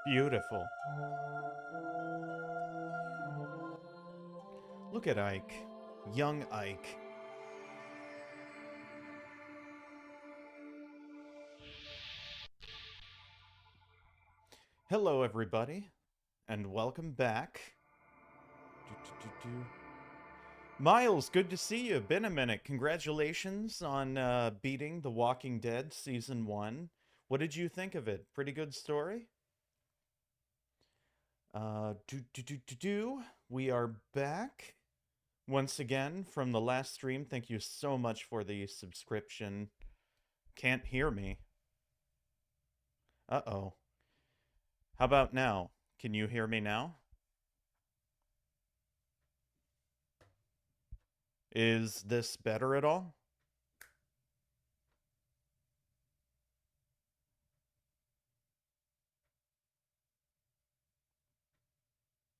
Beautiful. Look at Ike. Young Ike. Hello, everybody, and welcome back. Miles, good to see you. Been a minute. Congratulations on beating The Walking Dead Season 1. What did you think of it? Pretty good story? We are back once again from the last stream. Thank you so much for the subscription. Can't hear me. Uh-oh. How about now? Can you hear me now? Is this better at all?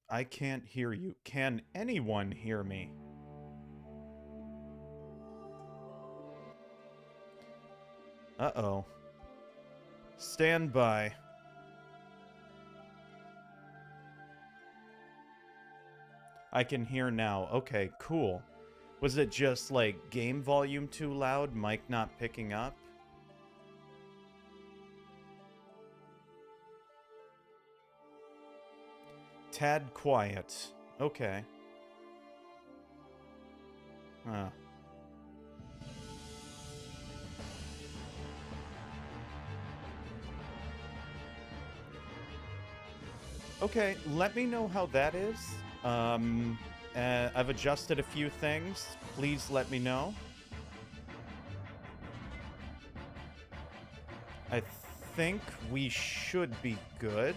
I can't hear you. Can anyone hear me? Uh-oh. Stand by. I can hear now. Okay, cool. Was it just, like, game volume too loud? Mic not picking up? Tad quiet. Okay. Huh. Okay, let me know how that is. I've adjusted a few things. Please let me know. I think we should be good.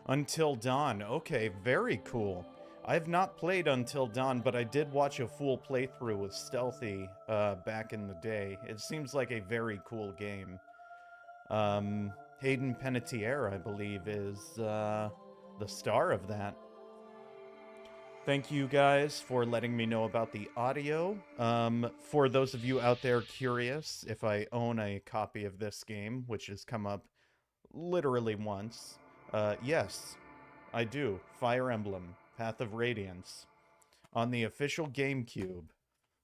Until Dawn. Okay, very cool. I've not played Until Dawn, but I did watch a full playthrough with Stealthy back in the day. It seems like a very cool game. Hayden Panettiere, I believe, is the star of that. Thank you guys for letting me know about the audio. For those of you out there curious if I own a copy of this game, which has come up literally once, yes, I do. Fire Emblem, Path of Radiance, on the official GameCube,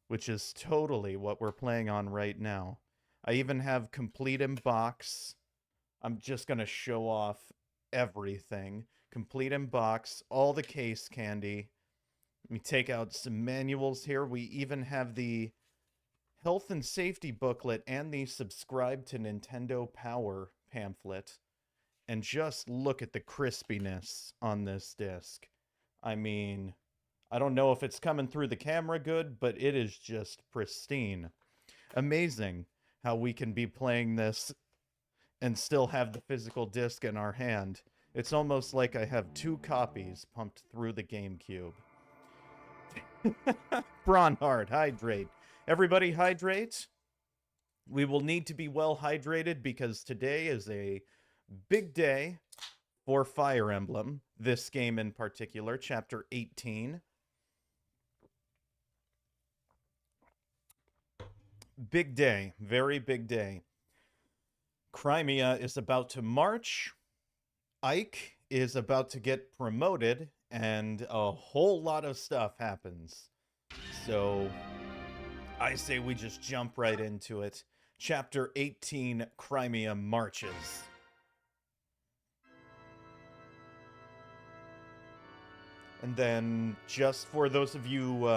which is totally what we're playing on right now. I even have complete in box. I'm just going to show off everything. Complete in box, all the case candy. Let me take out some manuals here. We even have the health and safety booklet and the subscribe to Nintendo Power pamphlet. And just look at the crispiness on this disc. I mean, I don't know if it's coming through the camera good, but it is just pristine. Amazing how we can be playing this and still have the physical disc in our hand. It's almost like I have two copies pumped through the GameCube. Bronhard, hydrate. Everybody hydrate. We will need to be well hydrated because today is a big day for Fire Emblem, this game in particular, Chapter 18. Big day, very big day. Crimea is about to march, Ike is about to get promoted, and a whole lot of stuff happens. So, I say we just jump right into it. Chapter 18, Crimea marches. And then, just for those of you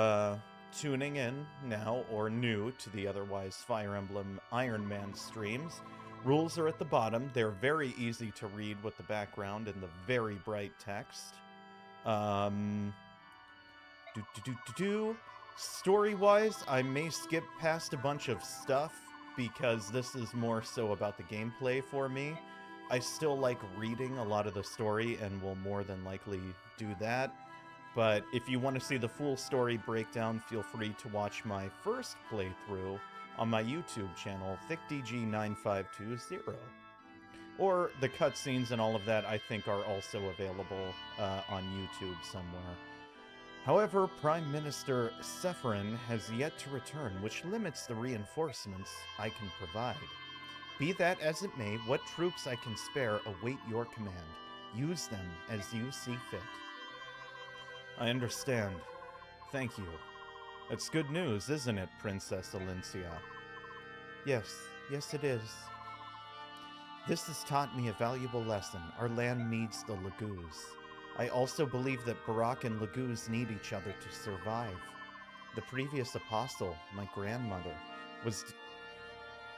tuning in now or new to the otherwise Fire Emblem Ironman streams, rules are at the bottom. They're very easy to read with the background and the very bright text. Story-wise, I may skip past a bunch of stuff because this is more so about the gameplay for me. I still like reading a lot of the story and will more than likely do that. But if you want to see the full story breakdown, feel free to watch my first playthrough on my YouTube channel, ThiccDG9520. Or the cutscenes and all of that, I think, are also available on YouTube somewhere. However, Prime Minister Sephirin has yet to return, which limits the reinforcements I can provide. Be that as it may, what troops I can spare await your command. Use them as you see fit. I understand. Thank you. That's good news, isn't it, Princess Alencia? Yes, it is. This has taught me a valuable lesson. Our land needs the Laguz. I also believe that Barak and Laguz need each other to survive. The previous apostle, my grandmother, was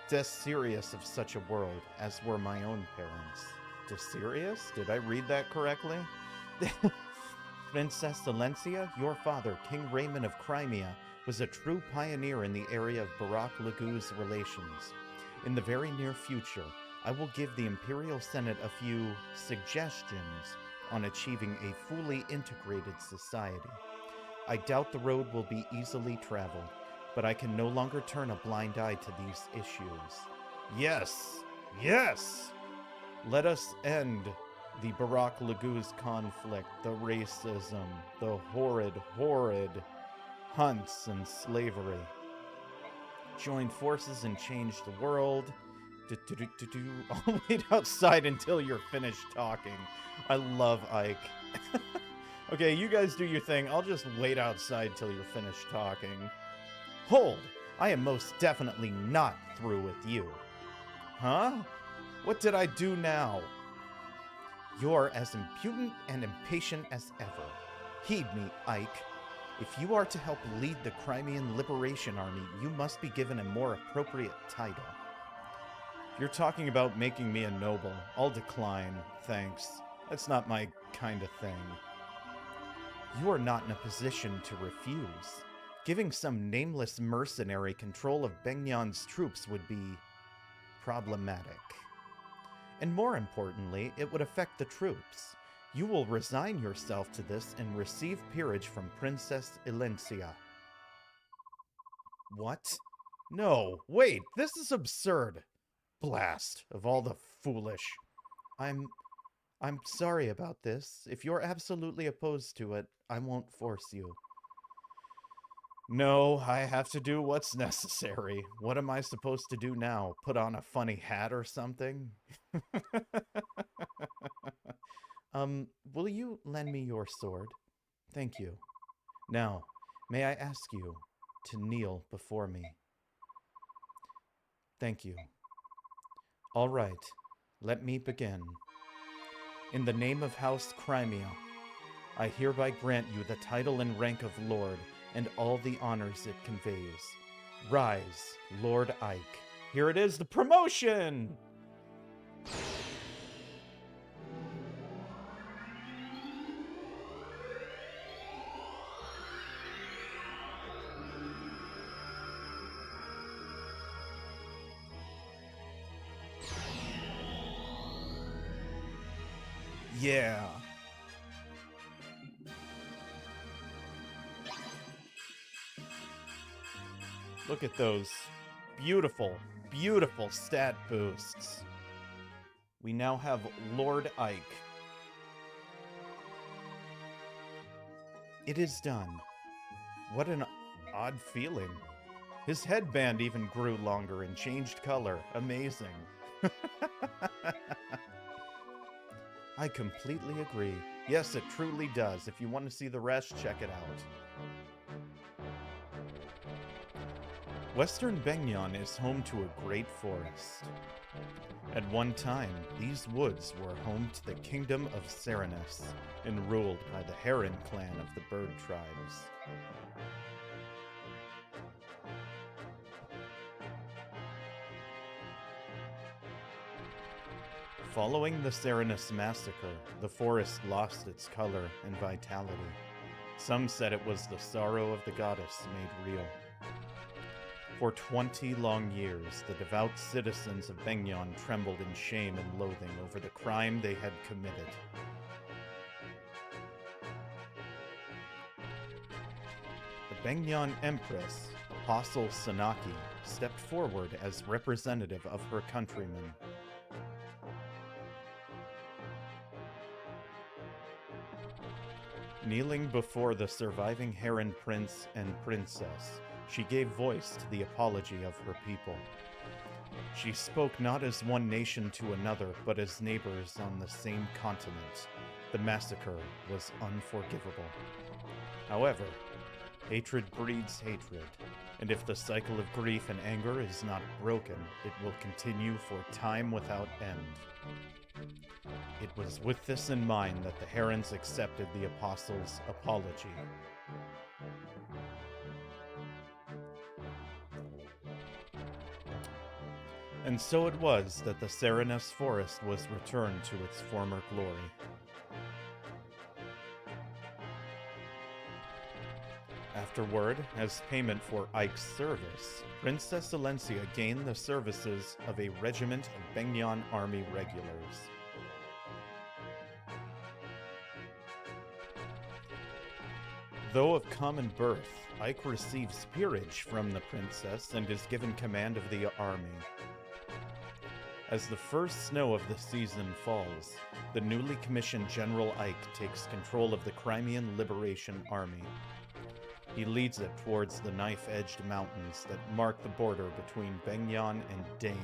desirous of such a world, as were my own parents. Desirous? Did I read that correctly? Princess Alencia, your father, King Raymond of Crimea, was a true pioneer in the area of Barak-Laguz relations. In the very near future, I will give the Imperial Senate a few suggestions on achieving a fully integrated society. I doubt the road will be easily traveled, but I can no longer turn a blind eye to these issues. Yes! Yes! Let us end the Barak-Laguz conflict, the racism, the horrid hunts and slavery. Join forces and change the world. I'll wait outside until you're finished talking. I love Ike. Okay, you guys do your thing. I'll just wait outside till you're finished talking. Hold! I am most definitely not through with you. Huh? What did I do now? You're as impudent and impatient as ever. Heed me, Ike. If you are to help lead the Crimean Liberation Army, you must be given a more appropriate title. If you're talking about making me a noble, I'll decline, thanks. That's not my kind of thing. You are not in a position to refuse. Giving some nameless mercenary control of Bengnyan's troops would be problematic. And more importantly, it would affect the troops. You will resign yourself to this and receive peerage from Princess Alencia. What? No, wait, this is absurd. Blast of all the foolish. I'm sorry about this. If you're absolutely opposed to it, I won't force you. No, I have to do what's necessary. What am I supposed to do now? Put on a funny hat or something? Will you lend me your sword? Thank you. Now, may I ask you to kneel before me? Thank you. All right, let me begin. In the name of House Crimea, I hereby grant you the title and rank of Lord and all the honors it conveys. Rise, Lord Ike. Here it is, the promotion! Yeah. Look at those beautiful, beautiful stat boosts. We now have Lord Ike. It is done. What an odd feeling. His headband even grew longer and changed color. Amazing. I completely agree. Yes, it truly does. If you want to see the rest, check it out. Western Bengnyan is home to a great forest. At one time, these woods were home to the Kingdom of Serenus and ruled by the Heron clan of the bird tribes. Following the Serenus massacre, the forest lost its color and vitality. Some said it was the sorrow of the goddess made real. For 20 long years, the devout citizens of Bengnyan trembled in shame and loathing over the crime they had committed. The Bengnyan Empress, Apostle Sanaki, stepped forward as representative of her countrymen. Kneeling before the surviving Heron Prince and Princess, she gave voice to the apology of her people. She spoke not as one nation to another, but as neighbors on the same continent. The massacre was unforgivable. However, hatred breeds hatred, and if the cycle of grief and anger is not broken, it will continue for time without end. It was with this in mind that the Herons accepted the Apostles' apology. And so it was that the Serenus Forest was returned to its former glory. Afterward, as payment for Ike's service, Princess Alencia gained the services of a regiment of Bengyan army regulars. Though of common birth, Ike receives peerage from the princess and is given command of the army. As the first snow of the season falls, the newly commissioned General Ike takes control of the Crimean Liberation Army. He leads it towards the knife-edged mountains that mark the border between Bengyan and Dan.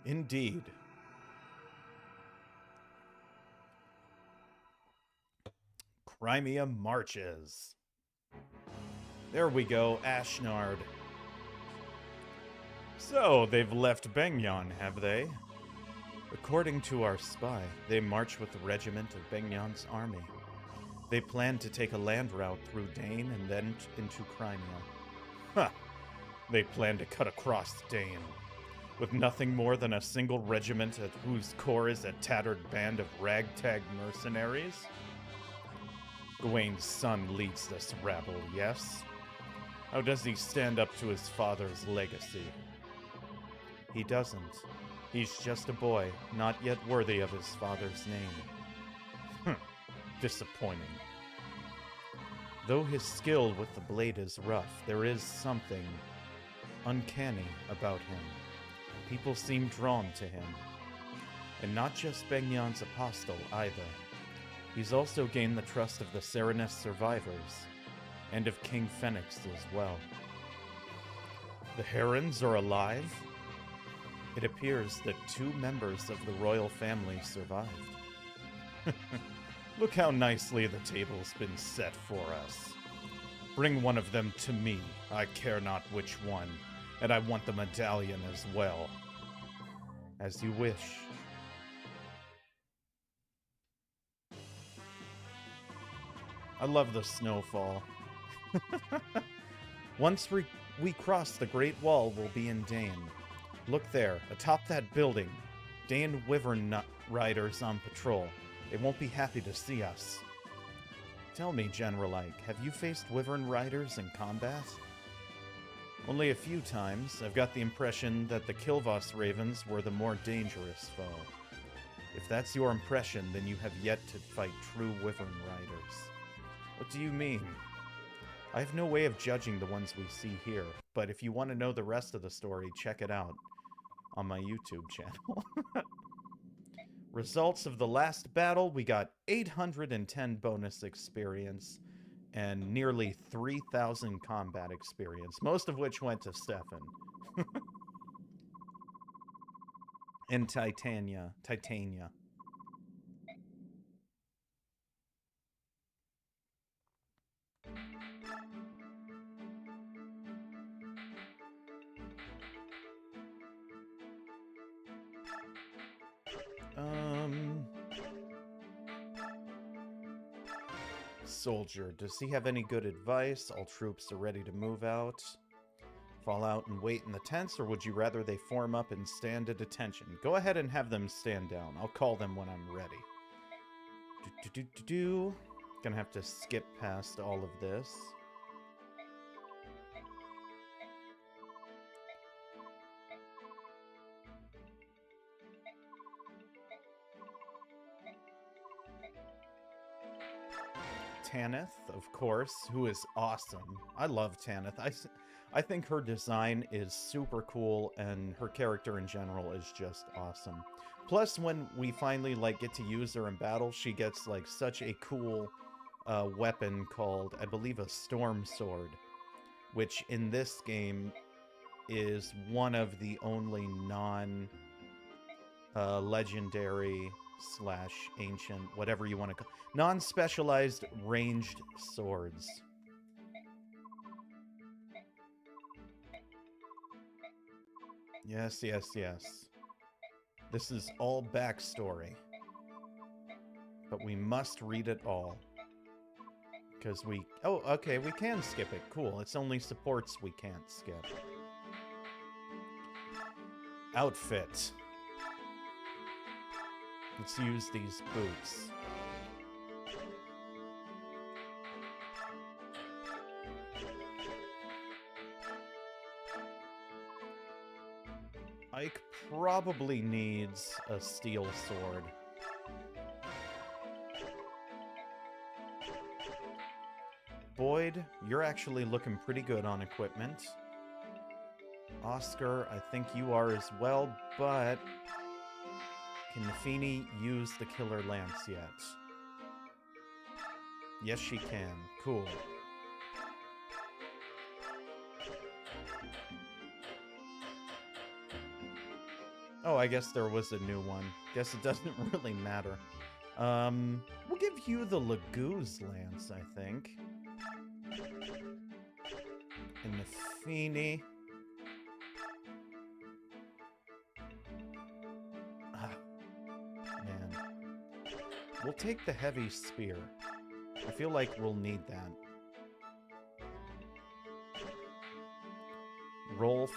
Indeed. Crimea marches. There we go, Ashnard. So, they've left Bengyan, have they? According to our spy, they march with the regiment of Bengyan's army. They plan to take a land route through Dane and then into Crimea. Huh. They plan to cut across Dane, with nothing more than a single regiment at whose core is a tattered band of ragtag mercenaries? Gawain's son leads this rabble, yes? How does he stand up to his father's legacy? He doesn't. He's just a boy, not yet worthy of his father's name. Disappointing. Though his skill with the blade is rough, there is something uncanny about him. People seem drawn to him. And not just Bengyan's apostle, either. He's also gained the trust of the Serenus survivors, and of King Phoenix as well. The Herons are alive? It appears that 2 members of the royal family survived. Look how nicely the table's been set for us. Bring one of them to me, I care not which one, and I want the medallion as well. As you wish. I love the snowfall. Once we cross the Great Wall, we'll be in Dane. Look there, atop that building. Dane Wyvern riders on patrol. They won't be happy to see us. Tell me, General Ike, have you faced Wyvern riders in combat? Only a few times. I've got the impression that the Kilvos Ravens were the more dangerous foe. If that's your impression, then you have yet to fight true Wyvern riders. What do you mean? I have no way of judging the ones we see here, but if you want to know the rest of the story, check it out on my YouTube channel. Results of the last battle, we got 810 bonus experience and nearly 3,000 combat experience, most of which went to Stefan. And Titania. Soldier, does he have any good advice? All troops are ready to move out. Fall out and wait in the tents, or would you rather they form up and stand at attention? Go ahead and have them stand down. I'll call them when I'm ready. Gonna have to skip past all of this. Tanith, of course, who is awesome. I love Tanith. I think her design is super cool, and her character in general is just awesome. Plus, when we finally, like, get to use her in battle, she gets, like, such a cool weapon called, I believe, a Storm Sword, which in this game is one of the only non-legendary / ancient, whatever you want to call, non-specialized ranged swords. Yes, yes, yes. This is all backstory. But we must read it all. Because we... Oh, okay, we can skip it. Cool. It's only supports we can't skip. Outfit. Let's use these boots. Ike probably needs a steel sword. Boyd, you're actually looking pretty good on equipment. Oscar, I think you are as well, but can Nafini use the killer lance yet? Yes, she can. Cool. Oh, I guess there was a new one. Guess it doesn't really matter. We'll give you the Lagoo's lance, I think. And Nafini. Man. We'll take the heavy spear. I feel like we'll need that. Rolf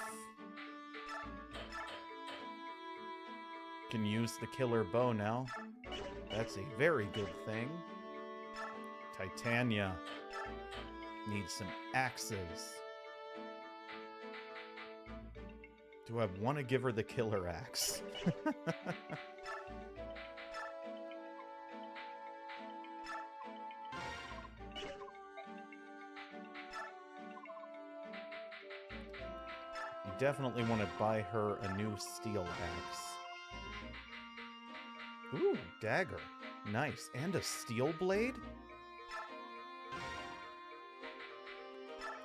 can use the killer bow now. That's a very good thing. Titania needs some axes. Do I want to give her the killer axe? You definitely want to buy her a new steel axe. Ooh, dagger. Nice. And a steel blade?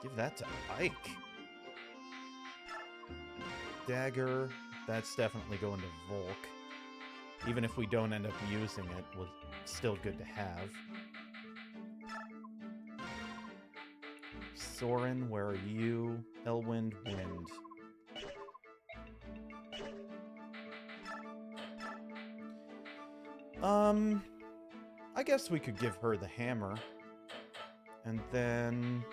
Give that to Ike. Dagger. That's definitely going to Volk. Even if we don't end up using it, it's still good to have. Soren, where are you? Elwind, Wind. I guess we could give her the hammer. And then...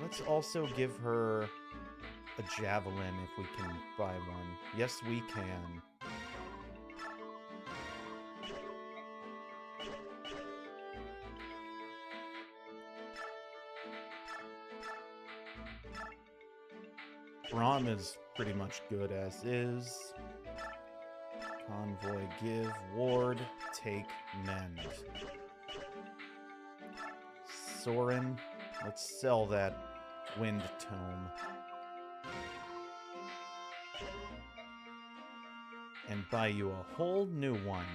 let's also give her a javelin if we can buy one. Yes, we can. Braum is pretty much good as is. Convoy, give, ward, take, mend. Soren, let's sell that wind tome. And buy you a whole new one.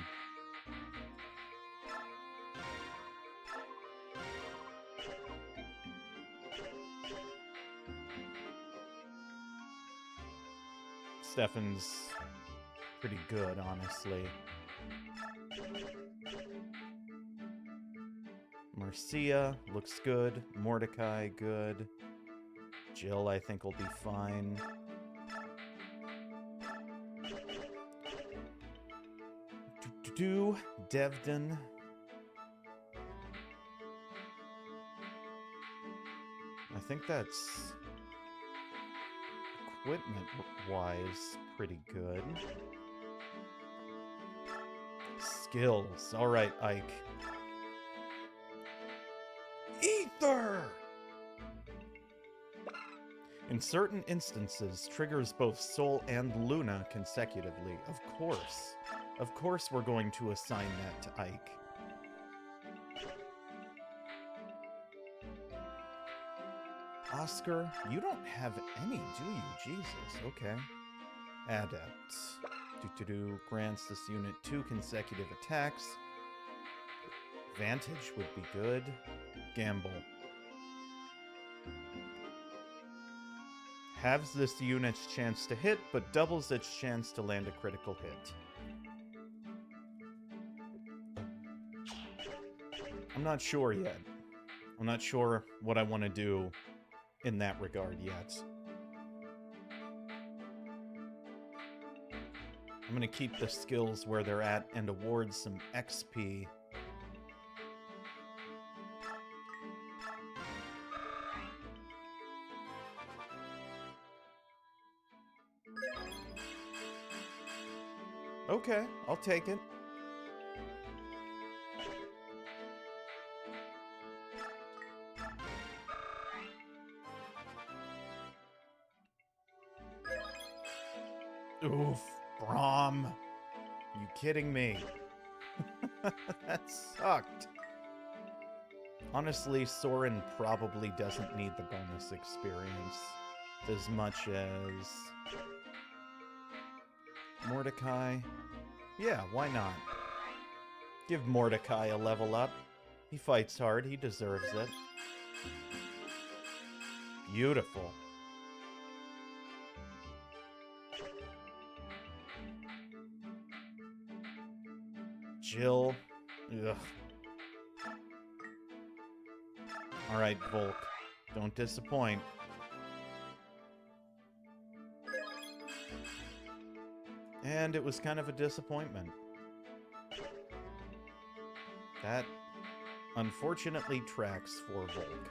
Stefan's pretty good, honestly. Marcia looks good. Mordecai, good. Jill, I think, will be fine. Devdon. I think that's equipment-wise pretty good. Skills. Alright, Ike. Ether! In certain instances, triggers both Soul and Luna consecutively. Of course. Of course we're going to assign that to Ike. Oscar, you don't have any, do you? Jesus, okay. Adept. Grants this unit 2 consecutive attacks. Vantage would be good. Gamble. Halves this unit's chance to hit, but doubles its chance to land a critical hit. I'm not sure yet. I'm not sure what I want to do in that regard yet. I'm going to keep the skills where they're at and award some XP. Okay, I'll take it. Oof, Braum. You kidding me? That sucked. Honestly, Soren probably doesn't need the bonus experience as much as Mordecai. Yeah, why not? Give Mordecai a level up. He fights hard, he deserves it. Beautiful. Jill. Ugh. Alright, Volk. Don't disappoint. And it was kind of a disappointment. That unfortunately tracks for Volk.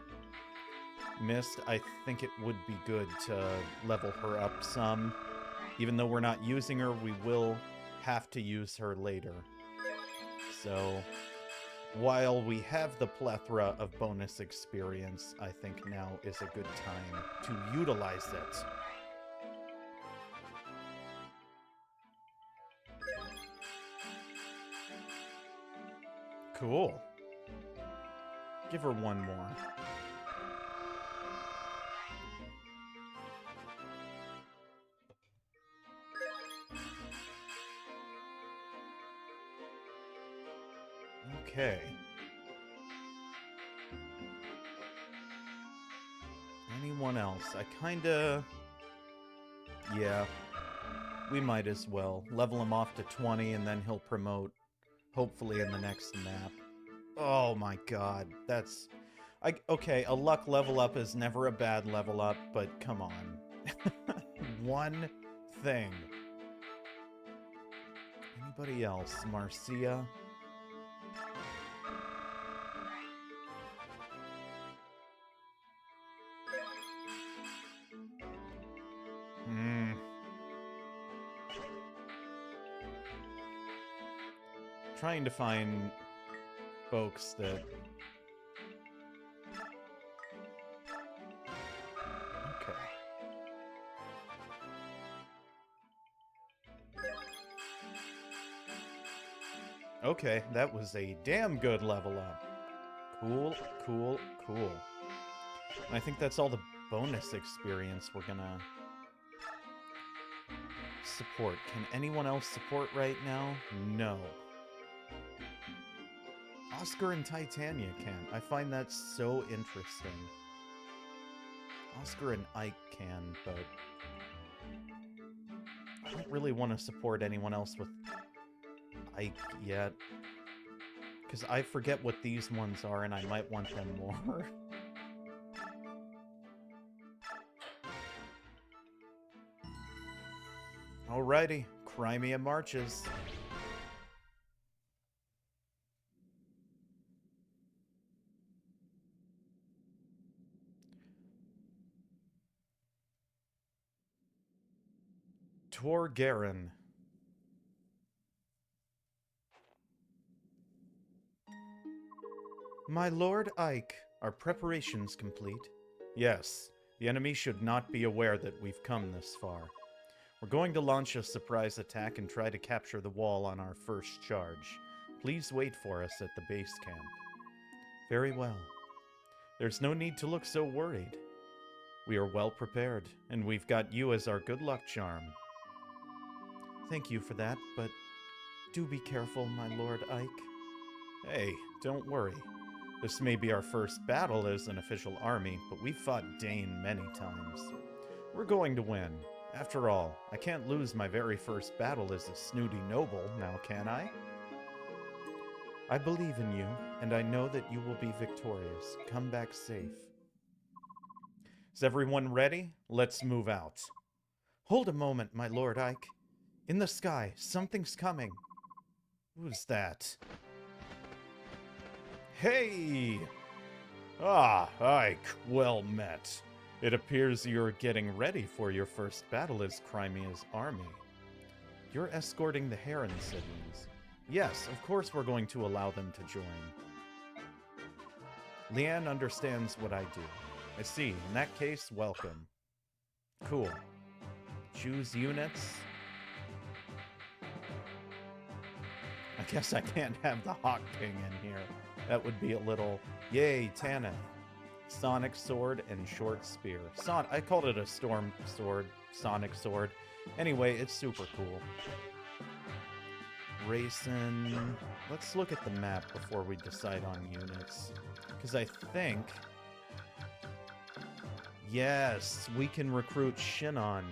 Mist, I think it would be good to level her up some. Even though we're not using her, we will have to use her later. So, while we have the plethora of bonus experience, I think now is a good time to utilize it. Cool. Give her one more. Okay. Anyone else? I kinda... Yeah. We might as well. Level him off to 20 and then he'll promote, hopefully in the next map. Oh my god. That's... Okay, a luck level up is never a bad level up, but come on. One thing. Anybody else? Marcia? Trying to find folks that... Okay. Okay, that was a damn good level up. Cool, cool, cool. And I think that's all the bonus experience we're gonna support. Can anyone else support right now? No. Oscar and Titania can. I find that so interesting. Oscar and Ike can, but I don't really want to support anyone else with Ike yet. Because I forget what these ones are, and I might want them more. Alrighty, Crimea marches. Torgaren. My Lord Ike, are preparations complete? Yes, the enemy should not be aware that we've come this far. We're going to launch a surprise attack and try to capture the wall on our first charge. Please wait for us at the base camp. Very well. There's no need to look so worried. We are well prepared, and we've got you as our good luck charm. Thank you for that, but do be careful, my Lord Ike. Hey, don't worry. This may be our first battle as an official army, but we've fought Dane many times. We're going to win. After all, I can't lose my very first battle as a snooty noble, now can I? I believe in you, and I know that you will be victorious. Come back safe. Is everyone ready? Let's move out. Hold a moment, my Lord Ike. In the sky, something's coming. Who's that? Hey! Ah, Ike, well met. It appears you're getting ready for your first battle as Crimea's army. You're escorting the Heron siblings. Yes, of course we're going to allow them to join. Leanne understands what I do. I see. In that case, welcome. Cool. Choose units. I guess I can't have the Hawk King in here. That would be a little... Yay, Tanith. Sonic Sword and Short Spear. I called it a Storm Sword, Sonic Sword. Anyway, it's super cool. Racing... Let's look at the map before we decide on units. Because I think... Yes, we can recruit Shinon,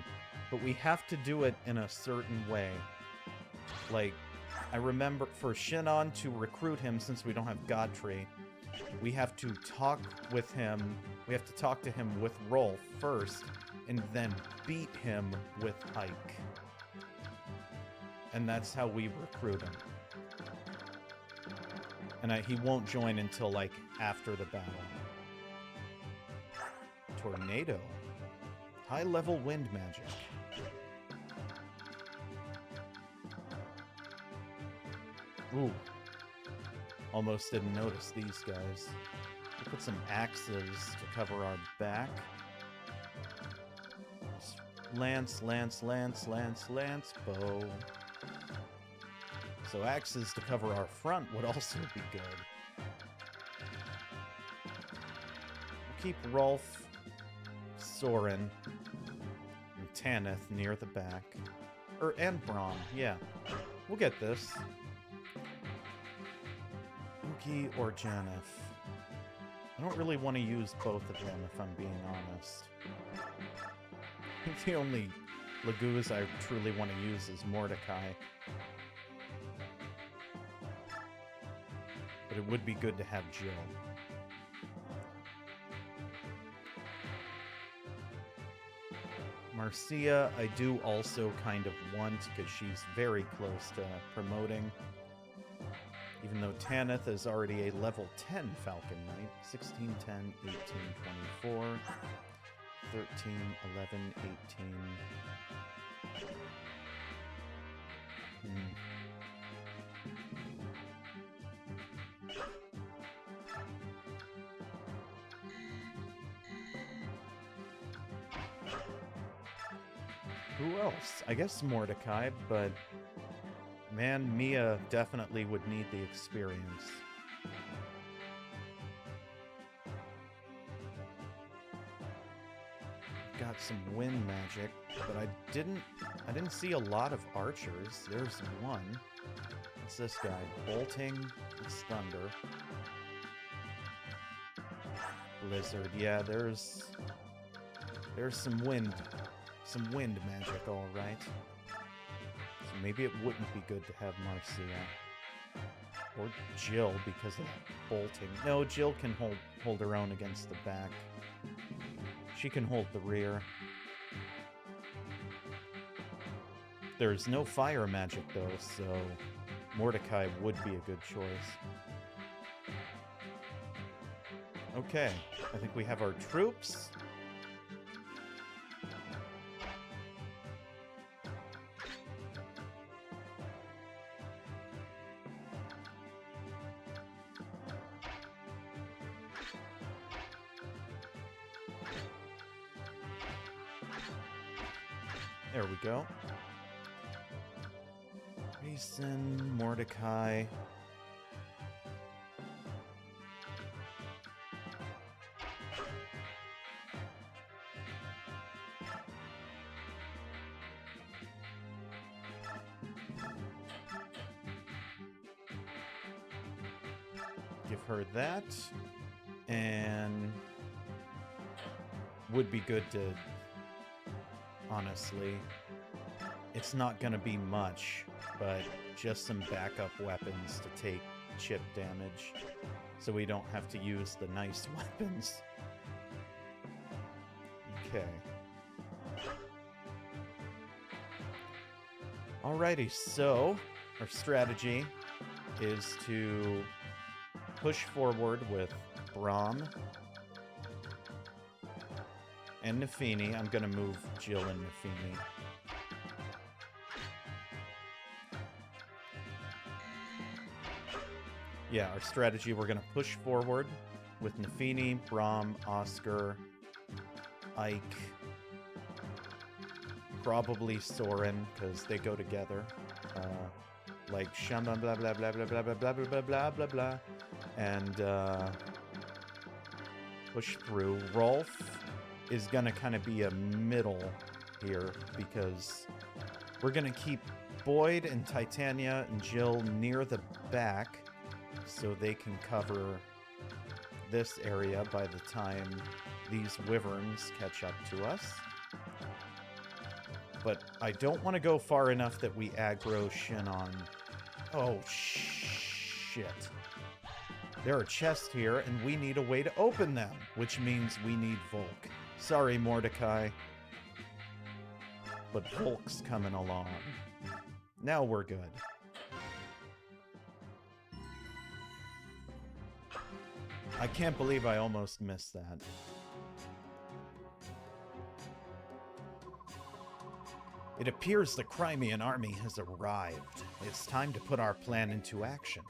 but we have to do it in a certain way. Like, I remember for Shinon to recruit him, since we don't have Godfrey, we have to talk with him, we have to talk to him with Rolf first, and then beat him with Ike. And that's how we recruit him. And he won't join until, like, after the battle. Tornado. High-level wind magic. Ooh. Almost didn't notice these guys. We'll put some axes to cover our back. Lance, bow. So axes to cover our front would also be good. We'll keep Rolf, Soren, and Tanith near the back. And Braum, yeah. We'll get this. Uki or Janeth. I don't really want to use both of them, if I'm being honest. I think the only Laguz I truly want to use is Mordecai. But it would be good to have Jill. Marcia, I do also kind of want, because she's very close to promoting. Even though Tanith is already a level 10 Falcon Knight. 16, 10, 18, 24, 13, 11, 18. Who else? I guess Mordecai, but... Man, Mia definitely would need the experience. Got some wind magic, but I didn't see a lot of archers. There's one. What's this guy? Bolting. It's thunder. Blizzard. Yeah, there's some wind magic, all right. Maybe it wouldn't be good to have Marcia. Or Jill, because of that bolting. No, Jill can hold her own against the back. She can hold the rear. There's no fire magic, though, so Mordecai would be a good choice. Okay, I think we have our troops. There we go. Mason, Mordecai. give her that. And would be good to, honestly, it's not going to be much, but just some backup weapons to take chip damage so we don't have to use the nice weapons. Okay. Alrighty, so our strategy is to push forward with Braum and Nafini. I'm going to move Jill and Nafini. Yeah, our strategy, we're going to push forward with Nafini, Braum, Oscar, Ike, probably Soren, because they go together. Like Shama, blah, blah, blah, blah, blah, blah, blah, blah, blah, blah, blah, and push through. Rolf is going to kind of be a middle here, because we're going to keep Boyd and Titania and Jill near the back, so they can cover this area by the time these wyverns catch up to us. But I don't want to go far enough that we aggro Shinon. Oh, shit. There are chests here, and we need a way to open them, which means we need Volk. Sorry, Mordecai. But Volk's coming along. Now we're good. I can't believe I almost missed that. It appears the Crimean army has arrived. It's time to put our plan into action.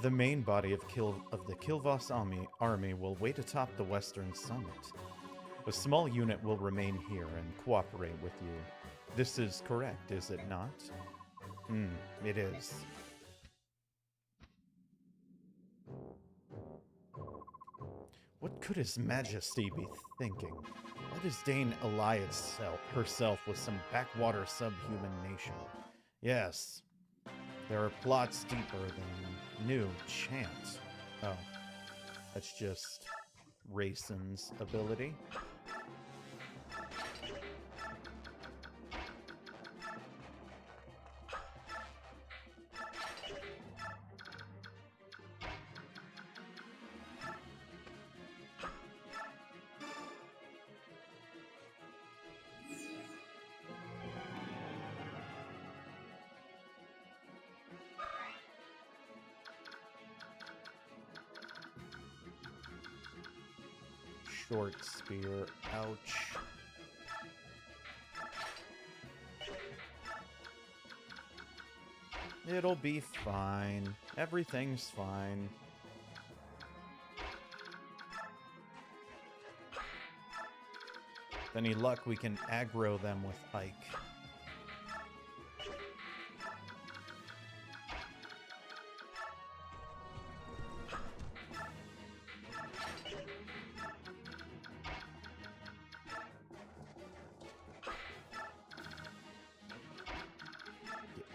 The main body of the Kilvos army will wait atop the western summit. A small unit will remain here and cooperate with you. This is correct, is it not? It is. What could His Majesty be thinking? Why does Dane ally herself with some backwater subhuman nation? Yes, there are plots deeper than new chant. Oh, that's just Racin's ability. Short spear, ouch. It'll be fine. Everything's fine. With any luck, we can aggro them with Ike.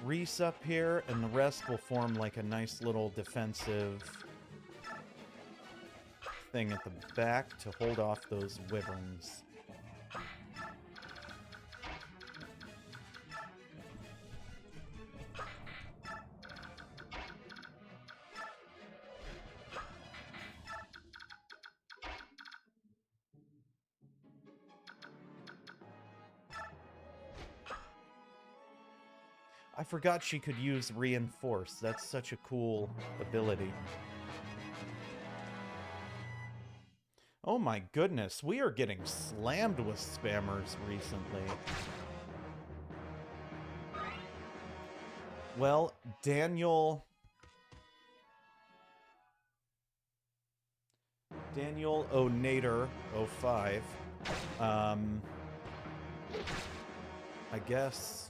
Reese up here, and the rest will form like a nice little defensive thing at the back to hold off those wyverns. I forgot she could use Reinforce. That's such a cool ability. Oh my goodness, we are getting slammed with spammers recently. Well, Daniel Onator 05. I guess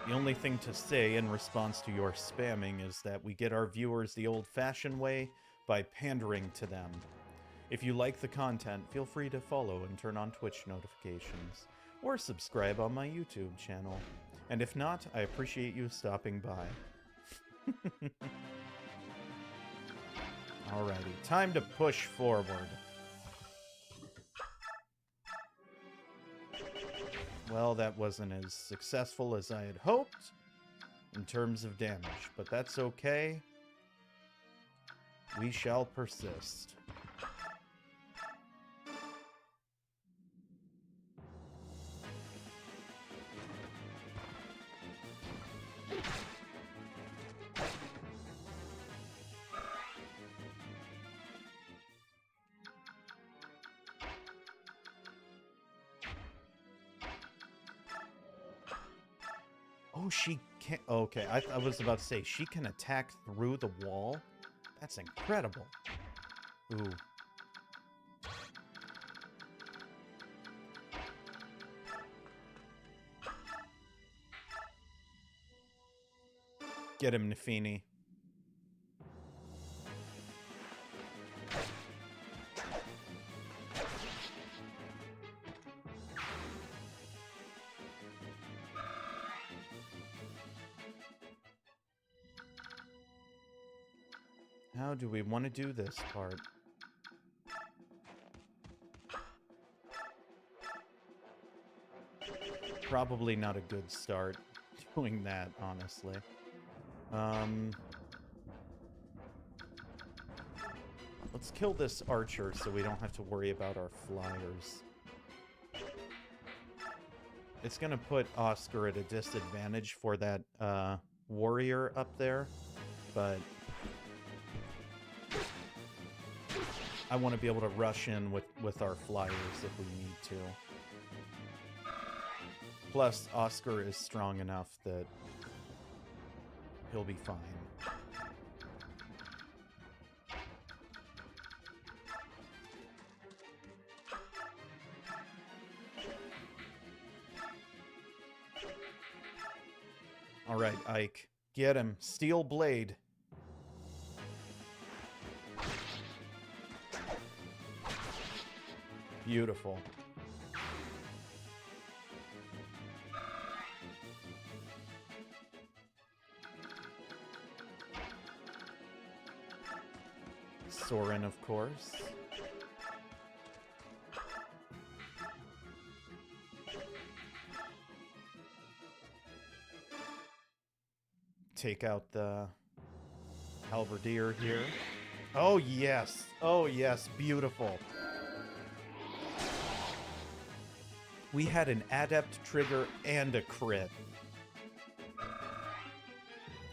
the only thing to say in response to your spamming is that we get our viewers the old-fashioned way by pandering to them. If you like the content, feel free to follow and turn on Twitch notifications, or subscribe on my YouTube channel. And if not, I appreciate you stopping by. Alrighty, time to push forward. Well, that wasn't as successful as I had hoped in terms of damage, but that's okay. We shall persist. Oh, she can't... Okay, I was about to say, she can attack through the wall? That's incredible. Ooh. Get him, Nafini. How do we want to do this part? Probably not a good start doing that, honestly. Let's kill this archer so we don't have to worry about our flyers. It's gonna put Oscar at a disadvantage for that warrior up there, but I want to be able to rush in with our flyers if we need to. Plus, Oscar is strong enough that he'll be fine. All right, Ike. Get him. Steel blade. Beautiful. Soren, of course. Take out the halberdier here. Oh, yes. Oh, yes. Beautiful. We had an adept trigger and a crit.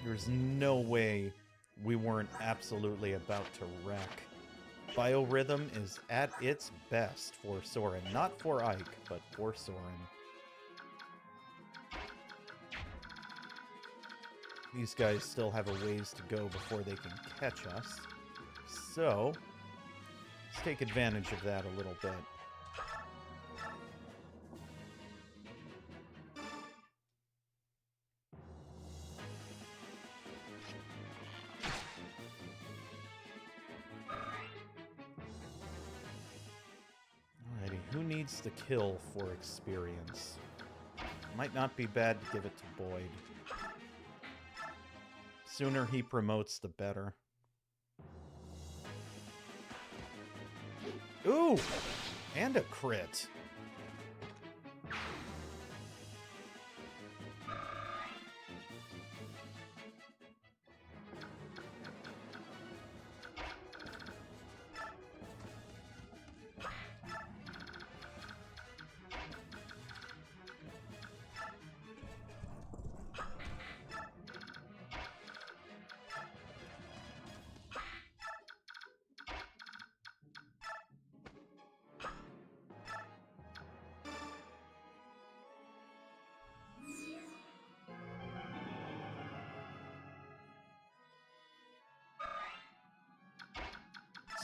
There's no way we weren't absolutely about to wreck. Biorhythm is at its best for Soren. Not for Ike, but for Soren. These guys still have a ways to go before they can catch us. So, let's take advantage of that a little bit. Alrighty, who needs the kill for experience? Might not be bad to give it to Boyd. Sooner he promotes, the better. Ooh! And a crit.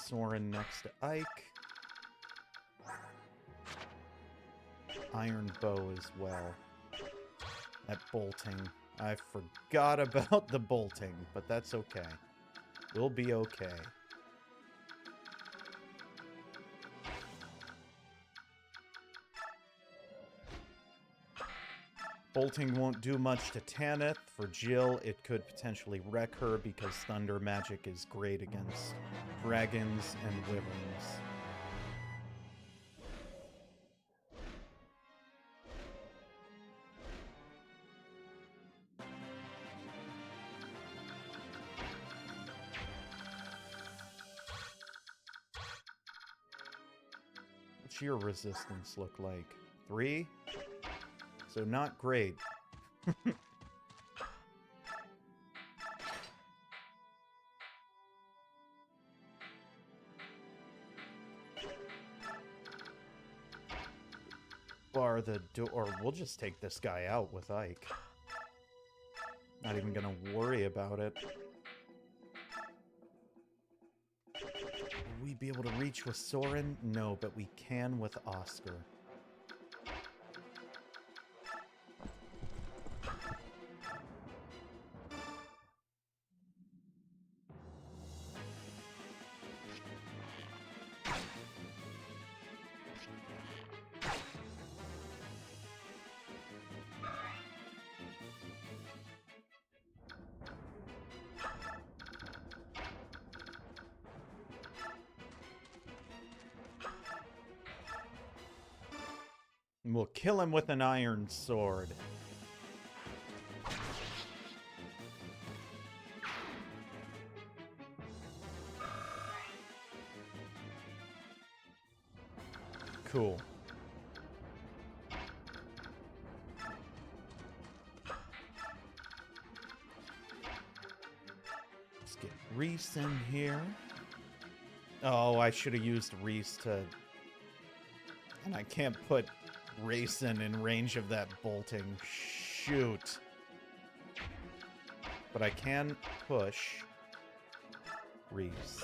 Soren next to Ike. Iron bow as well. That bolting. I forgot about the bolting, but that's okay. We'll be okay. Bolting won't do much to Tanith. For Jill, it could potentially wreck her because Thunder Magic is great against dragons and wyverns. What's your resistance look like? 3? So not great. Bar the door, or we'll just take this guy out with Ike. Not even gonna worry about it. Will we be able to reach with Soren? No, but we can with Oscar. And we'll kill him with an iron sword. Cool. Let's get Reese in here. Oh, I should have used Reese to... And I can't put Rayson in range of that bolting. Shoot. But I can push Reese.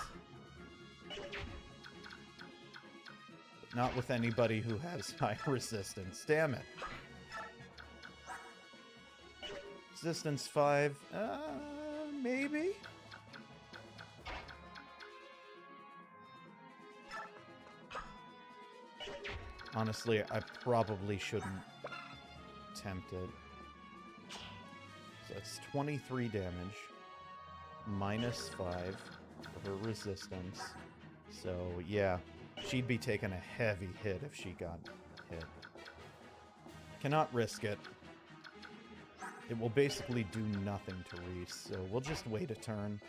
Not with anybody who has high resistance. Damn it. Resistance 5. Maybe? Honestly, I probably shouldn't attempt it. So that's 23 damage. Minus 5 for her resistance. So, yeah. She'd be taking a heavy hit if she got hit. Cannot risk it. It will basically do nothing to Reese, so we'll just wait a turn.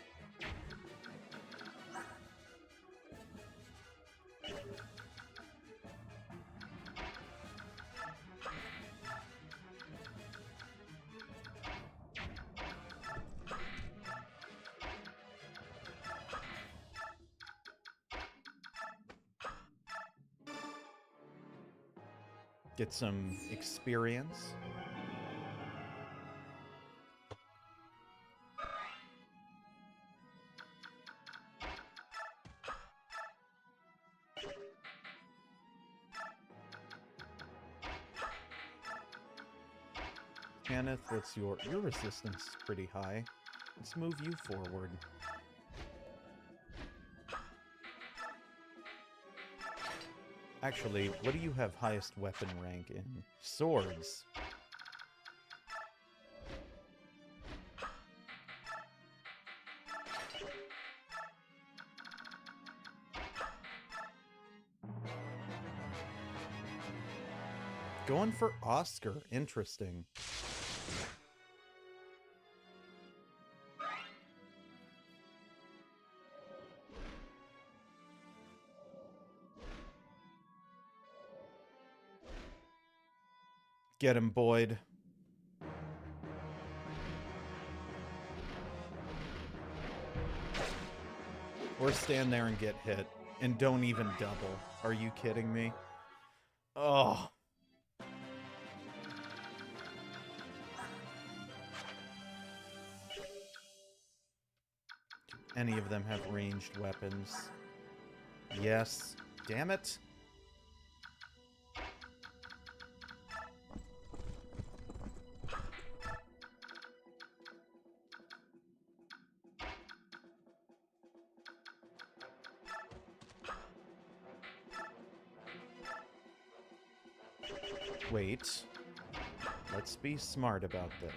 Get some experience. Kenneth, what's your resistance is pretty high. Let's move you forward. Actually, what do you have highest weapon rank in? Swords. Going for Oscar. Interesting. Get him, Boyd. Or stand there and get hit. And don't even double. Are you kidding me? Oh. Do any of them have ranged weapons? Yes. Damn it. Wait. Let's be smart about this.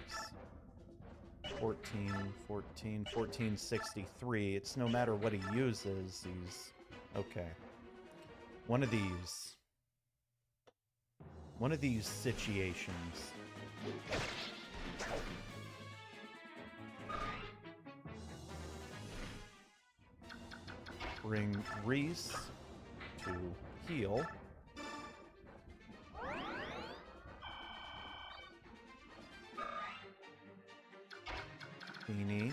14, 14, 1463. It's no matter what he uses, he's... Okay. One of these situations. Bring Reese to heal. Beanie.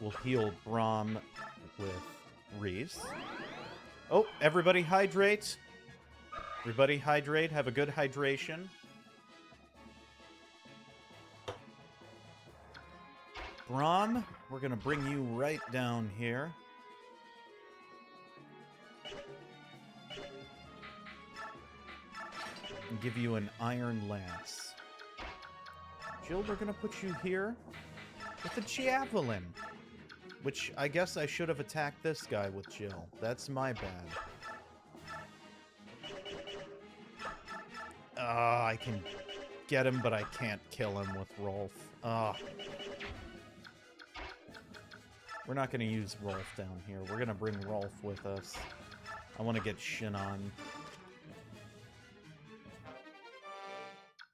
We'll heal Braum with Reese. Oh, everybody hydrate. Everybody hydrate. Have a good hydration. Braum, we're going to bring you right down here. And give you an Iron Lance. Jill, we're going to put you here with a Javelin. Which, I guess I should have attacked this guy with Jill. That's my bad. I can get him, but I can't kill him with Rolf. We're not going to use Rolf down here. We're going to bring Rolf with us. I want to get Shin on.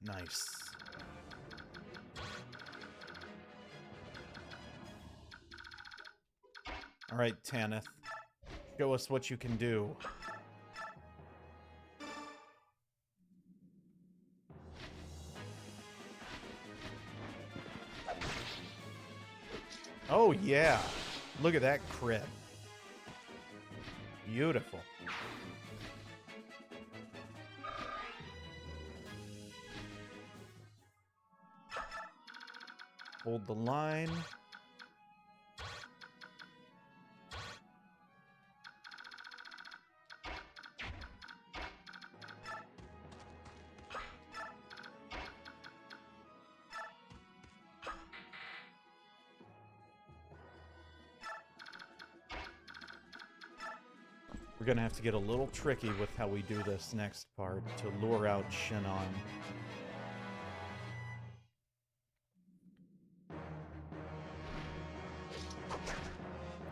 Nice. All right, Tanith. Show us what you can do. Oh, yeah. Look at that crit. Beautiful. Hold the line. We're gonna have to get a little tricky with how we do this next part to lure out Shinon.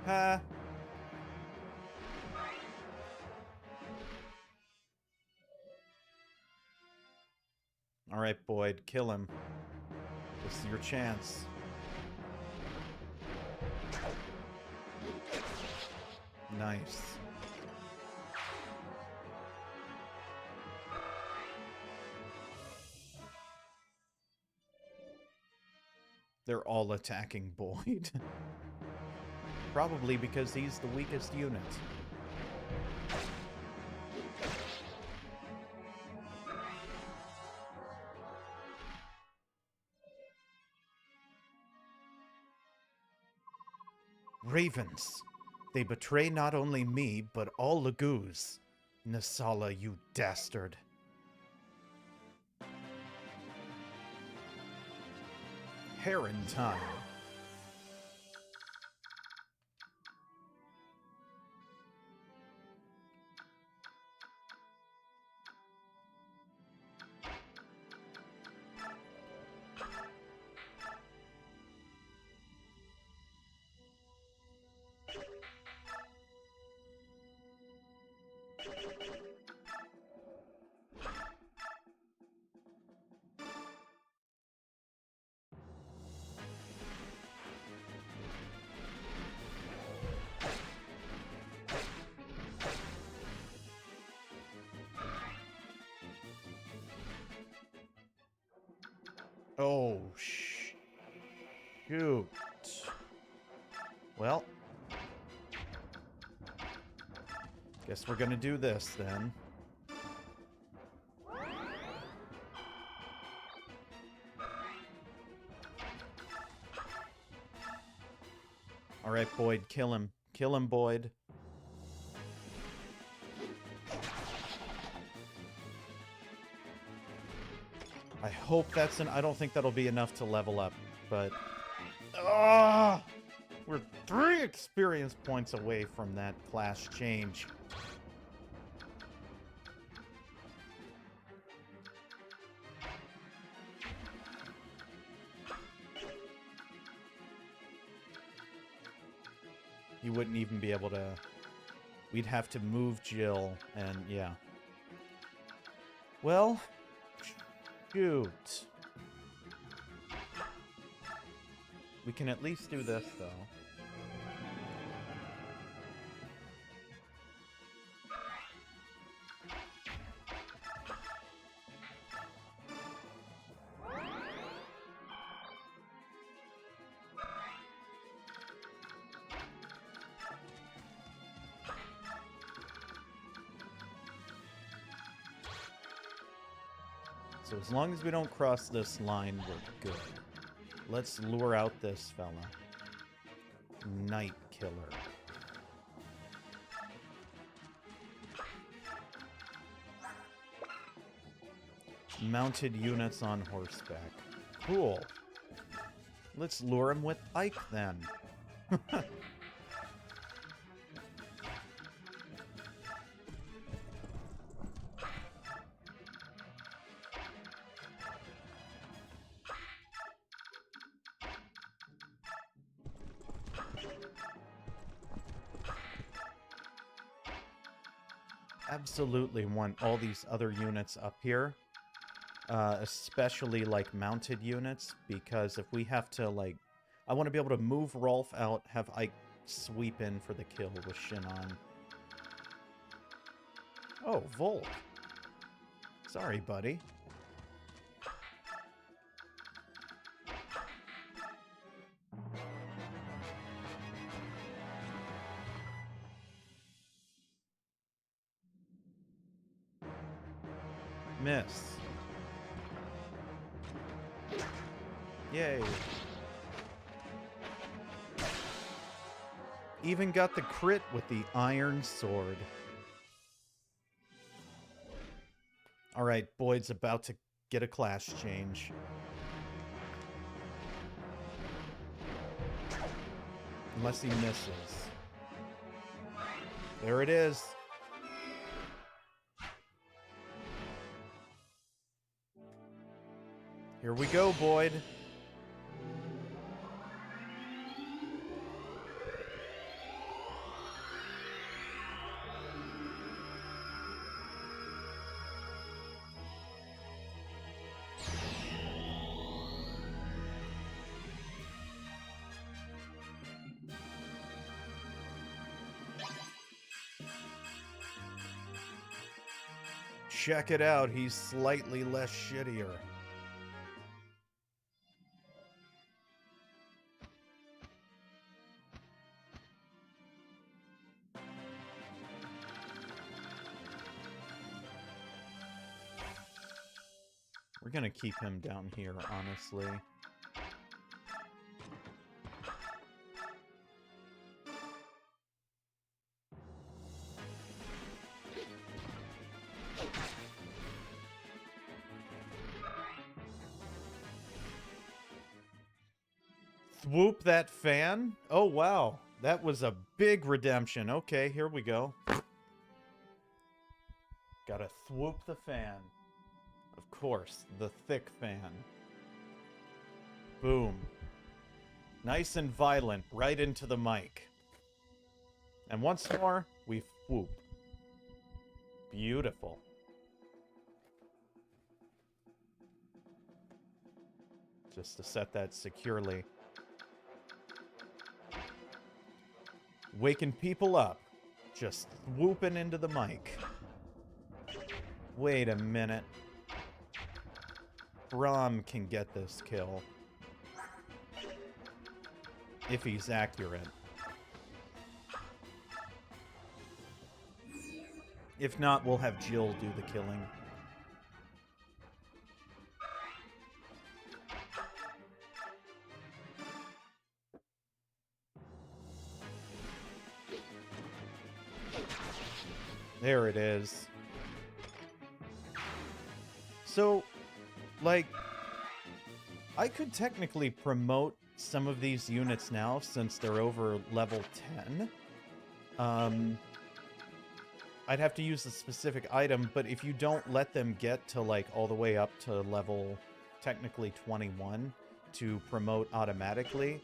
Ha! Alright, Boyd, kill him. This is your chance. Nice. They're all attacking Boyd. Probably because he's the weakest unit. Ravens. They betray not only me, but all Lagoos. Nasala, you dastard. Heron time. Oh, shoot. Well, guess we're gonna do this then. All right, Boyd, kill him. Kill him, Boyd. hope that's I don't think that'll be enough to level up, but... We're 3 experience points away from that class change. You wouldn't even be able to... We'd have to move Jill, and yeah. Well, shoot. We can at least do this, though. So as long as we don't cross this line, we're good. Let's lure out this fella. Night Killer. Mounted units on horseback. Cool. Let's lure him with Ike, then. Absolutely want all these other units up here. Especially, like, mounted units, because if we have to, like... I want to be able to move Rolf out, have Ike sweep in for the kill with Shinon. Oh, Volk. Sorry, buddy. Miss. Yay. Even got the crit with the iron sword. Alright, Boyd's about to get a class change. Unless he misses. There it is. Here we go, Boyd. Check it out, he's slightly less shittier. We're gonna keep him down here, honestly. Swoop that fan? Oh, wow. That was a big redemption. Okay, here we go. Gotta swoop the fan. Of course, the thick fan. Boom. Nice and violent, right into the mic. And once more, we swoop. Beautiful. Just to set that securely. Waking people up. Just swooping into the mic. Wait a minute. Braum can get this kill. If he's accurate. If not, we'll have Jill do the killing. There it is. So, like, I could technically promote some of these units now since they're over level 10. I'd have to use a specific item, but if you don't let them get to, like, all the way up to level, technically 21, to promote automatically,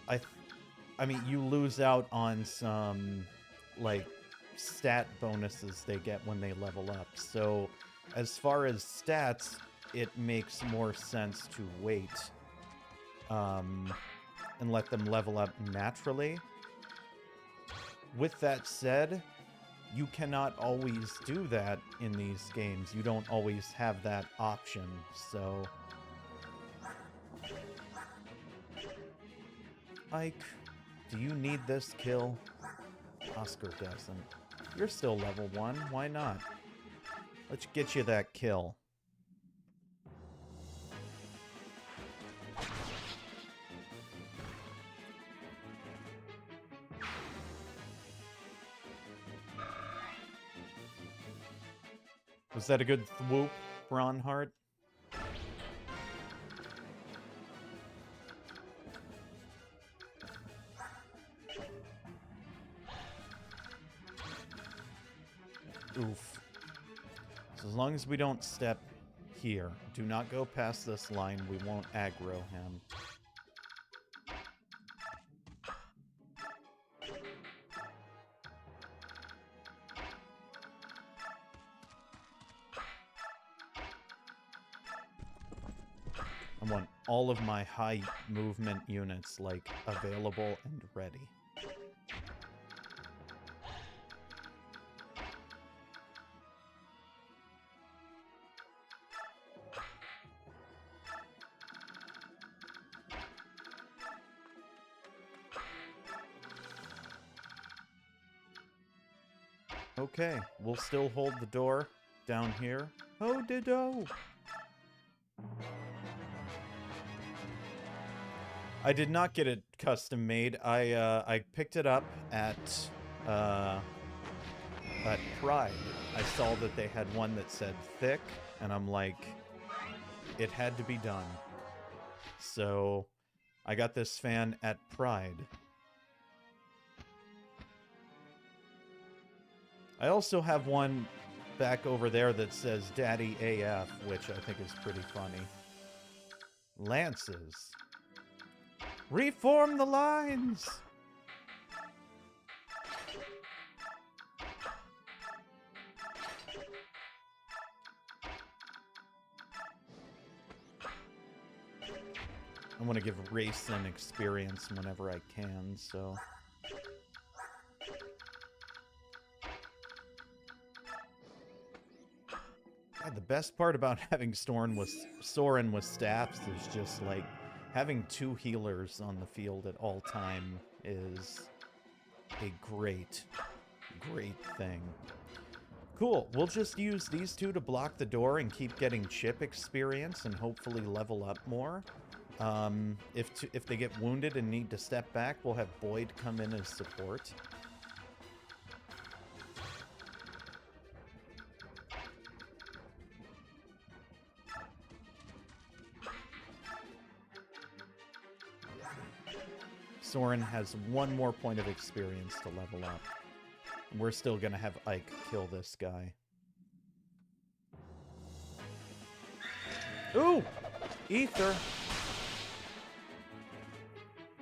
I mean, you lose out on some, like, stat bonuses they get when they level up. So, as far as stats, it makes more sense to wait, and let them level up naturally. With that said, you cannot always do that in these games. You don't always have that option, so... Ike, do you need this kill? Oscar doesn't. You're still level 1, why not? Let's get you that kill. Was that a good thwoop, Bronheart? Oof. So as long as we don't step here, do not go past this line, we won't aggro him. I want all of my high movement units, like, available and ready. Okay, we'll still hold the door down here. Ho-de-do! I did not get it custom made. I picked it up at Pride. I saw that they had one that said thick, and I'm like, it had to be done. So I got this fan at Pride. I also have one back over there that says Daddy AF, which I think is pretty funny. Lances. Reform the lines! I want to give racing experience whenever I can, so... God, the best part about having Soren with staffs is just, like, having 2 healers on the field at all time is a great, great thing. Cool, we'll just use these 2 to block the door and keep getting chip experience and hopefully level up more. If they get wounded and need to step back, we'll have Boyd come in as support. Soren has 1 more point of experience to level up. We're still gonna have Ike kill this guy. Ooh! Ether!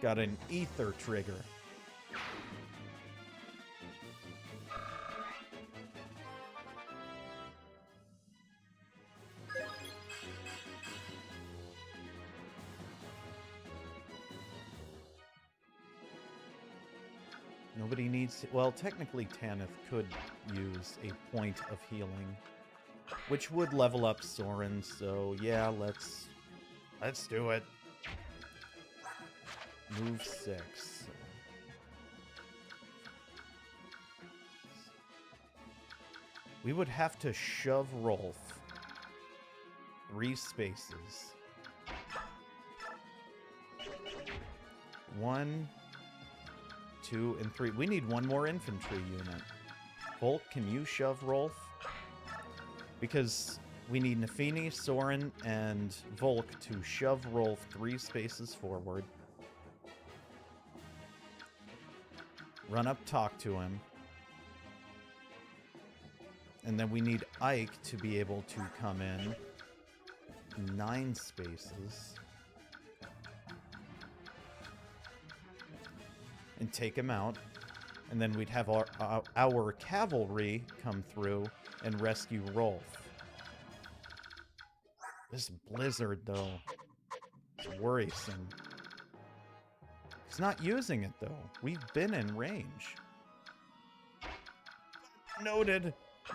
Got an ether trigger. Nobody needs... Well, technically Tanith could use a point of healing, which would level up Soren, so yeah, let's do it. Move 6. We would have to shove Rolf 3 spaces. 1, 2, and 3. We need 1 more infantry unit. Bolt, can you shove Rolf? Because We need Nafini, Soren, and Volk to shove Rolf 3 spaces forward. Run up, talk to him. And then we need Ike to be able to come in 9 spaces. And take him out. And then we'd have our cavalry come through and rescue Rolf. This blizzard, though, is worrisome. He's not using it, though. We've been in range. Noted.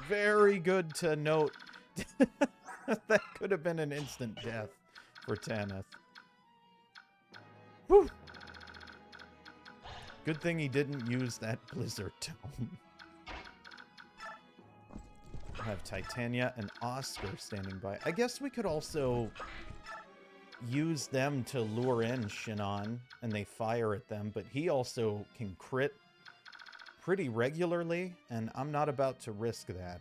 Very good to note. That could have been an instant death for Tanith. Whew. Good thing he didn't use that blizzard tome. I have Titania and Oscar standing by. I guess we could also use them to lure in Shinon, and they fire at them, but he also can crit pretty regularly, and I'm not about to risk that.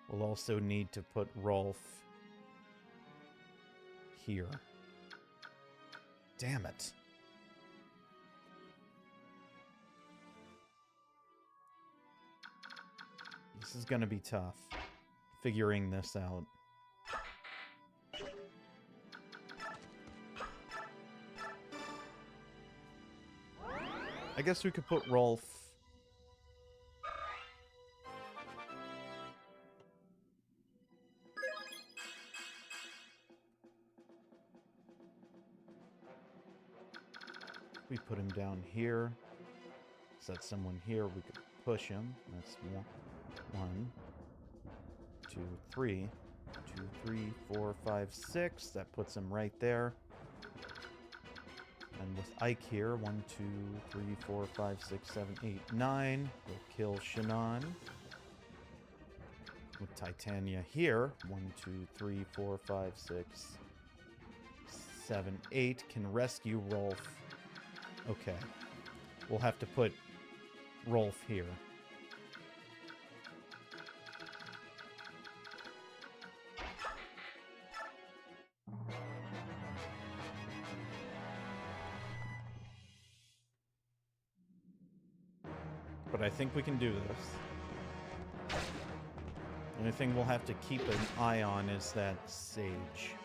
We'll also need to put Rolf here. Damn it. This is gonna be tough, figuring this out. I guess we could put Rolf... We put him down here. Set someone here. We could push him. That's 1, 2, 3. 2, 3, 4, 5, 6. That puts him right there. And with Ike here, 1, 2, 3, 4, 5, 6, 7, 8, 9. We'll kill Shinon. With Titania here, 1, 2, 3, 4, 5, 6, 7, 8. Can rescue Rolf. Okay. We'll have to put Rolf here. But I think we can do this. The only thing we'll have to keep an eye on is that Sage.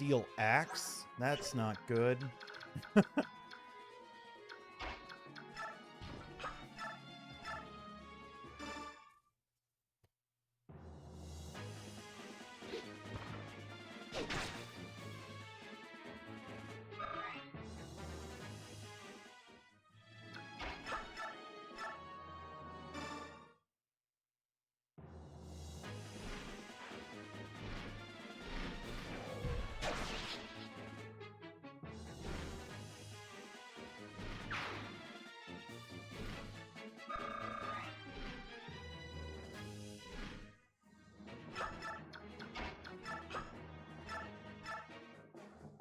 Steel axe? That's not good.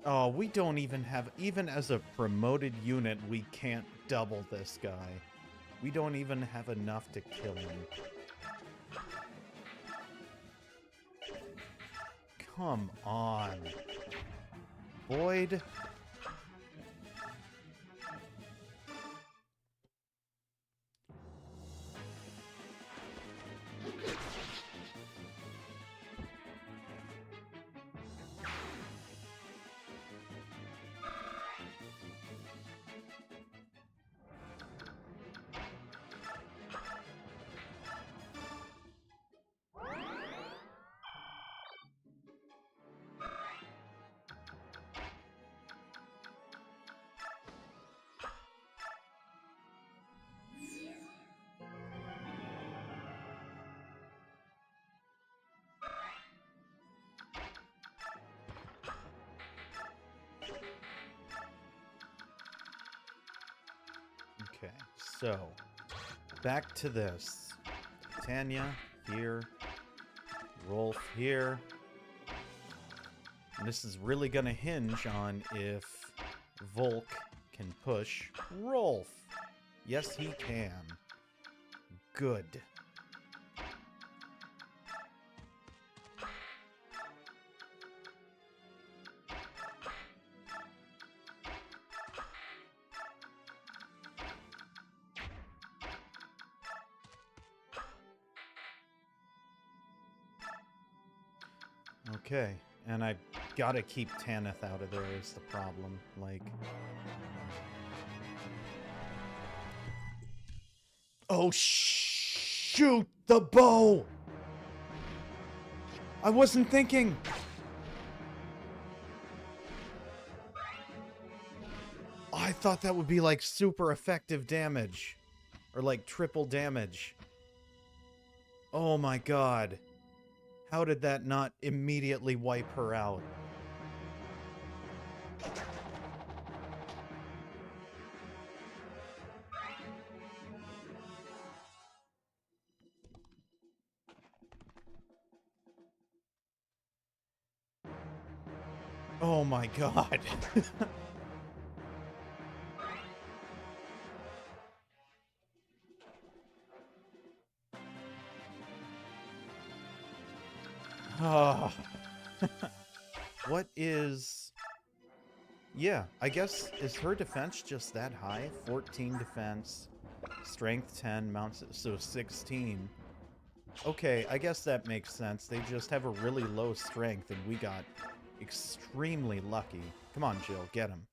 Oh, we don't even have... Even as a promoted unit, we can't double this guy. We don't even have enough to kill him. Come on. Boyd... Okay, so back to this. Tanya here. Rolf here. And this is really going to hinge on if Volk can push Rolf. Yes, he can. Good. Okay, and I gotta keep Tanith out of there is the problem. Like... Oh, shoot! The bow! I wasn't thinking! I thought that would be, like, super effective damage. Or, like, triple damage. Oh my god. How did that not immediately wipe her out? Oh my god. Oh. What is... Yeah, I guess, is her defense just that high? 14 defense, strength 10, mounts... so 16. Okay, I guess that makes sense. They just have a really low strength, and we got extremely lucky. Come on, Jill, get him.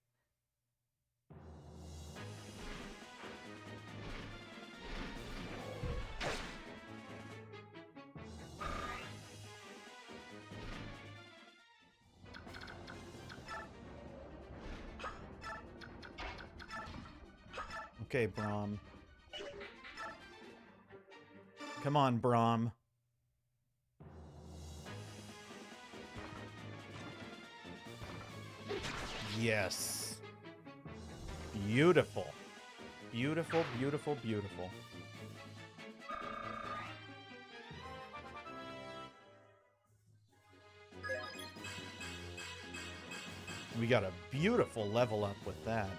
Okay, Braum. Come on, Braum. Yes. Beautiful. Beautiful, beautiful, beautiful. We got a beautiful level up with that.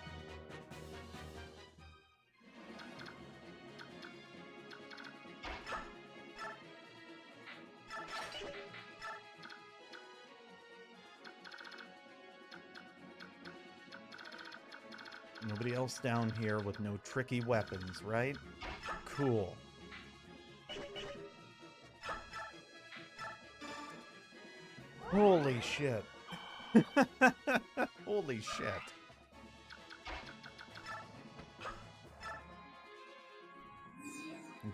Nobody else down here with no tricky weapons, right? Cool. Holy shit. Holy shit.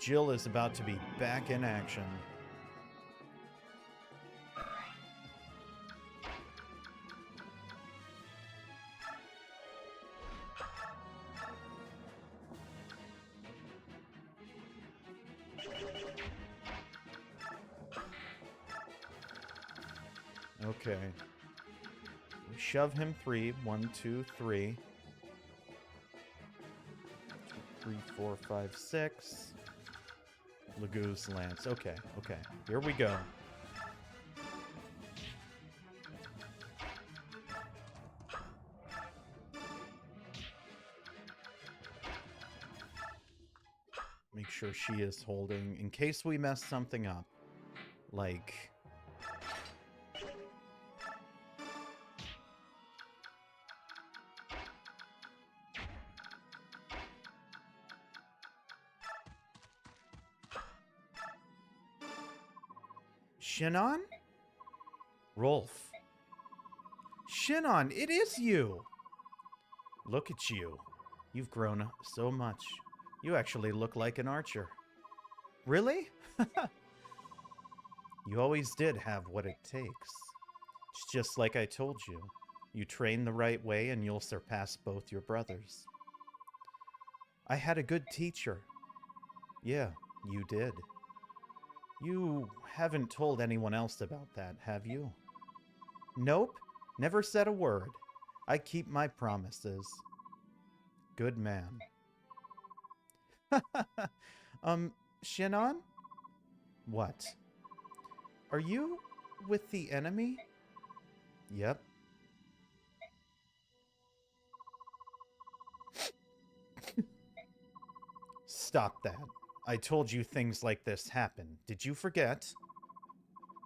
Jill is about to be back in action. Okay. We shove him 3. 1, 2, 3. 3, 4, 5, 6. Lagoose Lance. Okay, okay. Here we go. Make sure she is holding in case we mess something up. Like... Shinon? Rolf. Shinon, it is you! Look at you. You've grown so much. You actually look like an archer. Really? You always did have what it takes. It's just like I told you. You train the right way and you'll surpass both your brothers. I had a good teacher. Yeah, you did. You haven't told anyone else about that, have you? Nope, never said a word. I keep my promises. Good man. Shinon? What? Are you with the enemy? Yep. Stop that. I told you things like this happen. Did you forget?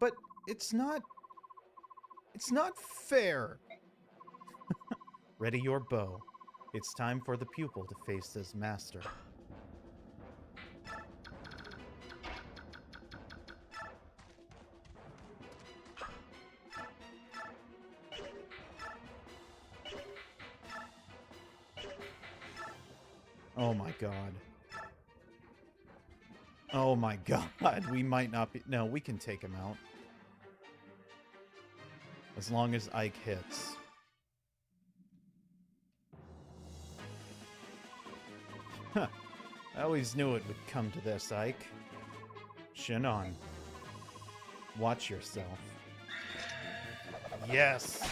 But it's not... It's not fair. Ready your bow. It's time for the pupil to face his master. Oh my god. Oh my god, we might not be... No, we can take him out. As long as Ike hits. Huh. I always knew it would come to this, Ike. Shinon. Watch yourself. Yes!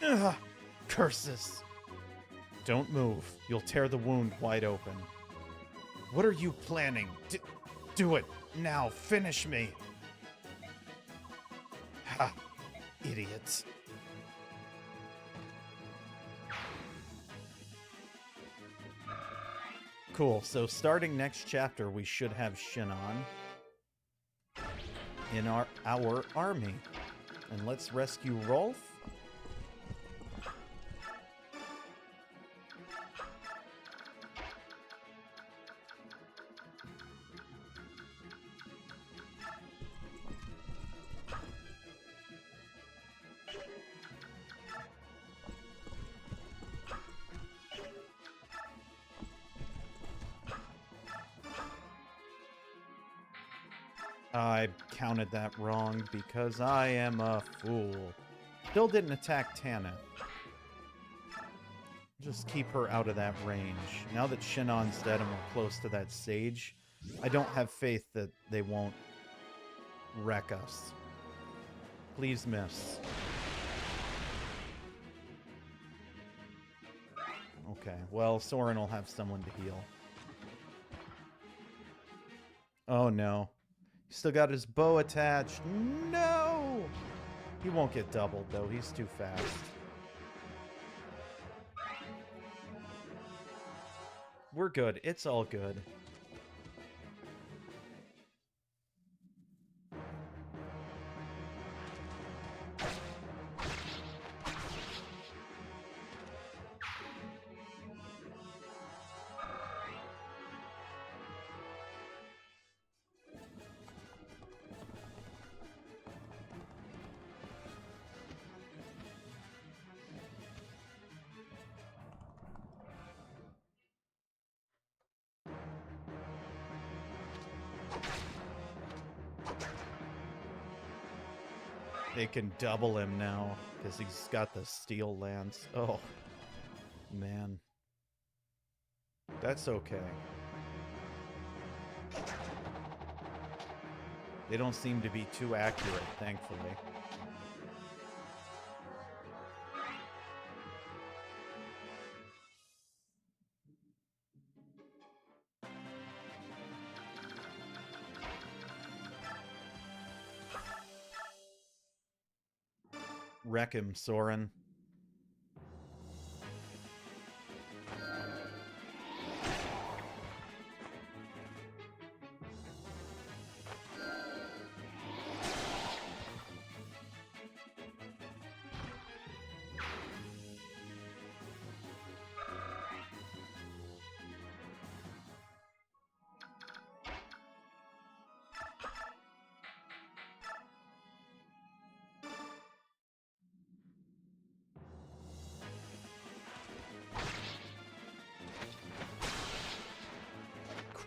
Ugh! Curses! Don't move. You'll tear the wound wide open. What are you planning? Do it! Now! Finish me! Ha! Idiots. Cool, so starting next chapter, we should have Shinon in our army. And let's rescue Rolf. I counted that wrong because I am a fool. Still didn't attack Tana. Just keep her out of that range. Now that Shinon's dead and we're close to that sage, I don't have faith that they won't wreck us. Please miss. Okay, well, Soren will have someone to heal. Oh no. He still got his bow attached. No! He won't get doubled, though. He's too fast. We're good. It's all good. They can double him now, because he's got the steel lance. Oh, man. That's okay. They don't seem to be too accurate, thankfully. Wreck him, Soren.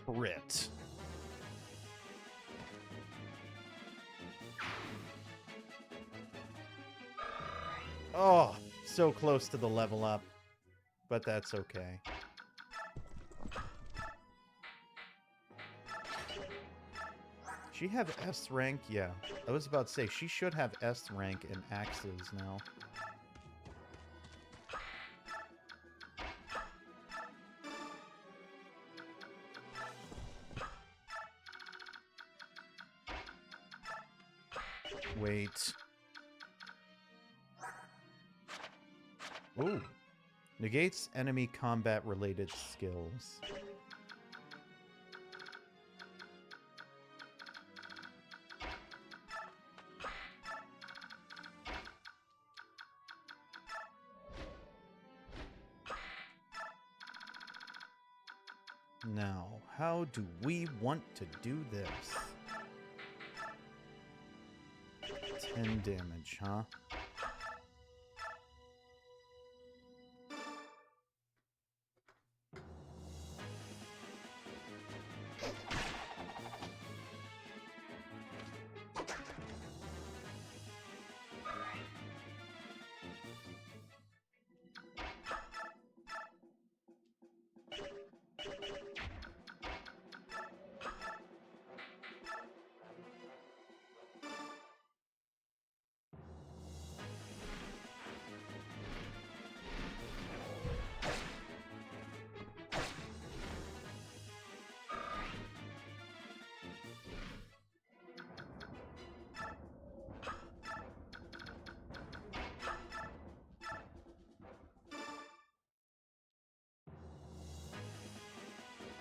Crit. Oh, so close to the level up, but that's okay. She have S rank? Yeah, I was about to say, she should have S rank in axes now. Wait. Ooh. Negates enemy combat-related skills. Now, how do we want to do this? 10 damage, huh?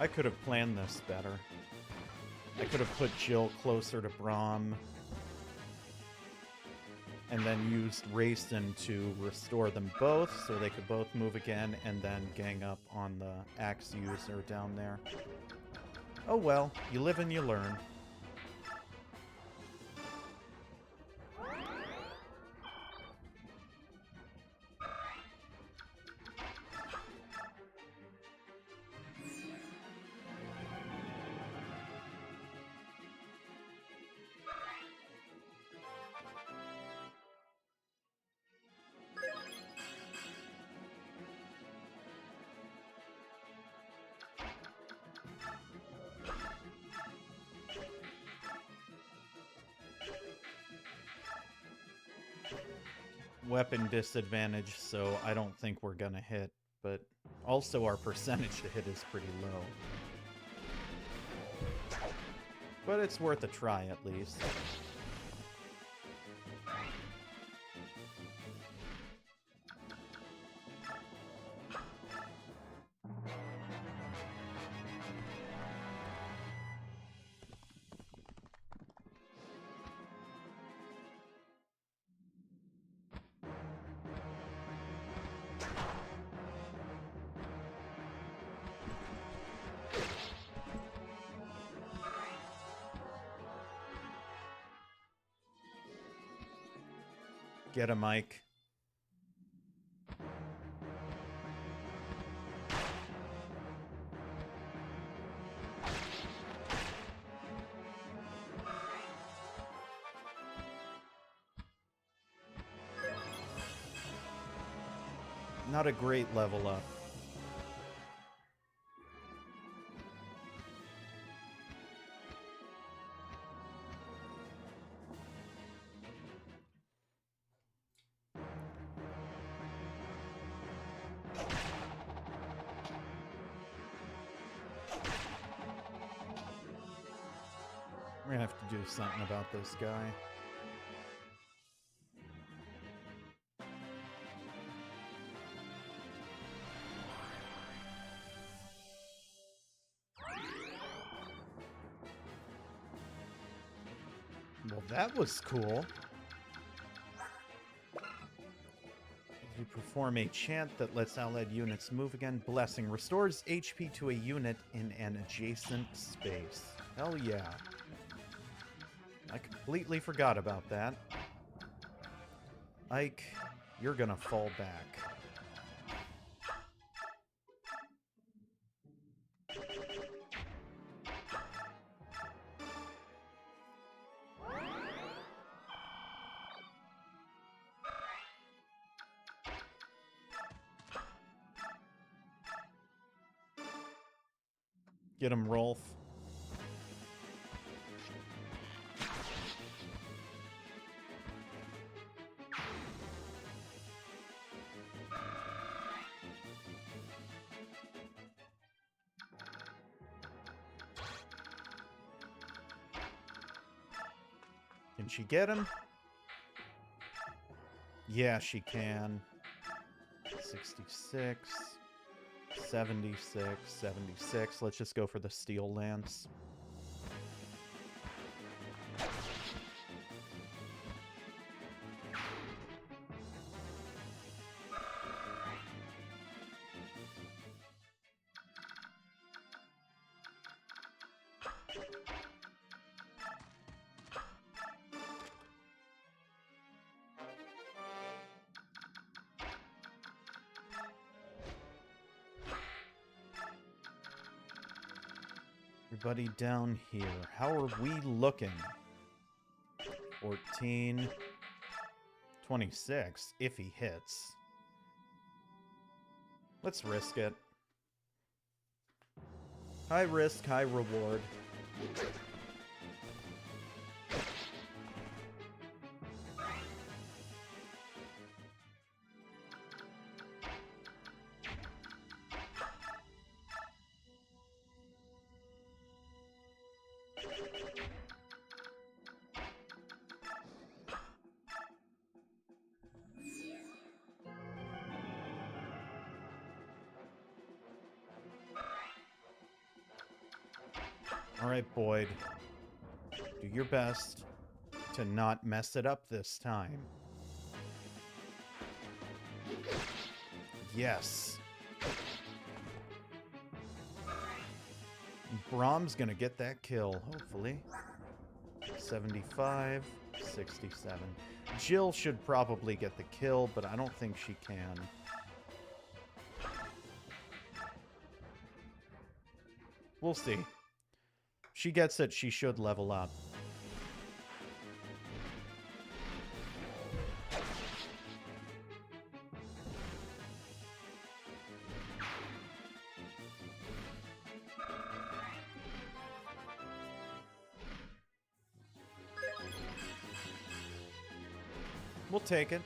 I could have planned this better. I could have put Jill closer to Braum and then used Rayson to restore them both so they could both move again and then gang up on the axe user down there. Oh well, you live and you learn. Weapon disadvantage, so I don't think we're gonna hit, but also our percentage to hit is pretty low. But it's worth a try at least. Get a mic. Not a great level up. We're gonna have to do something about this guy. Well, that was cool. You perform a chant that lets allied units move again. Blessing restores HP to a unit in an adjacent space. Hell yeah. I completely forgot about that. Ike, you're gonna fall back. Get him, Rolf. Can she get him? Yeah, she can. 66, 76, 76. Let's just go for the steel lance. Everybody down here. How are we looking? 14. 26, if he hits. Let's risk it. High risk, high reward. All right, Boyd. Do your best to not mess it up this time. Yes. Brahm's gonna get that kill, hopefully. 75, 67. Jill should probably get the kill, but I don't think she can. We'll see. She gets it, she should level up. We'll take it.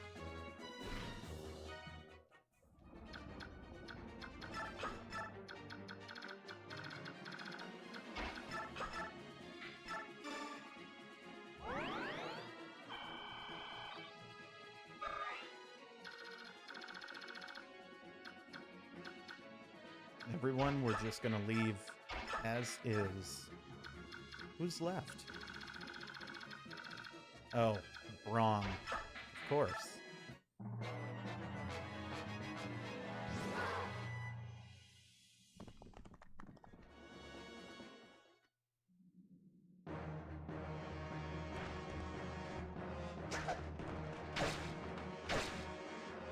Everyone, we're just gonna leave as is. Who's left? Oh, Braum. Of course.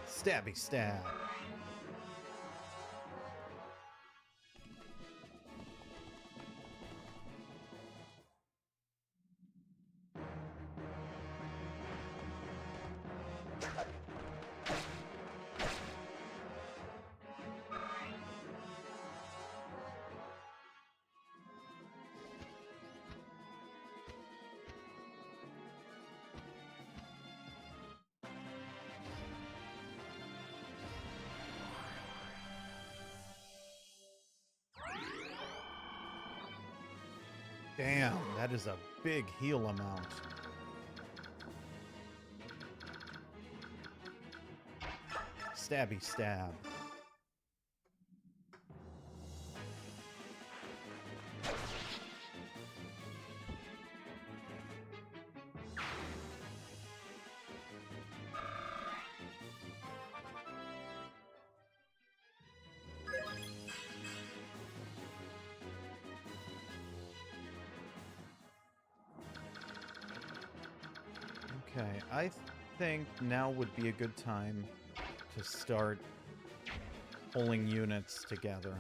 Stabby stab. Damn, that is a big heal amount. Stabby stab. Okay, I think now would be a good time to start pulling units together.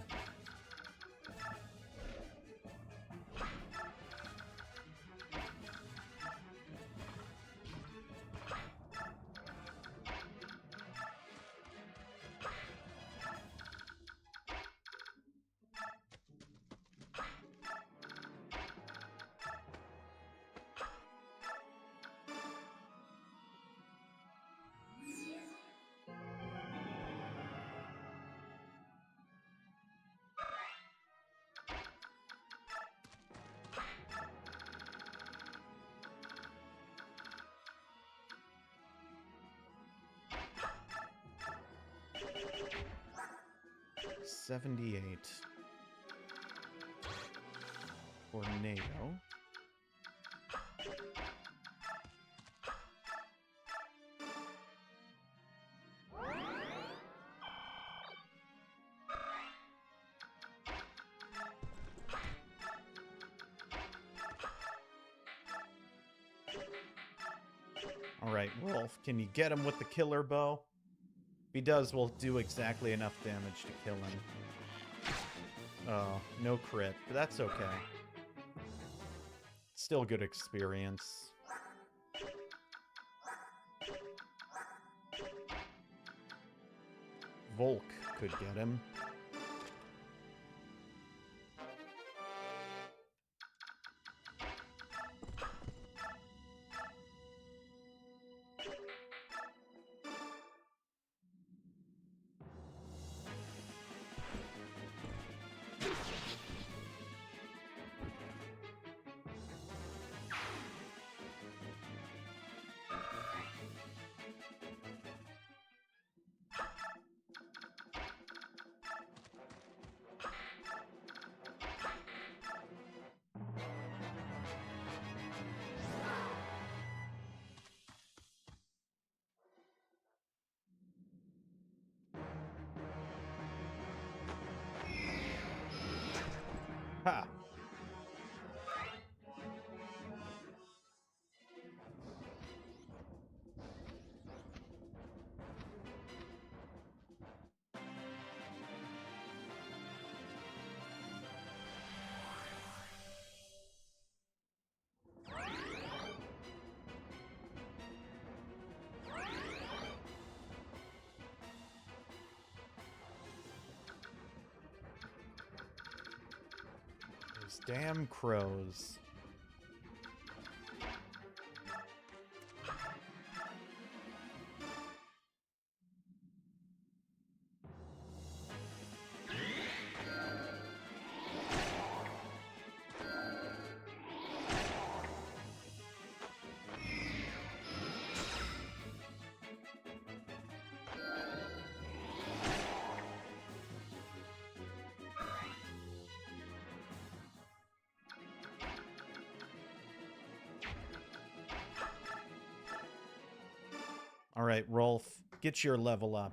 78. Tornado. Alright, Wolf, can you get him with the killer bow? If he does, we'll do exactly enough damage to kill him. Oh, no crit, but that's okay. Still good experience. Volk could get him. Ha! Those damn crows. All right, Rolf, get your level up.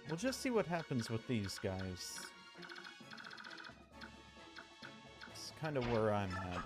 We'll just see what happens with these guys. It's kind of where I'm at.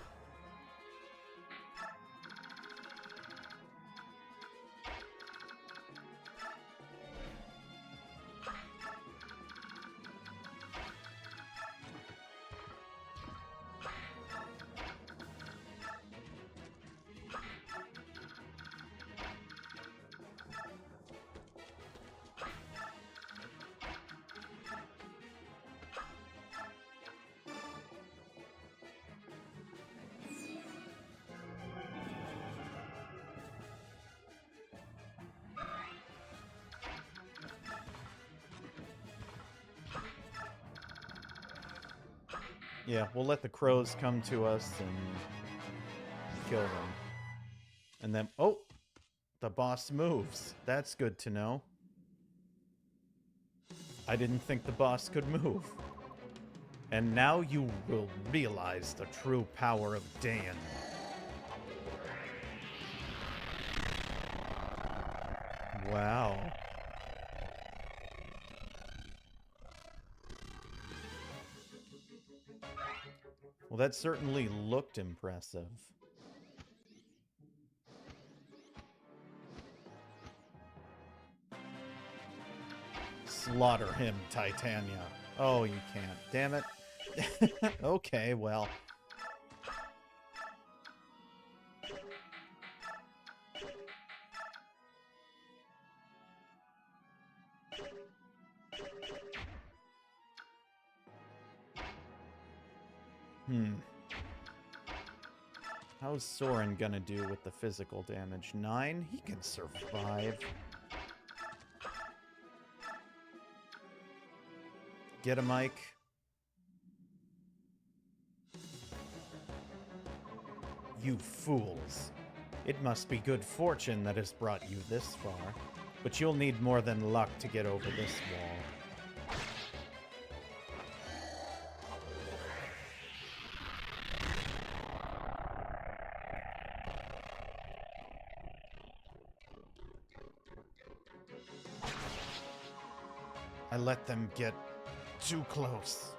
Yeah, we'll let the crows come to us and kill them. And then, oh, the boss moves. That's good to know. I didn't think the boss could move. And now you will realize the true power of Dan. Wow. Well, that certainly looked impressive. Slaughter him, Titania. Oh, you can't. Damn it. Okay, well. How's Soren gonna do with the physical damage? 9? He can survive. Get a mic. You fools. It must be good fortune that has brought you this far, but you'll need more than luck to get over this wall. I let them get too close.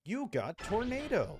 You got tornado.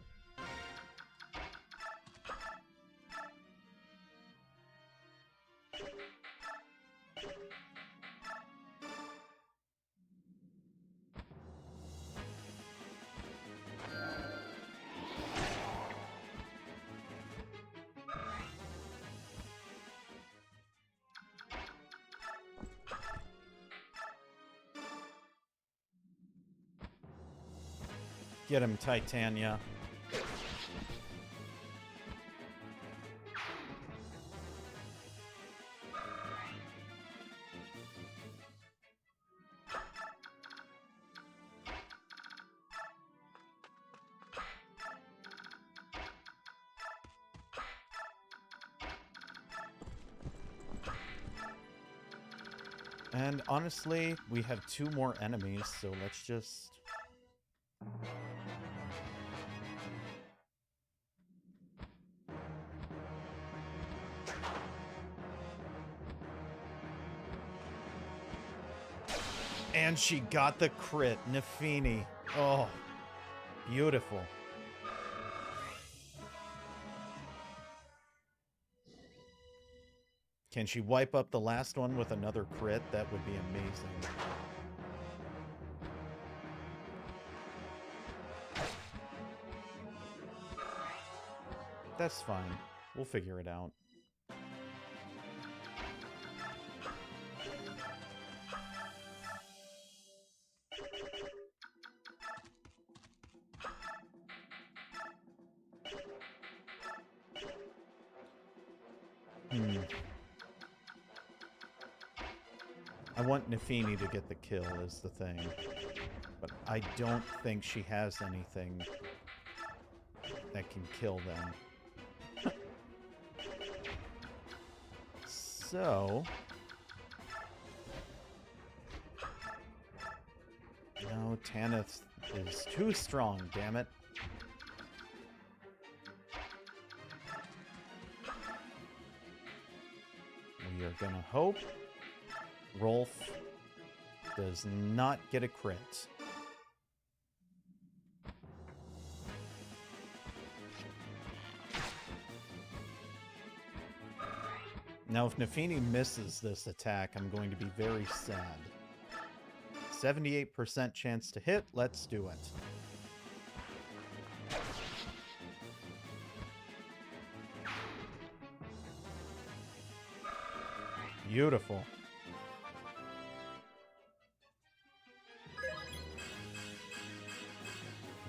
Get him, Titania. And honestly, we have 2 more enemies, so let's just... And she got the crit, Nafini. Oh, beautiful. Can she wipe up the last one with another crit? That would be amazing. That's fine. We'll figure it out. I want Nafini to get the kill is the thing. But I don't think she has anything that can kill them. So... No, Tanith is too strong, damn it. We are gonna hope Rolf does not get a crit. Now, if Nafini misses this attack, I'm going to be very sad. 78% chance to hit. Let's do it. Beautiful.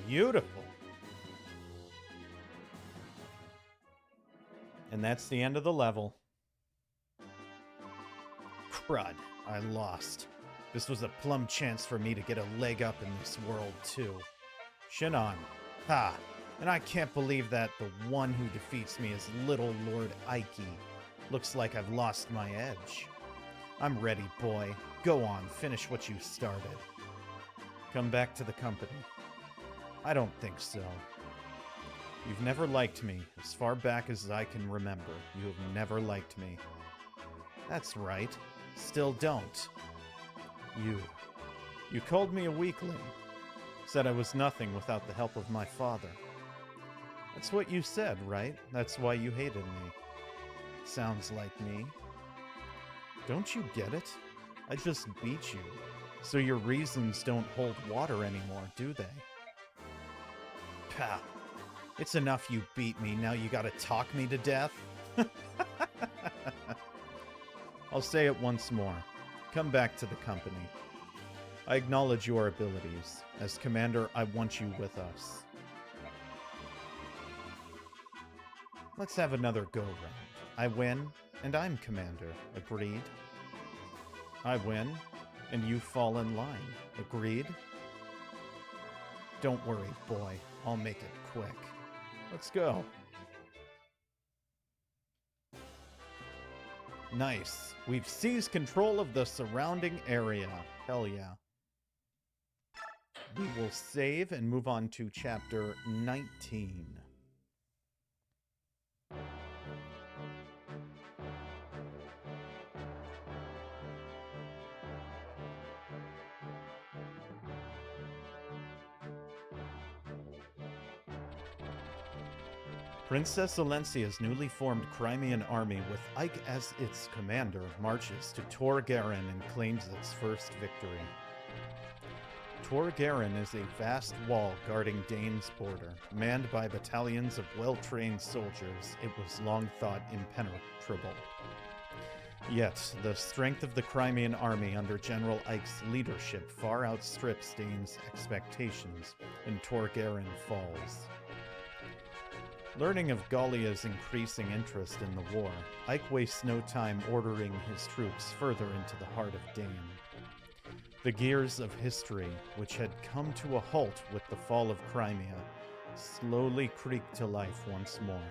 Beautiful. And that's the end of the level. Crud. I lost. This was a plum chance for me to get a leg up in this world, too. Shinon. Ha! And I can't believe that the one who defeats me is Little Lord Ike. Looks like I've lost my edge. I'm ready, boy. Go on, finish what you started. Come back to the company. I don't think so. You've never liked me. As far back as I can remember, you have never liked me. That's right. Still don't. You called me a weakling. Said I was nothing without the help of my father. That's what you said, right? That's why you hated me. Sounds like me. Don't you get it? I just beat you. So your reasons don't hold water anymore, do they? Pah. It's enough you beat me, now you gotta talk me to death? I'll say it once more. Come back to the company. I acknowledge your abilities. As commander, I want you with us. Let's have another go-round. I win, and I'm commander. Agreed? I win, and you fall in line. Agreed? Don't worry, boy. I'll make it quick. Let's go. Nice. We've seized control of the surrounding area. Hell yeah. We will save and move on to chapter 19. Princess Alencia's newly formed Crimean army, with Ike as its commander, marches to Tor Garen and claims its first victory. Tor Garen is a vast wall guarding Dane's border. Manned by battalions of well-trained soldiers, it was long thought impenetrable. Yet, the strength of the Crimean army under General Ike's leadership far outstrips Dane's expectations, and Tor Garen falls. Learning of Gallia's increasing interest in the war, Ike wastes no time ordering his troops further into the heart of Dane. The gears of history, which had come to a halt with the fall of Crimea, slowly creaked to life once more.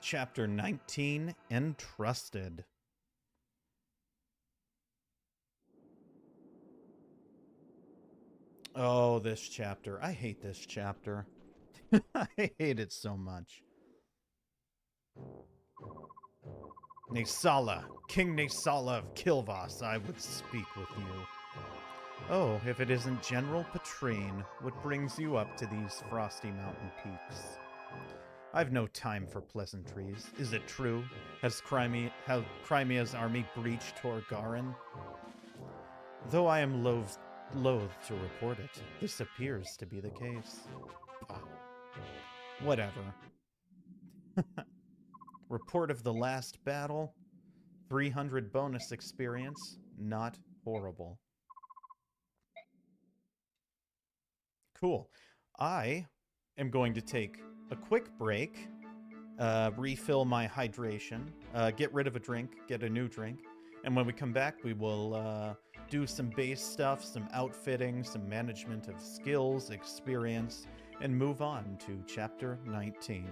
Chapter 19, Entrusted. Oh, this chapter. I hate this chapter. I hate it so much. Naesala, King Naesala of Kilvas, I would speak with you. Oh, if it isn't General Petrine, what brings you up to these frosty mountain peaks? I've no time for pleasantries. Is it true? Has Crimea's army breached Tor Garen? Though I am loath to report it, this appears to be the case. Whatever. Report of the last battle. 300 bonus experience. Not horrible. Cool. I am going to take a quick break, refill my hydration, get rid of a drink, get a new drink, and when we come back, we will do some base stuff, some outfitting, some management of skills, experience, and move on to Chapter 19.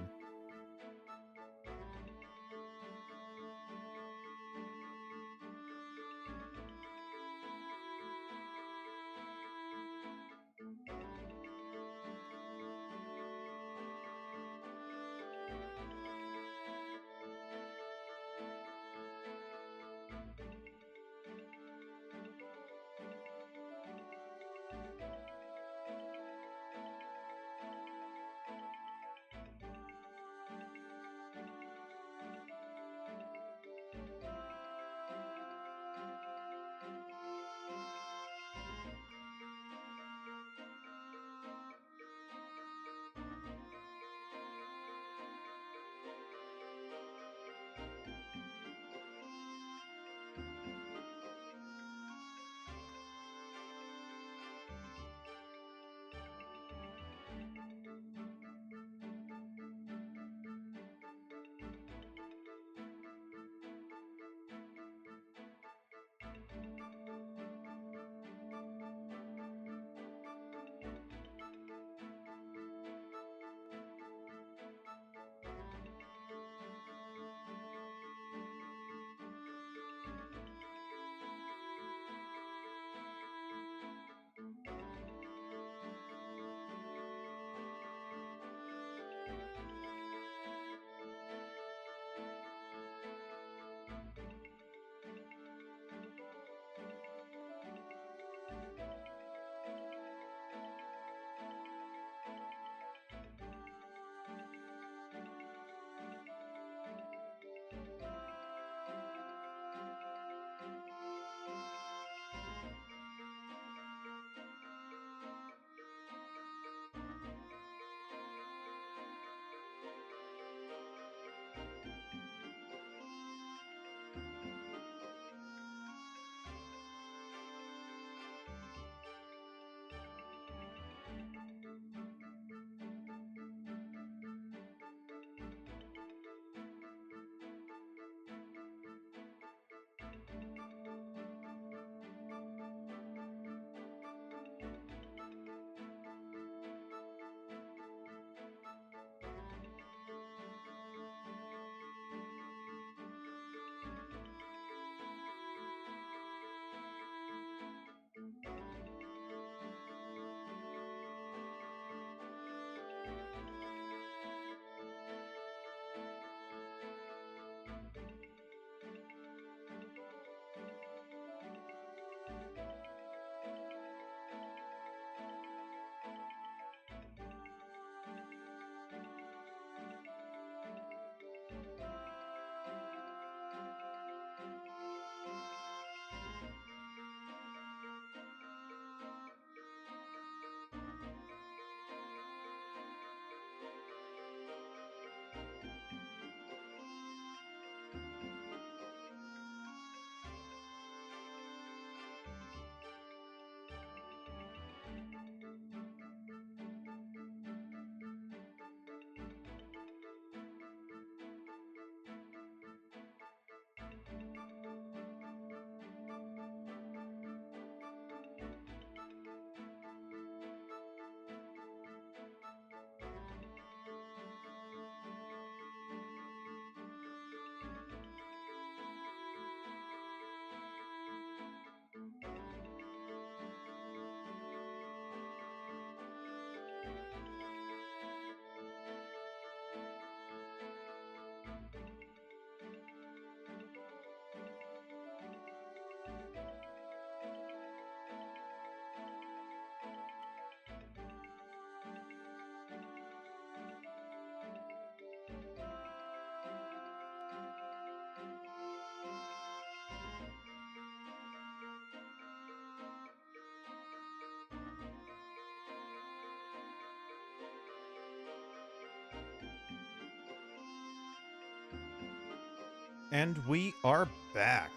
And we are back.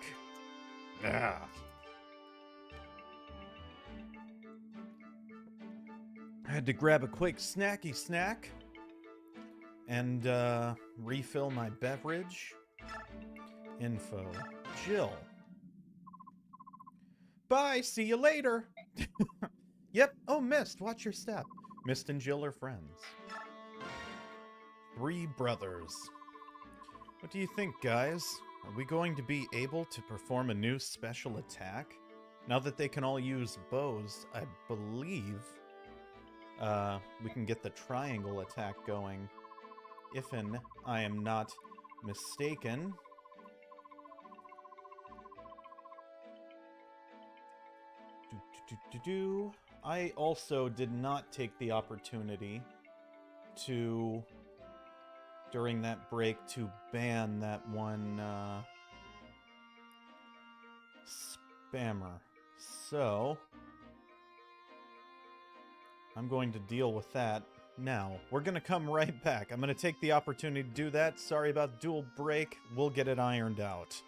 Yeah. I had to grab a quick snacky snack and refill my beverage. Info. Jill. Bye, see you later. Yep. Oh, Mist, watch your step. Mist and Jill are friends. 3 brothers. What do you think, guys? Are we going to be able to perform a new special attack? Now that they can all use bows, I believe we can get the triangle attack going. If I am not mistaken. I also did not take the opportunity to, during that break, to ban that one spammer. So, I'm going to deal with that now. We're going to come right back. I'm going to take the opportunity to do that. Sorry about the dual break. We'll get it ironed out.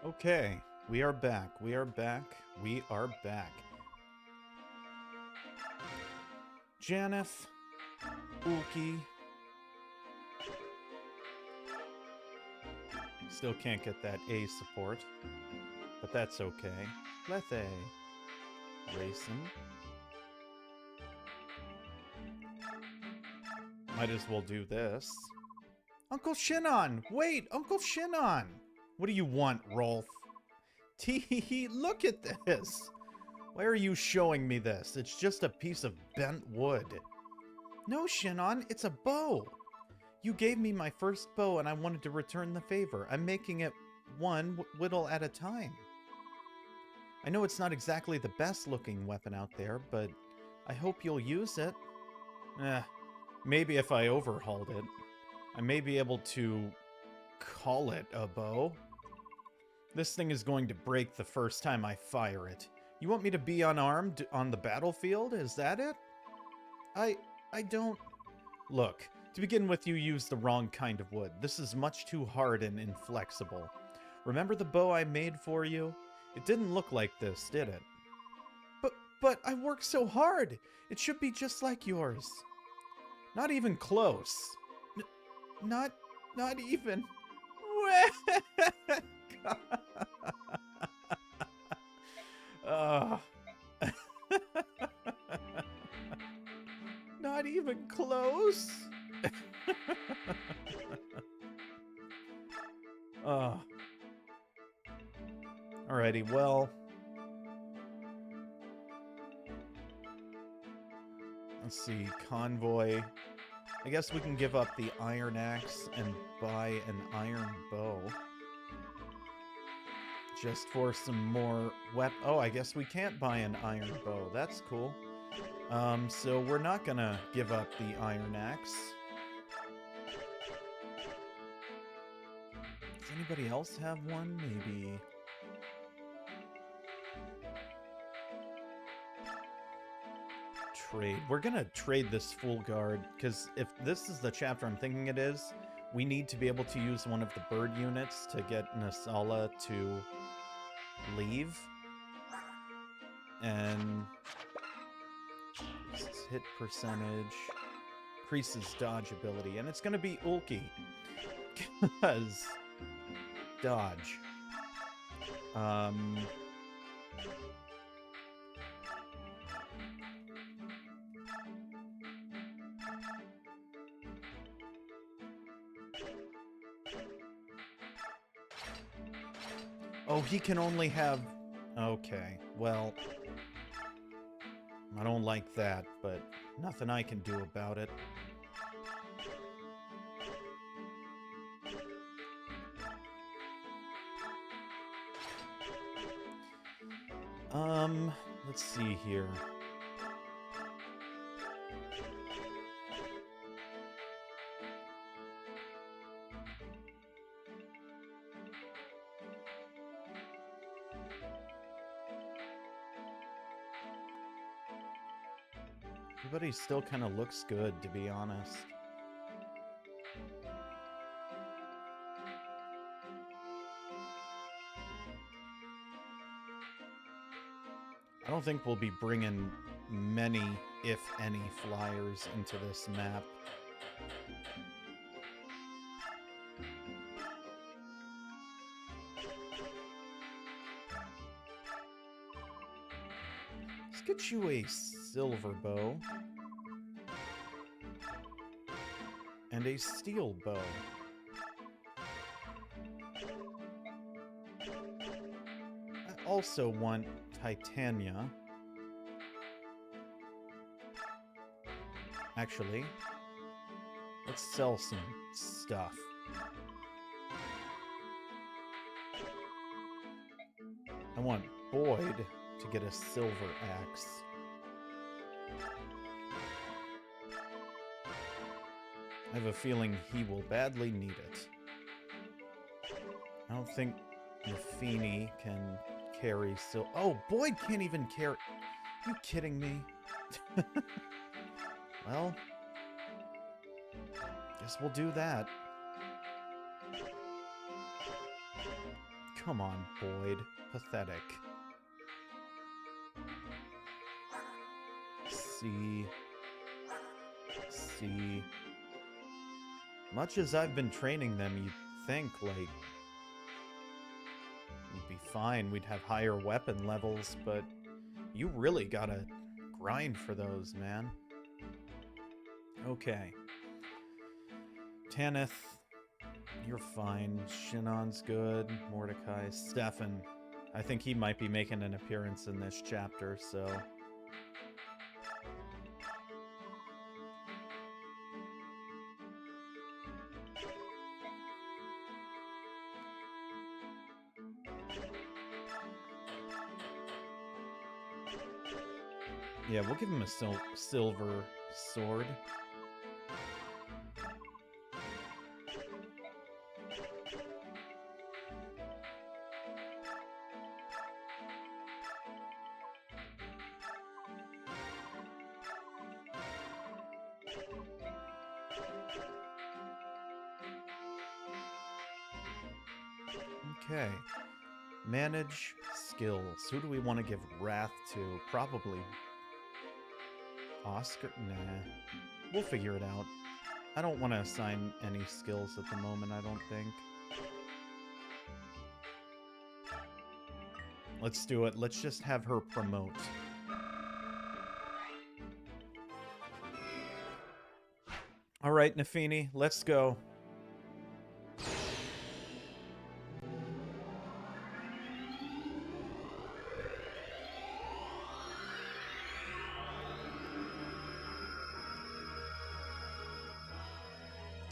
Okay, we are back. We are back. We are back. Janeth, Ulki. Still can't get that A support, but that's okay. Lethe, Racing. Might as well do this. Uncle Shinon! Wait, Uncle Shinon! What do you want, Rolf? Tee, look at this! Why are you showing me this? It's just a piece of bent wood. No, Shinon, it's a bow. You gave me my first bow and I wanted to return the favor. I'm making it one whittle at a time. I know it's not exactly the best looking weapon out there, but I hope you'll use it. Maybe if I overhauled it, I may be able to call it a bow. This thing is going to break the first time I fire it. You want me to be unarmed on the battlefield? Is that it? I don't... Look, to begin with, you used the wrong kind of wood. This is much too hard and inflexible. Remember the bow I made for you? It didn't look like this, did it? But I worked so hard! It should be just like yours. Not even close. Not even... Not even close. Alrighty, well. Let's see, convoy. I guess we can give up the iron axe and buy an iron bow. Just for some more Oh, I guess we can't buy an iron bow. That's cool. So we're not gonna give up the iron axe. Does anybody else have one? Maybe. Trade. We're gonna trade this full guard, because if this is the chapter I'm thinking it is, we need to be able to use one of the bird units to get Nasala to leave. And hit percentage, increases dodge ability, and it's gonna be Ulki. Because dodge. Oh, he can only have... Okay, well... I don't like that, but nothing I can do about it. Let's see here. Everybody still kind of looks good, to be honest. I don't think we'll be bringing many, if any, flyers into this map. Let's get you a silver bow. And a steel bow. I also want Titania. Actually, let's sell some stuff. I want Boyd to get a silver axe. I have a feeling he will badly need it. I don't think Nafini can carry Oh, Boyd can't even carry... Are you kidding me? Well, guess we'll do that. Come on, Boyd. Pathetic. C. Much as I've been training them, you'd think, like, we'd be fine. We'd have higher weapon levels, but you really gotta grind for those, man. Okay. Tanith, you're fine. Shinon's good. Mordecai. Stefan. I think he might be making an appearance in this chapter, so... Yeah, we'll give him a silver sword. Okay. Manage skills. Who do we want to give Wrath to? Probably Oscar? Nah. We'll figure it out. I don't want to assign any skills at the moment, I don't think. Let's do it. Let's just have her promote. All right, Nafini, let's go.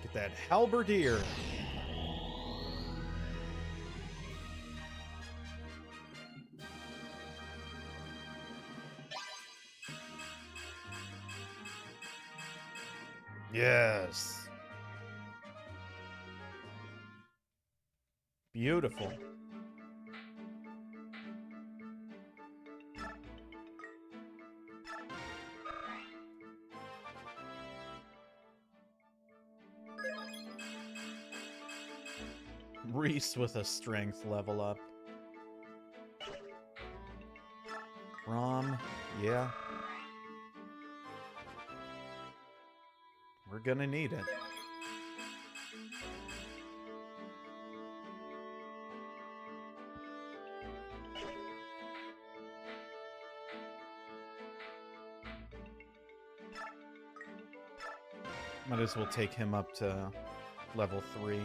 Get that halberdier. Yes. Beautiful. Reese with a strength level up. Rom, yeah. We're gonna need it. Might as well take him up to level 3.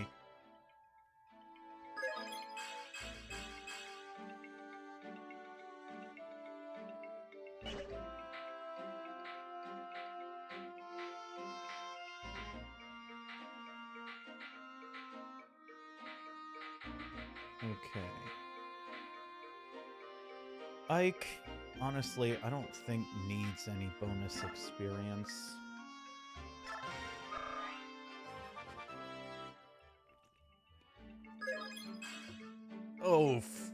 Okay. Ike, honestly, I don't think needs any bonus experience. Oof.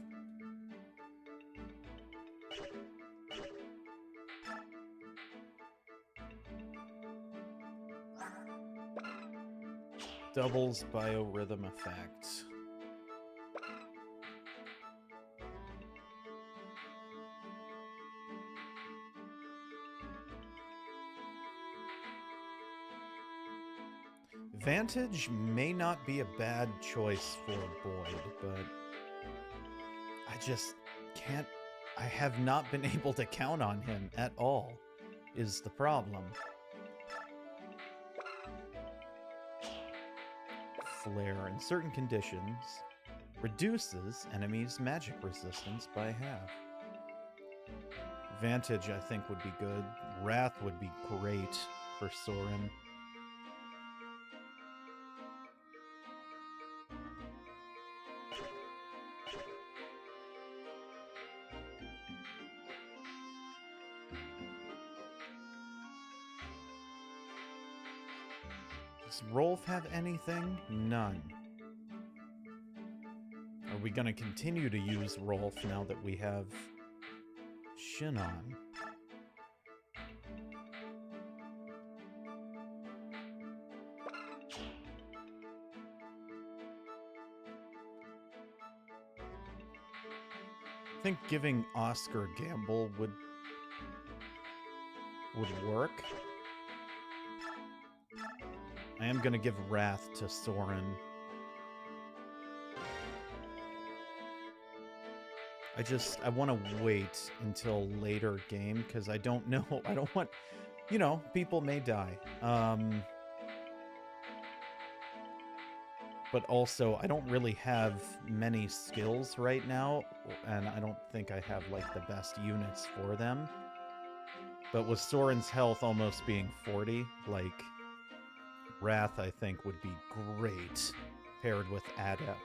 Doubles biorhythm effect. Vantage may not be a bad choice for Boyd, but I just can't... I have not been able to count on him at all, is the problem. Flare in certain conditions reduces enemies' magic resistance by half. Vantage, I think, would be good. Wrath would be great for Soren. Does Rolf have anything? None. Are we going to continue to use Rolf now that we have Shinon? I think giving Oscar Gamble would work. I am going to give Wrath to Soren. I want to wait until later game, because I don't know. I don't want, you know, people may die. But also, I don't really have many skills right now, and I don't think I have, like, the best units for them. But with Soren's health almost being 40, like, Wrath, I think, would be great paired with Adept.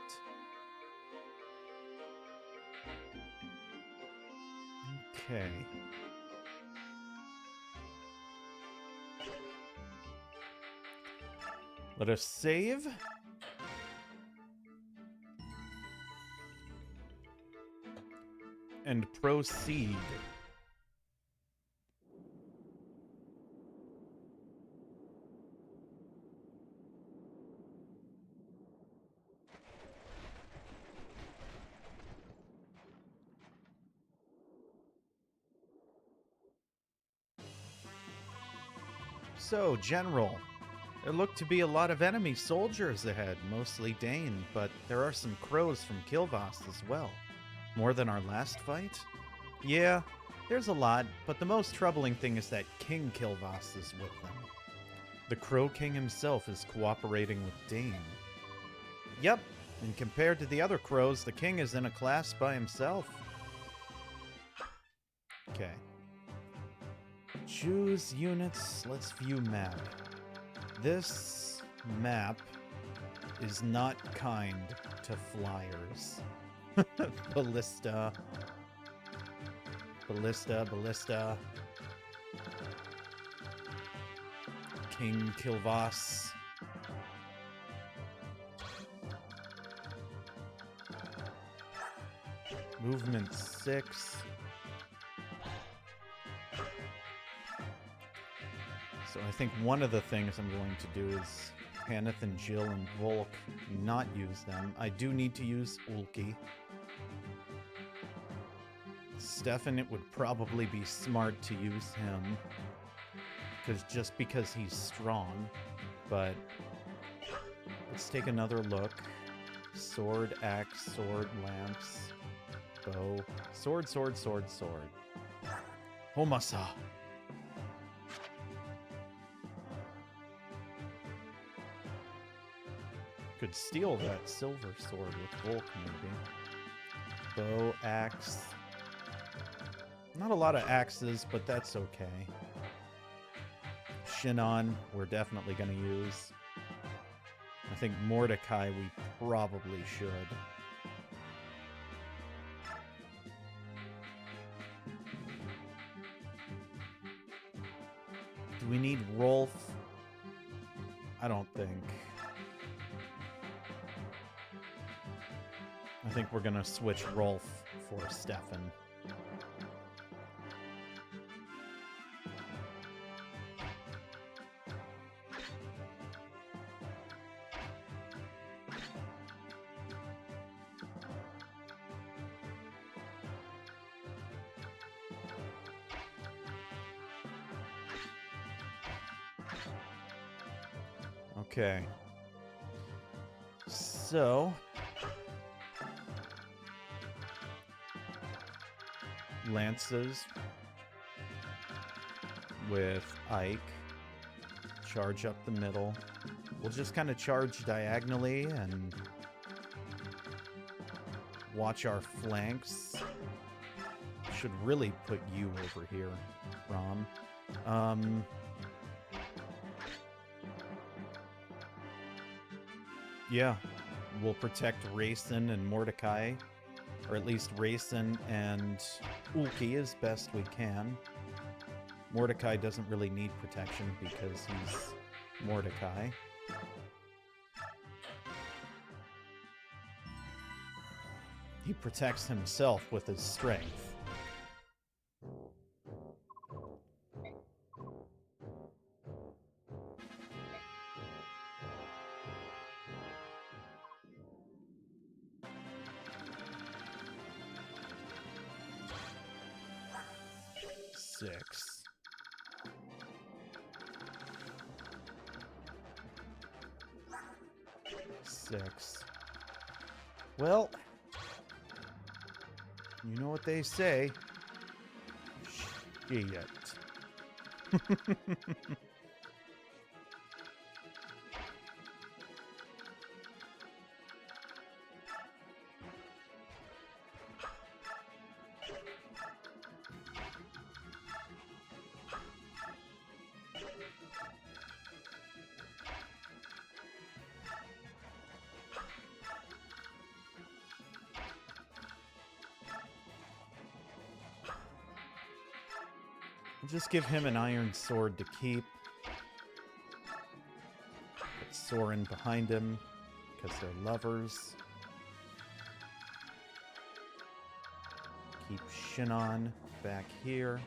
Okay. Let us save. And proceed. So, General, there look to be a lot of enemy soldiers ahead, mostly Dane, but there are some crows from Kilvas as well. More than our last fight? Yeah, there's a lot, but the most troubling thing is that King Kilvas is with them. The Crow King himself is cooperating with Dane. Yep, and compared to the other crows, the king is in a class by himself. Okay. Choose units. Let's view map. This map is not kind to flyers. Ballista. Ballista, ballista. King Kilvas. Movement 6. So I think one of the things I'm going to do is Haneth and Jill and Volk not use them. I do need to use Ulki. Stefan, it would probably be smart to use him. Just because he's strong. But let's take another look. Sword, axe, sword, lance, bow. Sword, sword, sword, sword. Homasa. Could steal that silver sword with Volk, maybe. Bow, axe. Not a lot of axes, but that's okay. Shinon, we're definitely going to use. I think Mordecai we probably should. Do we need Rolf? I don't think. I think we're going to switch Rolf for Stefan. Okay. So lances with Ike. Charge up the middle. We'll just kind of charge diagonally and watch our flanks. Should really put you over here, Rom. Yeah, we'll protect Rayson and Mordecai, or at least Rayson and Ulki as best we can. Mordecai doesn't really need protection because he's Mordecai. He protects himself with his strength. Six. Well, you know what they say. Shit. We'll just give him an iron sword to keep. Put Soren behind him, because they're lovers. Keep Shinon back here.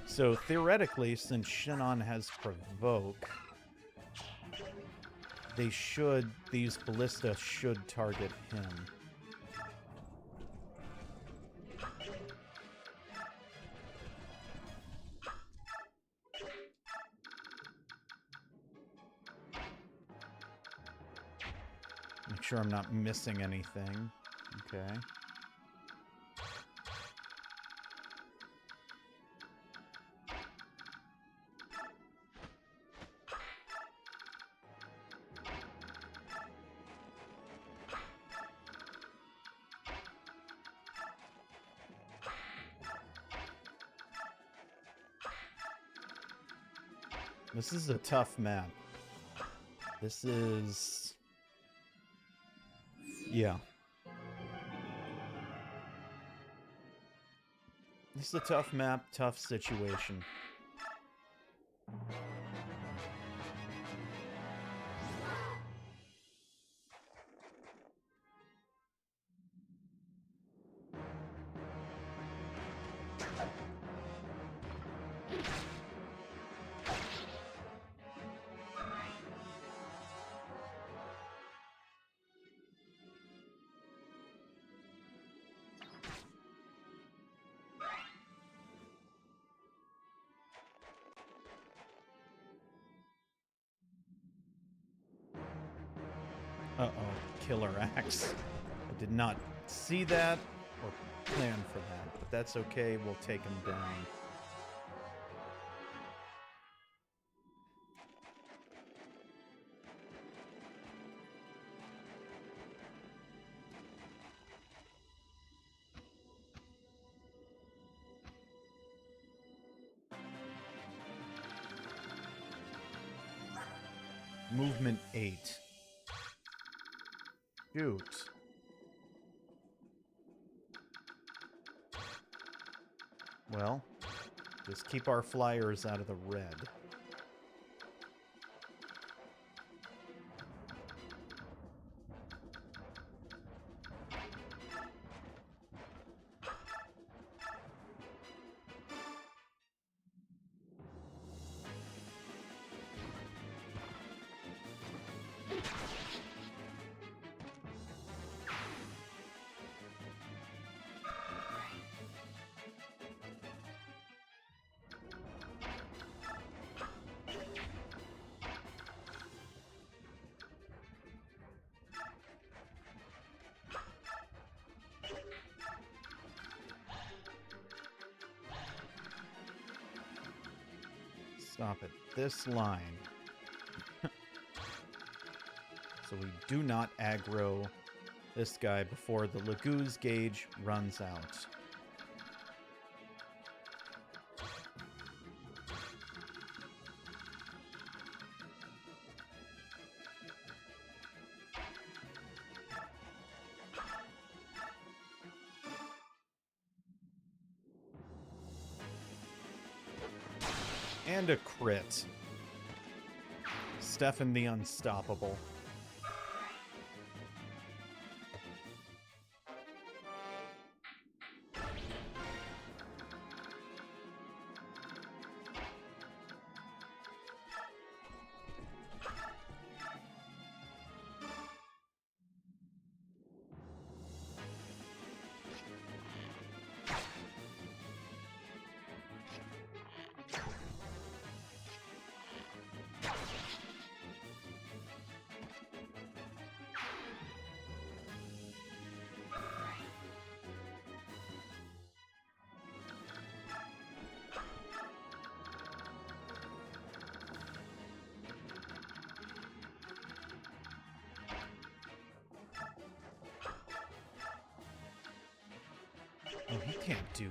So theoretically, since Shinon has provoke, these ballista should target him. Make sure I'm not missing anything. Okay. This is a tough map. This is... yeah. This is a tough map, tough situation. Uh-oh, killer axe. I did not see that or plan for that, but that's okay, we'll take him down. Movement 8. Shoot. Well, just keep our flyers out of the red. Stop at this line. So we do not aggro this guy before the Lagoo's gauge runs out. And a crit. Stefan the Unstoppable. Oh, he can't do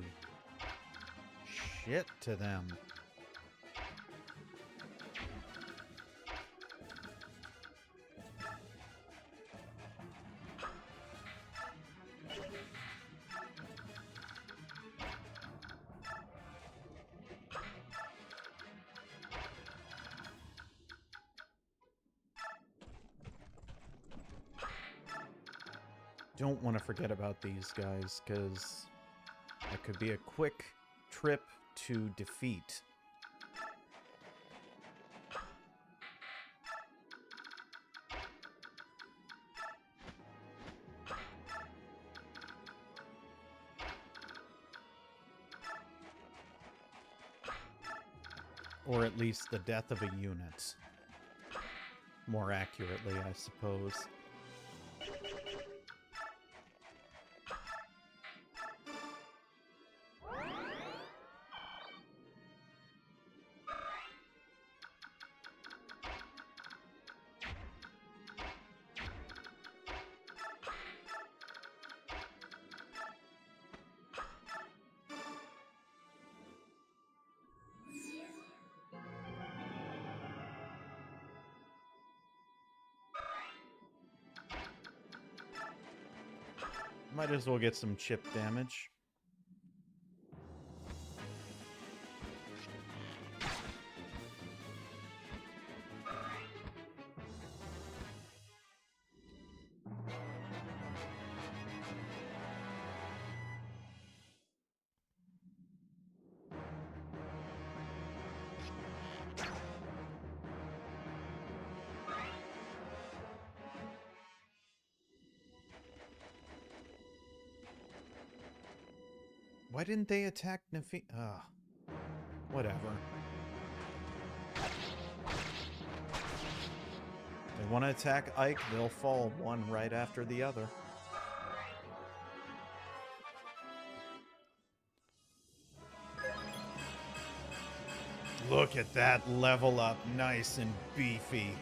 shit to them. Don't want to forget about these guys, because that could be a quick trip to defeat. Or at least the death of a unit. More accurately, I suppose. Might as well get some chip damage. Why didn't they attack Nafi? Whatever. They want to attack Ike, they'll fall one right after the other. Look at that level up, nice and beefy.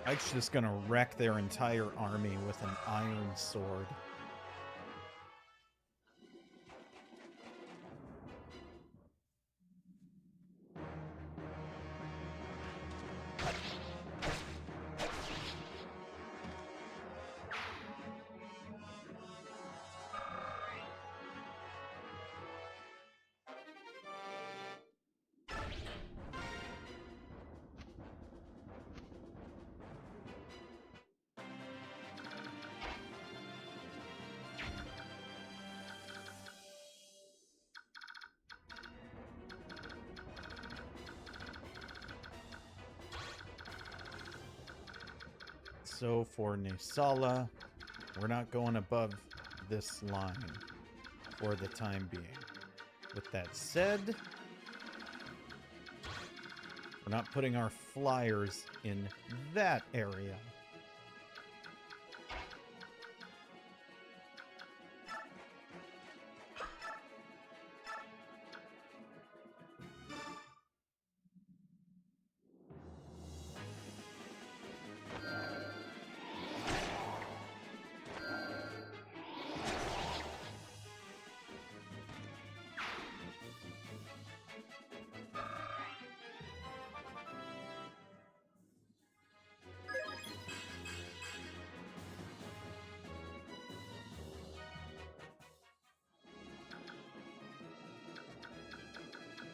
Ike's just gonna wreck their entire army with an iron sword. So for Nisala, we're not going above this line for the time being. With that said, we're not putting our flyers in that area.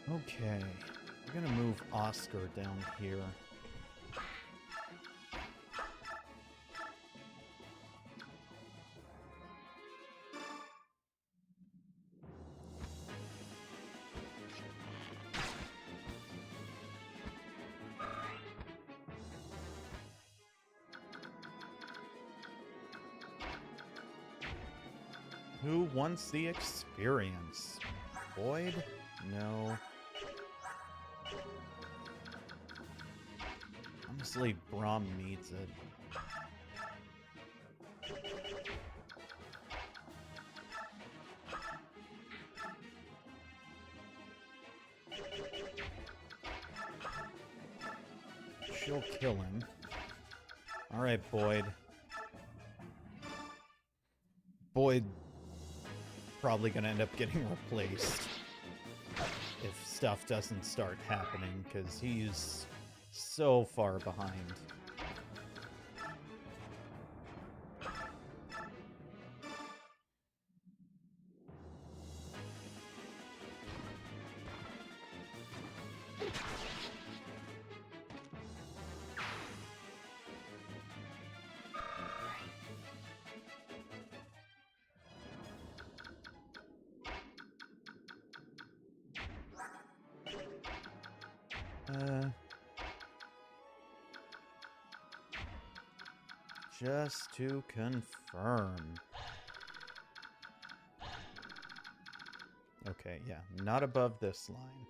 Okay, we're gonna move Oscar down here. Who wants the experience? Boyd? No. Honestly, Braum needs it. She'll kill him. Alright, Boyd. Boyd probably gonna end up getting replaced if stuff doesn't start happening, because he's so far behind. Just to confirm. Okay, yeah, not above this line.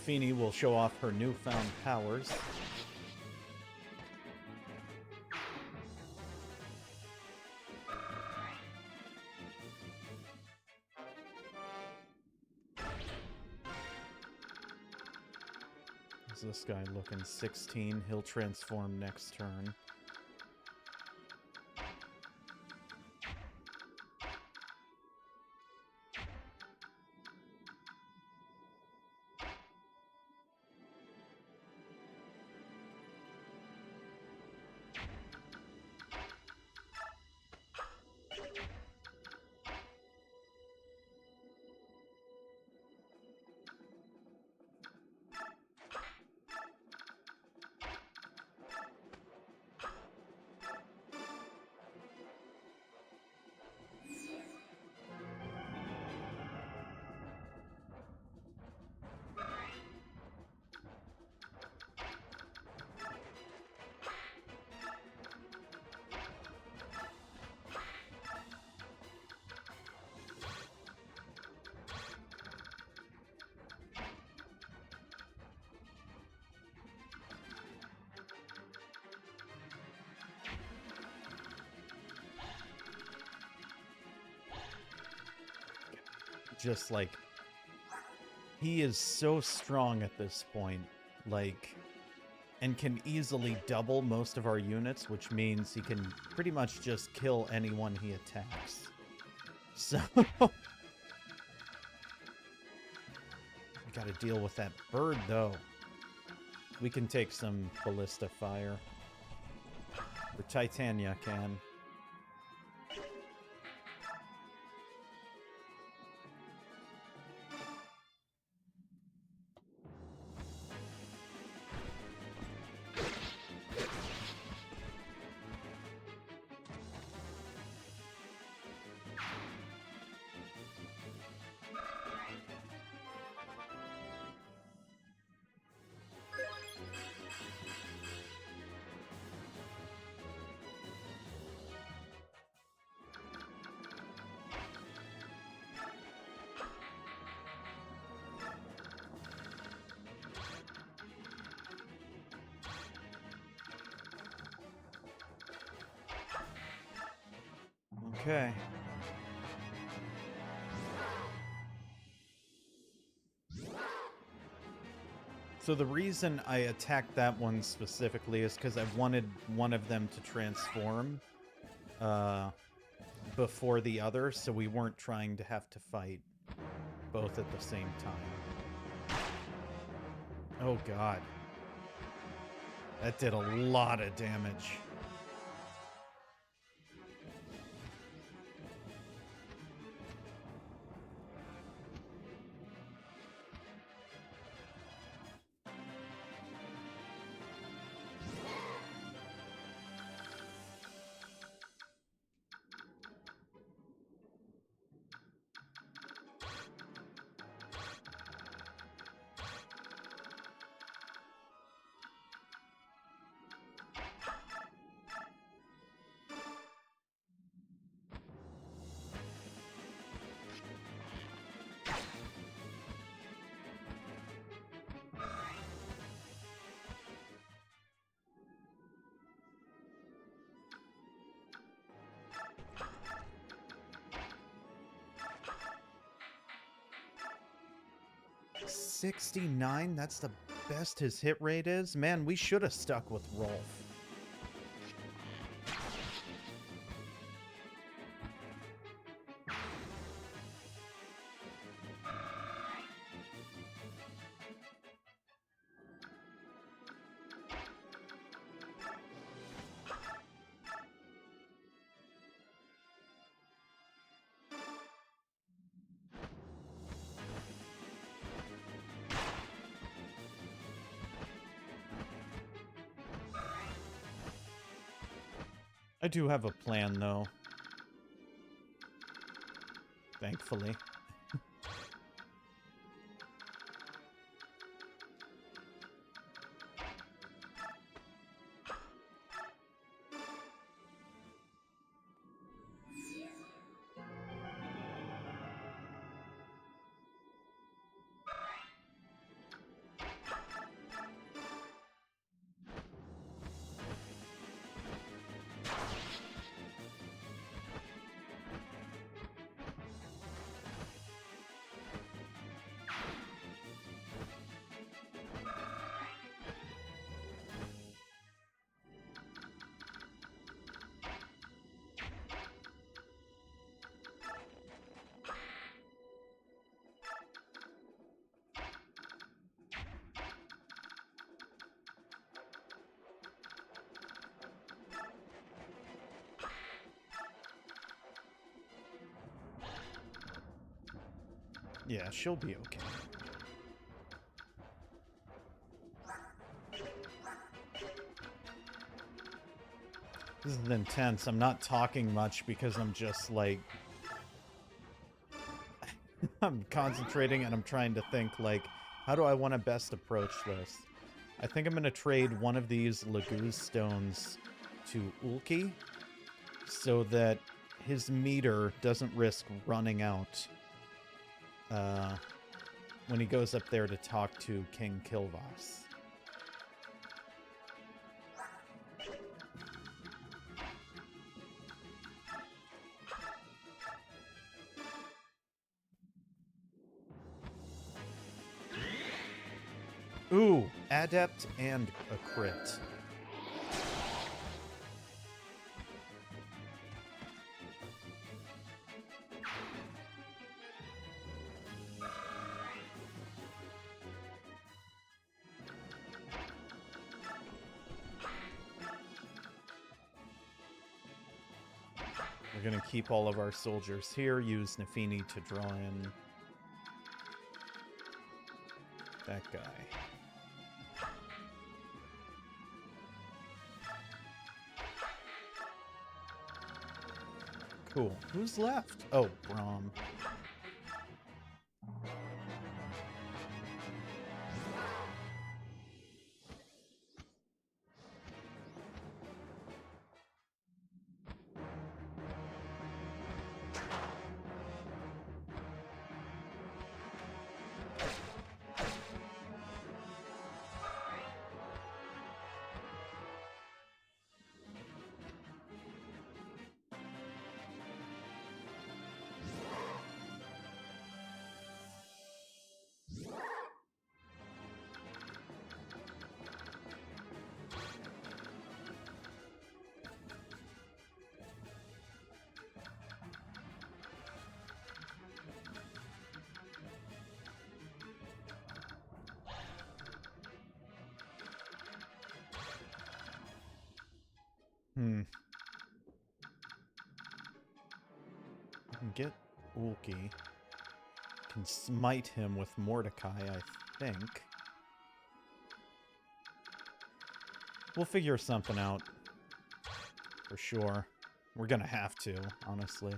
Feeney will show off her newfound powers. Is this guy looking 16? He'll transform next turn. Just like, he is so strong at this point, like, and can easily double most of our units, which means he can pretty much just kill anyone he attacks. So we gotta deal with that bird, though. We can take some ballista fire. Or Titania can. Okay. So the reason I attacked that one specifically is because I wanted one of them to transform before the other, so we weren't trying to have to fight both at the same time. Oh god. That did a lot of damage. $69? That's the best his hit rate is? Man, we should have stuck with Rolf. I do have a plan, though. Thankfully. Yeah, she'll be okay. This is intense. I'm not talking much because I'm just, like... I'm concentrating and I'm trying to think, like, how do I want to best approach this? I think I'm going to trade one of these Laguz stones to Ulki so that his meter doesn't risk running out when he goes up there to talk to King Kilvas. Ooh, Adept and a crit. We're going to keep all of our soldiers here, use Nafini to draw in that guy. Cool. Who's left? Oh, Braum. I can get Ulki. Can smite him with Mordecai, I think. We'll figure something out. For sure. We're gonna have to, honestly.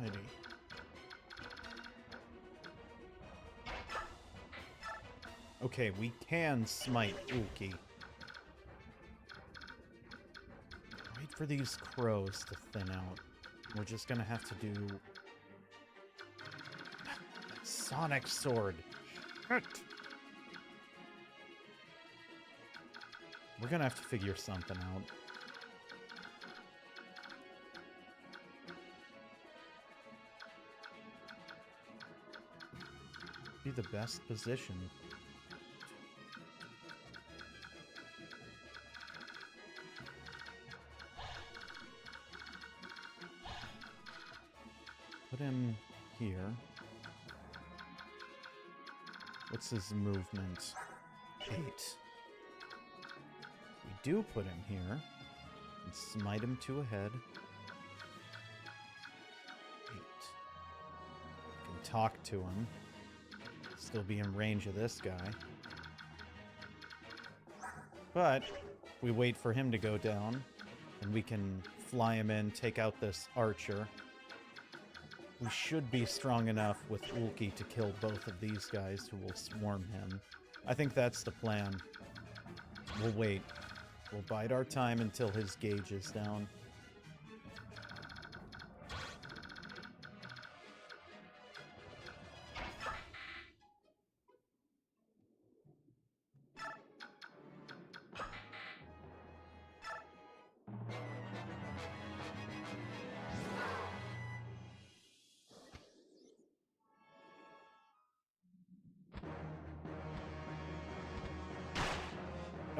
Alrighty. Okay, we can smite Ulki. Wait for these crows to thin out. We're just gonna have to do... Sonic Sword. Shit. We're gonna have to figure something out. Be the best position. put him here. What's his movement? 8. We do put him here. And smite him to a head. 8. Can talk to him. Still be in range of this guy. But we wait for him to go down. And we can fly him in, take out this archer. We should be strong enough with Ulki to kill both of these guys who will swarm him. I think that's the plan. We'll wait. We'll bide our time until his gauge is down.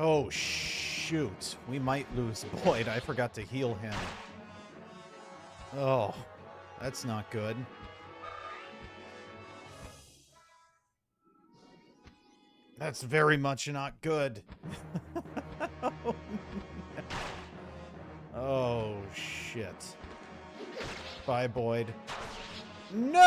Oh, shoot. We might lose Boyd. I forgot to heal him. Oh, that's not good. That's very much not good. Oh, no. Oh, shit. Bye, Boyd. No!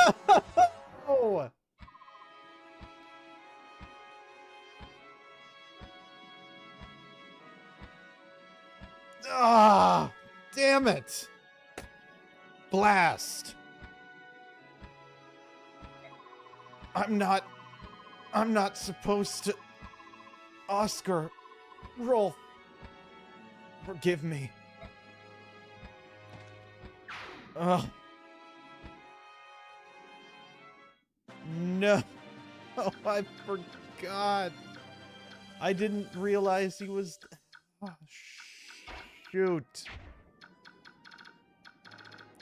Ah, damn it. Blast. I'm not supposed to. Oscar, Rolf, forgive me. Oh. No. Oh, I forgot. I didn't realize he was. Oh, shoot.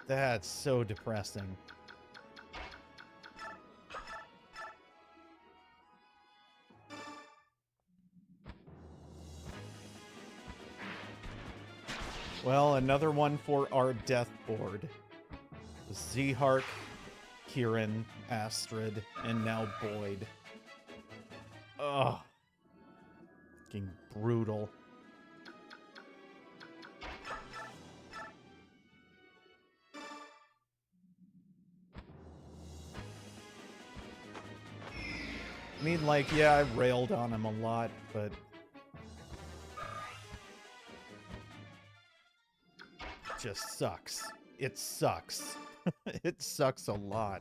That's so depressing. Well, another one for our death board. Zehark, Kieran, Astrid, and now Boyd. Ugh. Fucking brutal. I mean, like, yeah, I railed on him a lot, but... it just sucks. It sucks. It sucks a lot.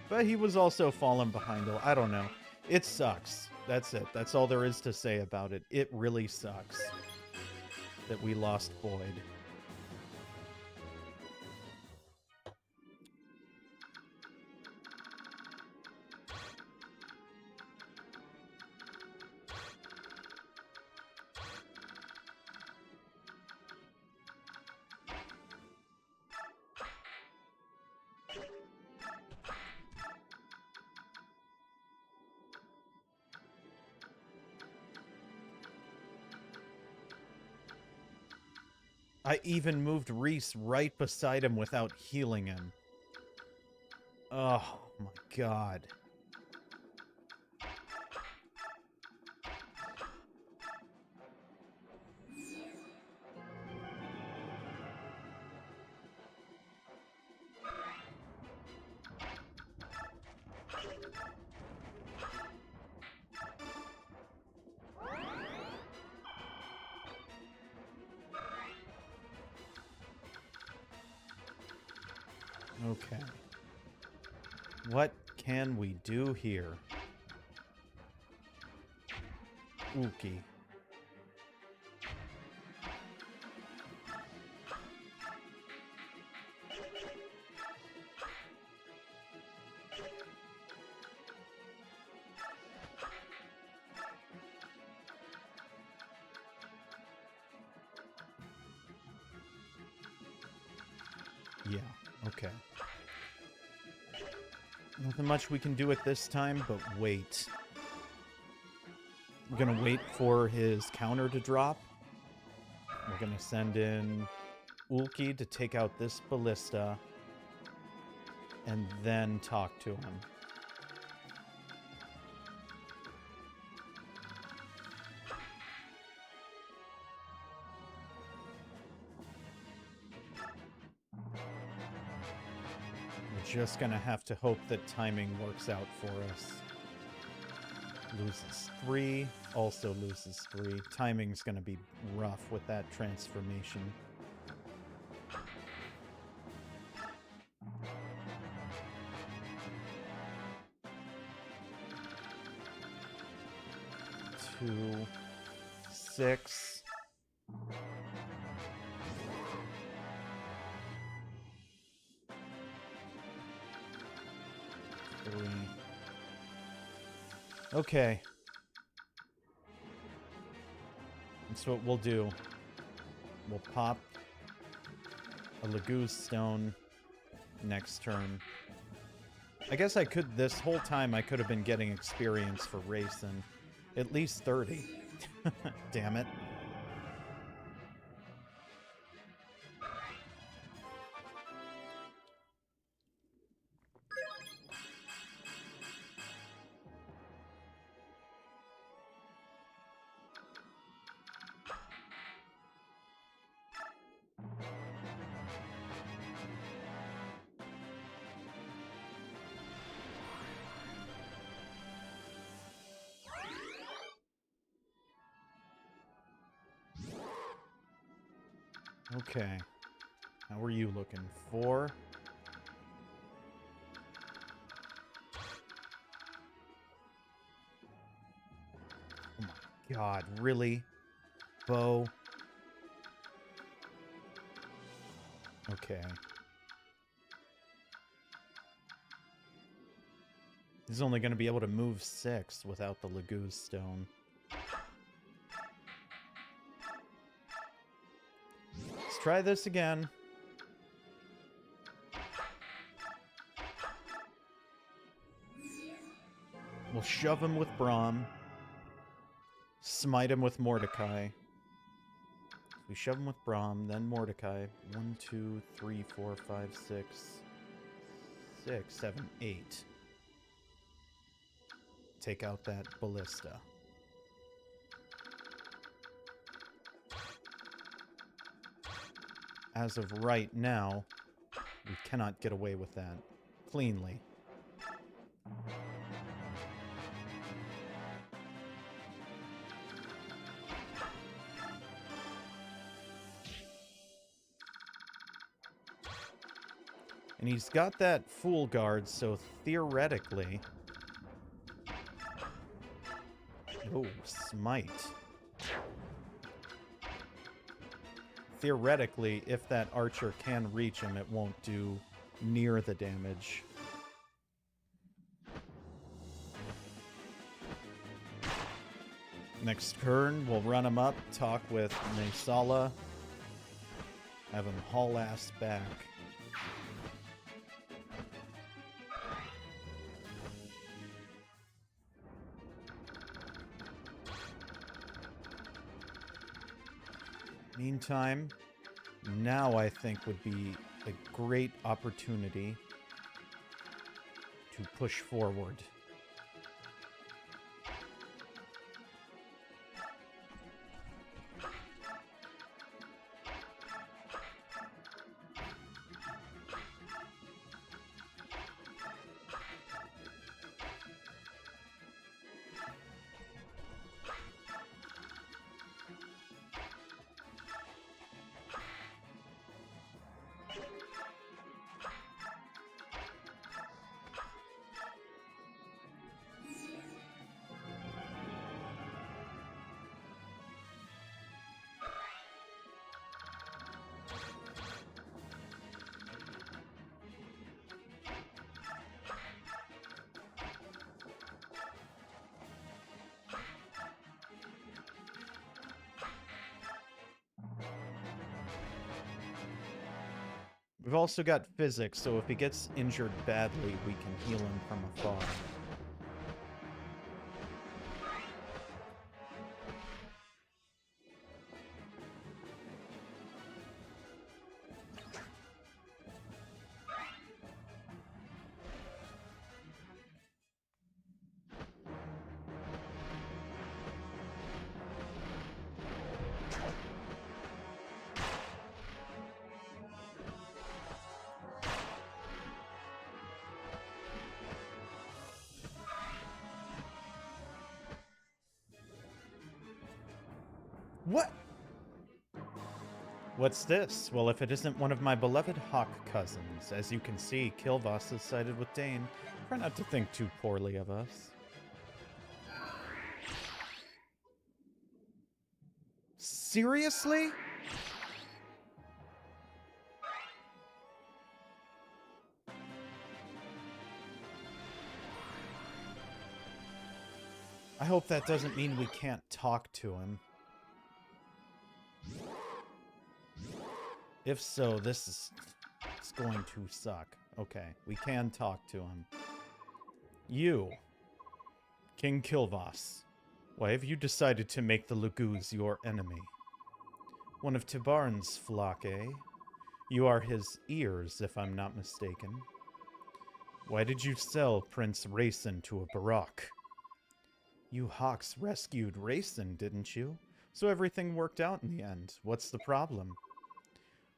But he was also falling behind. I don't know. It sucks. That's it. That's all there is to say about it. It really sucks that we lost Boyd. I even moved Reese right beside him without healing him. Oh my god. Okay. What can we do here? Ookie. Yeah, okay. Nothing much we can do at this time, but wait. We're going to wait for his counter to drop. We're going to send in Ulki to take out this ballista and then talk to him. We're just going to have to hope that timing works out for us. Loses 3, also loses 3. Timing's going to be rough with that transformation. Two, 6. Three. Okay. That's what we'll do. We'll pop a Laguz stone next turn. I guess I could, this whole time I could have been getting experience for racing. At least 30. Damn it. Okay. How are you looking? 4? Oh my god, really? Bow? Okay. He's only going to be able to move 6 without the Laguz stone. Let's try this again. We'll shove him with Brahm. Smite him with Mordecai. We shove him with Brahm, then Mordecai. 1, 2, 3, 4, 5, 6, 6, 7, 8. Take out that ballista. As of right now, we cannot get away with that cleanly. And he's got that Fool Guard, so theoretically... Oh, Smite. Theoretically, if that archer can reach him, it won't do near the damage. Next turn, we'll run him up, talk with Naysala, have him haul ass back. Meantime, now I think would be a great opportunity to push forward. We've also got physics, so if he gets injured badly, we can heal him from afar. What? What's this? Well, if it isn't one of my beloved hawk cousins. As you can see, Kilvas has sided with Dane. Try not to think too poorly of us. Seriously? I hope that doesn't mean we can't talk to him. If so, it's going to suck. Okay, we can talk to him. You, King Kilvas, why have you decided to make the Laguz your enemy? One of Tibarn's flock, eh? You are his ears, if I'm not mistaken. Why did you sell Prince Rayson to a Barak? You hawks rescued Rayson, didn't you? So everything worked out in the end. What's the problem?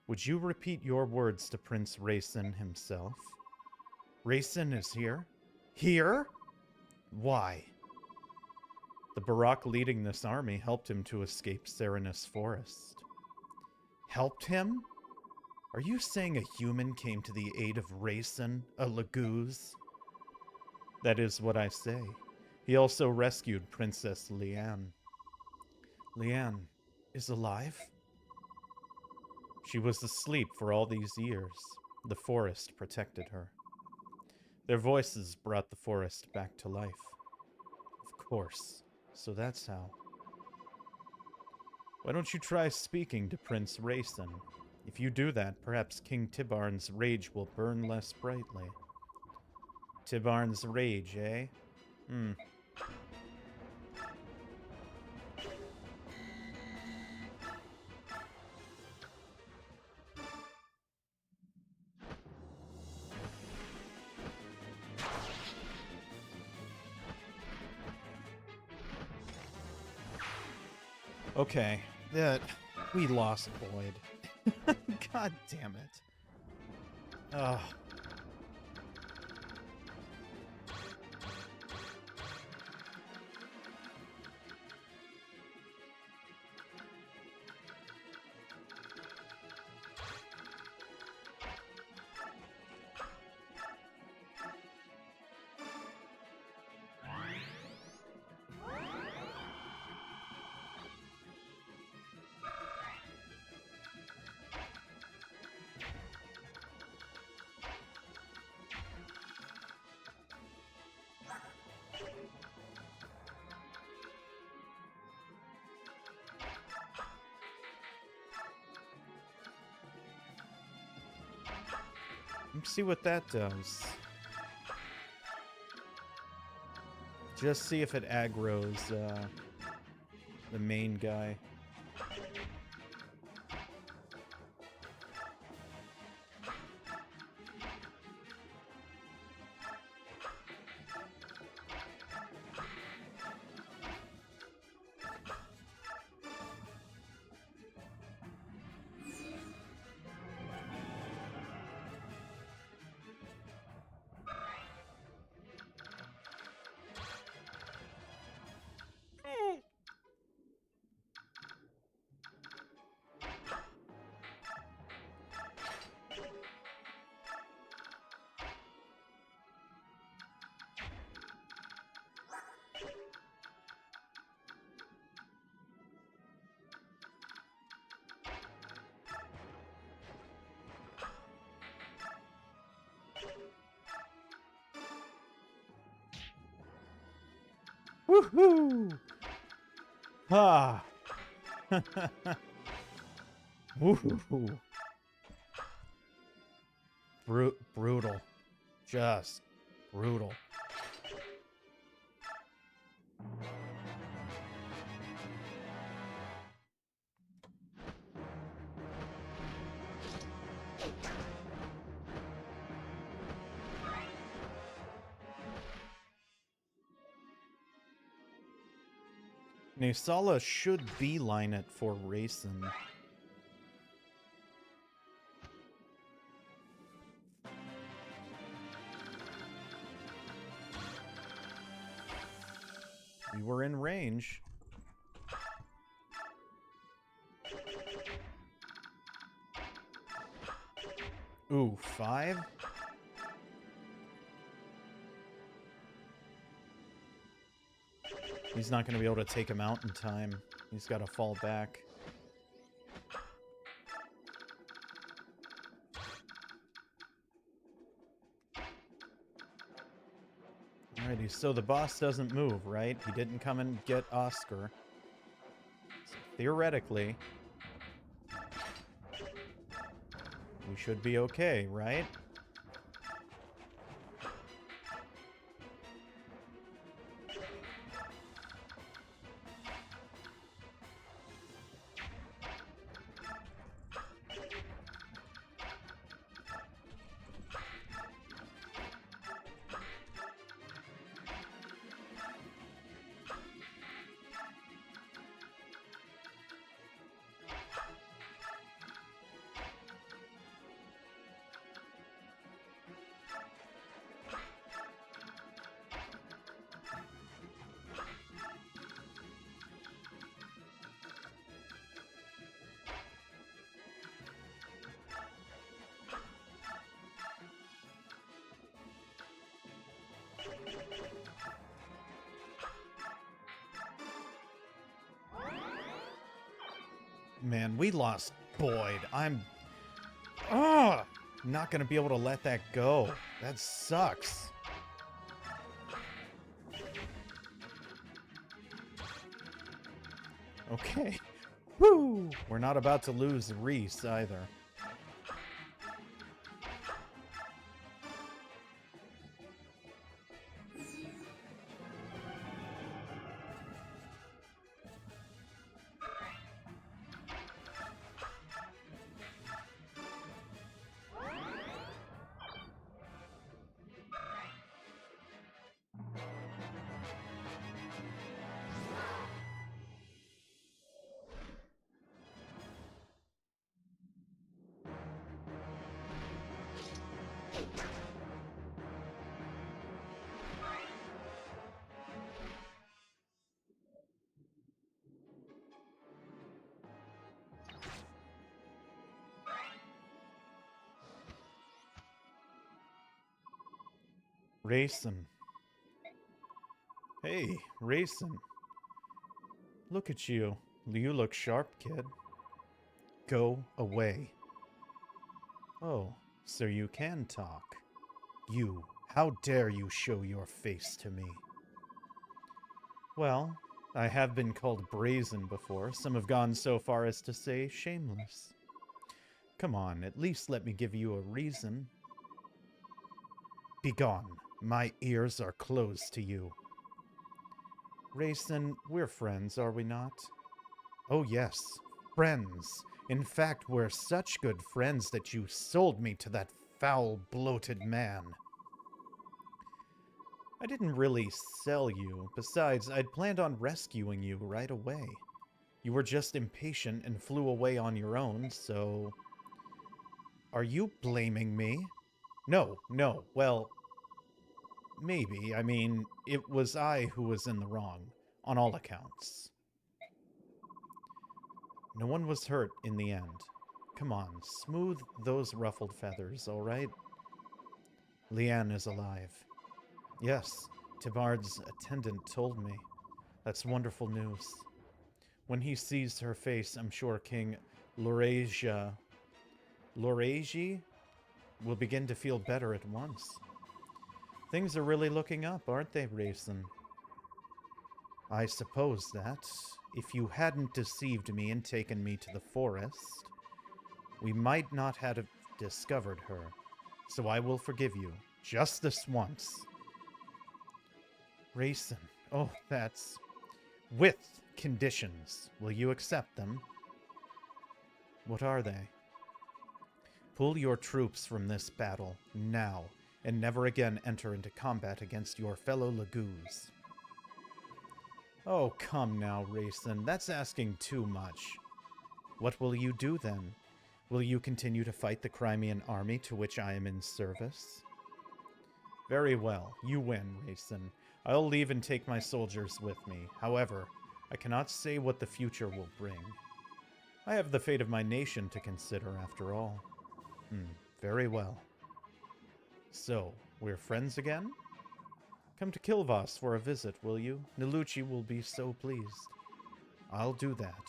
Would you repeat your words to Prince Rayson himself? Rayson is here? Here? Why? The Barak leading this army helped him to escape Serenus Forest. Helped him? Are you saying a human came to the aid of Rayson, a Laguz? That is what I say. He also rescued Princess Leanne. Leanne is alive? She was asleep for all these years. The forest protected her. Their voices brought the forest back to life. Of course. So that's how. Why don't you try speaking to Prince Rayson? If you do that, perhaps King Tibarn's rage will burn less brightly. Tibarn's rage, eh? Okay, we lost Boyd. God damn it. Ugh. Let's see what that does. Just see if it aggroes the main guy. Woohoo! Ah! Woohoo! Brutal. Just brutal. Nasala should beeline it for Rayson. We were in range. Ooh, 5? He's not going to be able to take him out in time. He's got to fall back. Alrighty, so the boss doesn't move, right? He didn't come and get Oscar. So theoretically, we should be okay, right? Man, we lost Boyd. I'm not gonna be able to let that go. That sucks. Okay. Woo! We're not about to lose Reese either. Racing. Hey, Racing. Look at you. You look sharp, kid. Go away. Oh, so you can talk. You, how dare you show your face to me? Well, I have been called brazen before. Some have gone so far as to say shameless. Come on, at least let me give you a reason. Begone. My ears are closed to you. Racin, we're friends, are we not? Oh yes, friends. In fact, we're such good friends that you sold me to that foul, bloated man. I didn't really sell you. Besides, I'd planned on rescuing you right away. You were just impatient and flew away on your own, so... Are you blaming me? No, well... Maybe. I mean, it was I who was in the wrong, on all accounts. No one was hurt in the end. Come on, smooth those ruffled feathers, all right? Leanne is alive. Yes, Tabard's attendant told me. That's wonderful news. When he sees her face, I'm sure King Loreji will begin to feel better at once. Things are really looking up, aren't they, Racin? I suppose that, if you hadn't deceived me and taken me to the forest, we might not have discovered her. So I will forgive you, just this once. Racin, oh, that's... With conditions. Will you accept them? What are they? Pull your troops from this battle, now, and never again enter into combat against your fellow Lagoos. Oh, come now, Racin. That's asking too much. What will you do, then? Will you continue to fight the Crimean army to which I am in service? Very well. You win, Racin. I'll leave and take my soldiers with me. However, I cannot say what the future will bring. I have the fate of my nation to consider, after all. Very well. So, we're friends again? Come to Kilvas for a visit, will you? Niluchi will be so pleased. I'll do that.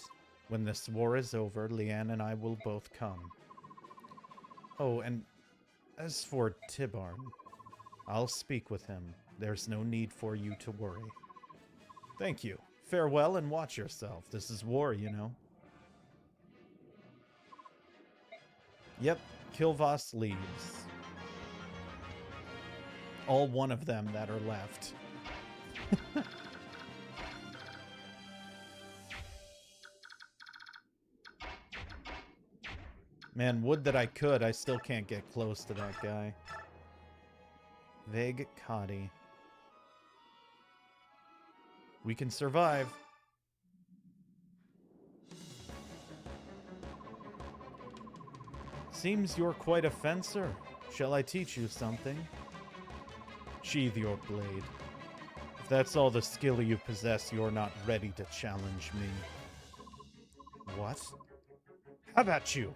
When this war is over, Leanne and I will both come. Oh, and as for Tibarn, I'll speak with him. There's no need for you to worry. Thank you. Farewell and watch yourself. This is war, you know. Yep, Kilvas leaves. All one of them that are left. Man, would that I could. I still can't get close to that guy. Vague Kadi. We can survive. Seems you're quite a fencer. Shall I teach you something? Sheathe your blade. If that's all the skill you possess, you're not ready to challenge me. What? How about you?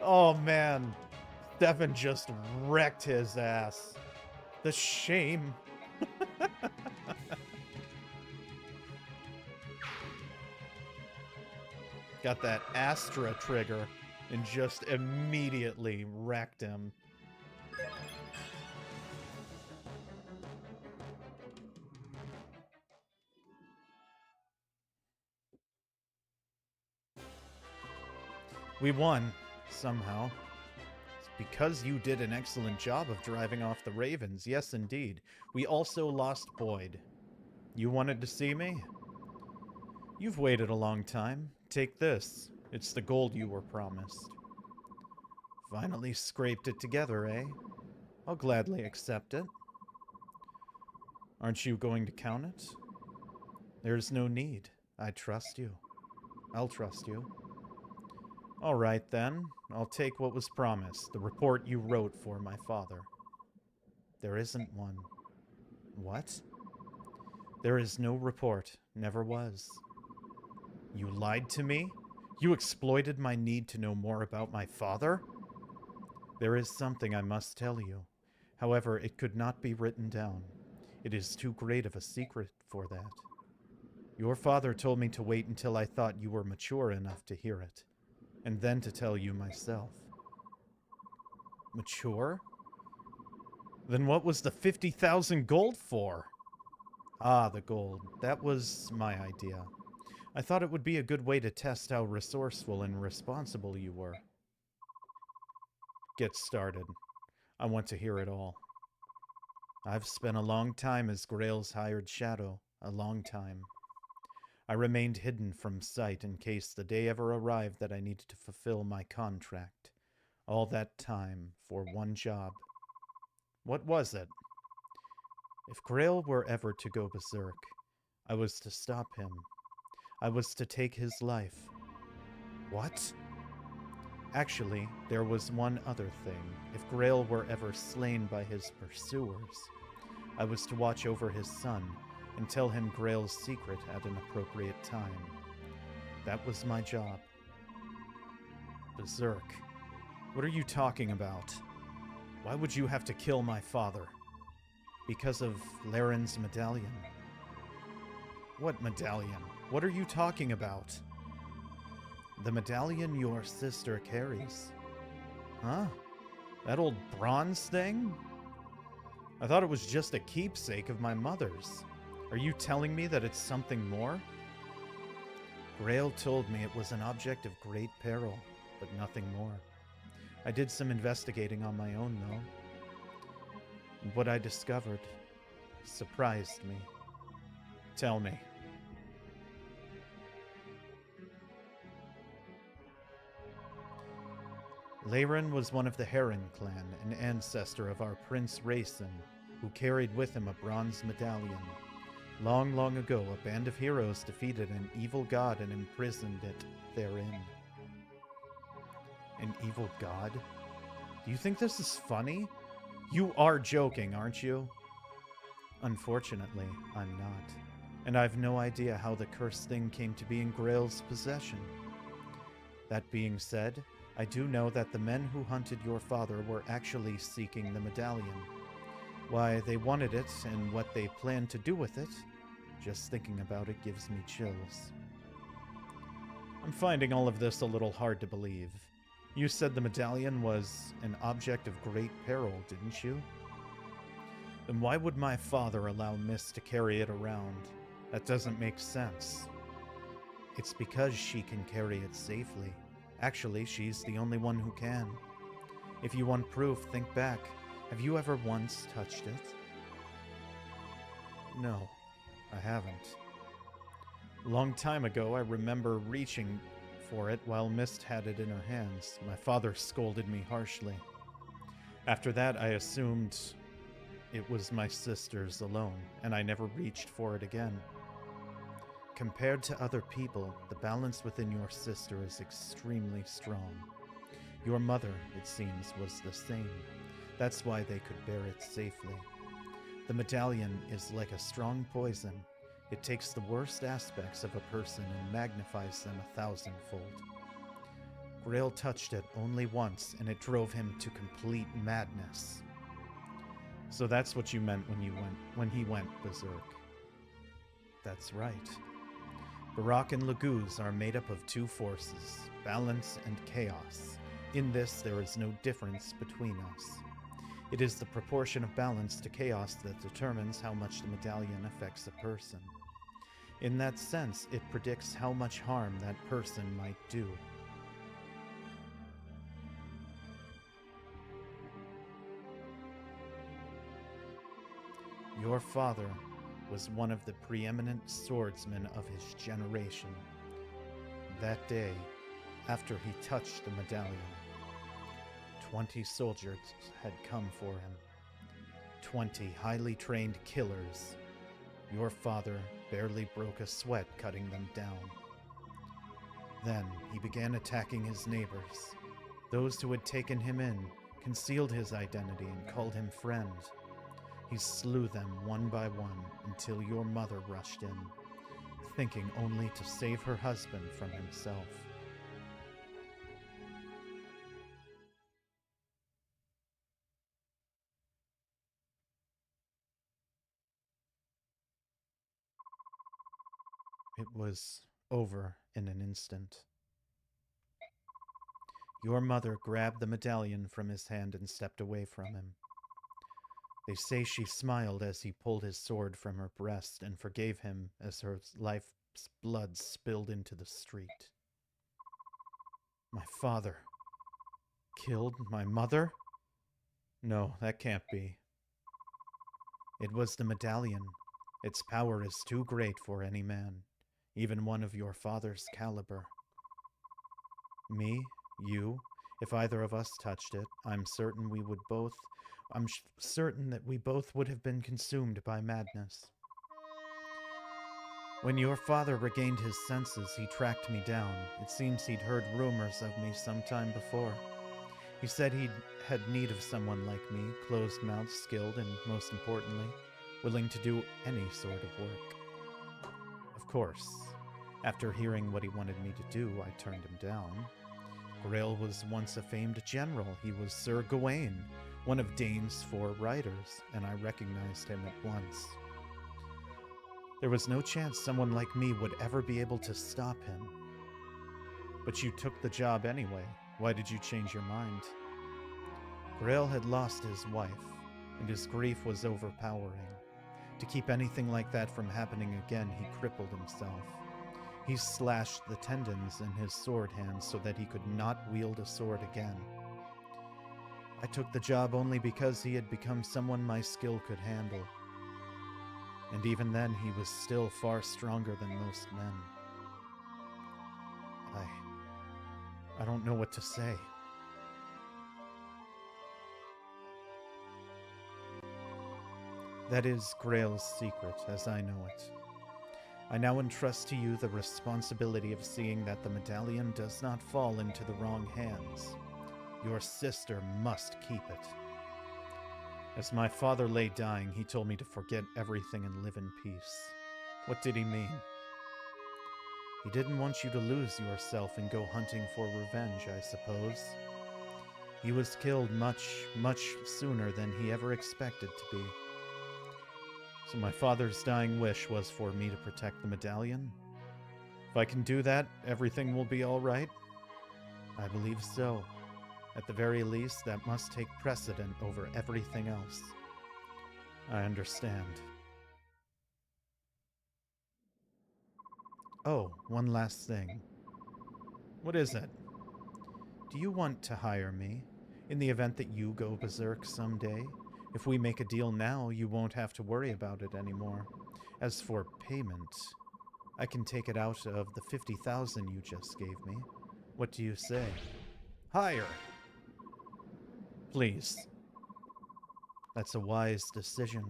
Oh man, Stefan just wrecked his ass. The shame. Got that Astra trigger and just immediately wrecked him. We won, somehow. It's because you did an excellent job of driving off the Ravens. Yes, indeed. We also lost Boyd. You wanted to see me? You've waited a long time. Take this. It's the gold you were promised. Finally scraped it together, eh? I'll gladly accept it. Aren't you going to count it? There's no need. I trust you. I'll trust you. All right, then. I'll take what was promised, the report you wrote for my father. There isn't one. What? There is no report. Never was. You lied to me? You exploited my need to know more about my father? There is something I must tell you. However, it could not be written down. It is too great of a secret for that. Your father told me to wait until I thought you were mature enough to hear it, and then to tell you myself. Mature? Then what was the 50,000 gold for? Ah, the gold. That was my idea. I thought it would be a good way to test how resourceful and responsible you were. Get started. I want to hear it all. I've spent a long time as Grail's hired shadow. A long time. I remained hidden from sight in case the day ever arrived that I needed to fulfill my contract. All that time for one job. What was it? If Grail were ever to go berserk, I was to stop him. I was to take his life. What? Actually, there was one other thing. If Grail were ever slain by his pursuers, I was to watch over his son and tell him Grail's secret at an appropriate time. That was my job. Berserk. What are you talking about? Why would you have to kill my father? Because of Laren's medallion. What medallion? What are you talking about? The medallion your sister carries. Huh? That old bronze thing? I thought it was just a keepsake of my mother's. Are you telling me that it's something more? Grail told me it was an object of great peril, but nothing more. I did some investigating on my own, though. And what I discovered surprised me. Tell me. Laren was one of the Heron clan, an ancestor of our Prince Rayson, who carried with him a bronze medallion. Long, long ago, a band of heroes defeated an evil god and imprisoned it therein. An evil god? Do you think this is funny? You are joking, aren't you? Unfortunately, I'm not. and I've no idea how the cursed thing came to be in Grail's possession. That being said, I do know that the men who hunted your father were actually seeking the medallion. Why they wanted it and what they planned to do with it, just thinking about it gives me chills. I'm finding all of this a little hard to believe. You said the medallion was an object of great peril, didn't you? Then why would my father allow Miss to carry it around? That doesn't make sense. It's because she can carry it safely. Actually, she's the only one who can. If you want proof, think back. Have you ever once touched it? No, I haven't. A long time ago, I remember reaching for it while Mist had it in her hands. My father scolded me harshly. After that, I assumed it was my sister's alone, and I never reached for it again. Compared to other people, the balance within your sister is extremely strong. Your mother, it seems, was the same. That's why they could bear it safely. The medallion is like a strong poison. It takes the worst aspects of a person and magnifies them 1,000-fold. Grail touched it only once, and it drove him to complete madness. So that's what you meant when he went berserk. That's right. Barak and Laguz are made up of two forces, balance and chaos. In this, there is no difference between us. It is the proportion of balance to chaos that determines how much the medallion affects a person. In that sense, it predicts how much harm that person might do. Your father was one of the preeminent swordsmen of his generation. That day, after he touched the medallion, 20 soldiers had come for him. 20 highly trained killers. Your father barely broke a sweat cutting them down. Then he began attacking his neighbors. Those who had taken him in, concealed his identity, and called him friend. He slew them one by one until your mother rushed in, thinking only to save her husband from himself. It was over in an instant. Your mother grabbed the medallion from his hand and stepped away from him. They say she smiled as he pulled his sword from her breast and forgave him as her life's blood spilled into the street. My father killed my mother? No, that can't be. It was the medallion. Its power is too great for any man, even one of your father's caliber. Me, you, if either of us touched it, I'm certain that we both would have been consumed by madness. When your father regained his senses, he tracked me down. It seems he'd heard rumors of me some time before. He said he'd had need of someone like me, closed-mouthed, skilled, and most importantly, willing to do any sort of work. Of course, after hearing what he wanted me to do, I turned him down. Grail was once a famed general. He was Sir Gawain, one of Dane's 4 riders, and I recognized him at once. There was no chance someone like me would ever be able to stop him. But you took the job anyway. Why did you change your mind? Grail had lost his wife, and his grief was overpowering. To keep anything like that from happening again, he crippled himself. He slashed the tendons in his sword hands so that he could not wield a sword again. I took the job only because he had become someone my skill could handle. And even then, he was still far stronger than most men. I don't know what to say. That is Grail's secret, as I know it. I now entrust to you the responsibility of seeing that the medallion does not fall into the wrong hands. Your sister must keep it. As my father lay dying, he told me to forget everything and live in peace. What did he mean? He didn't want you to lose yourself and go hunting for revenge, I suppose. He was killed much, much sooner than he ever expected to be. So my father's dying wish was for me to protect the medallion. If I can do that, everything will be all right? I believe so. At the very least, that must take precedent over everything else. I understand. Oh, one last thing. What is it? Do you want to hire me, in the event that you go berserk someday? If we make a deal now, you won't have to worry about it anymore. As for payment, I can take it out of the 50,000 you just gave me. What do you say? Hire! Please. That's a wise decision.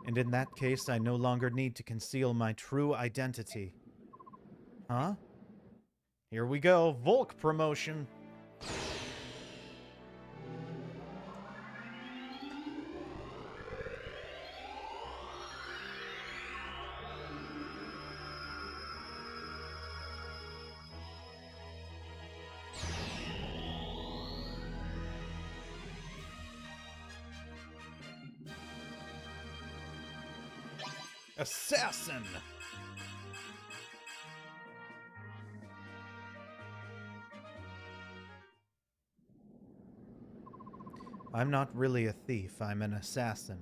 And in that case, I no longer need to conceal my true identity. Huh? Here we go, Volk promotion. Assassin! I'm not really a thief, I'm an assassin.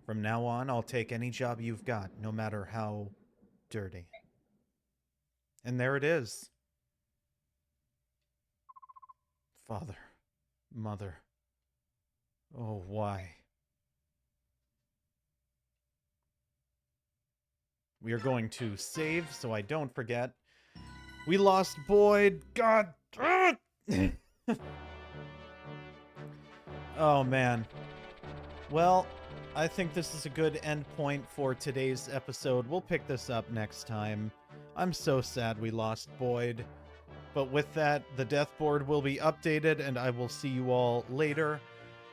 From now on, I'll take any job you've got, no matter how dirty. And there it is. Father, mother. Oh, why? We are going to save so I don't forget. We lost Boyd. God. Oh, man. Well, I think this is a good end point for today's episode. We'll pick this up next time. I'm so sad we lost Boyd. But with that, the death board will be updated, and I will see you all later.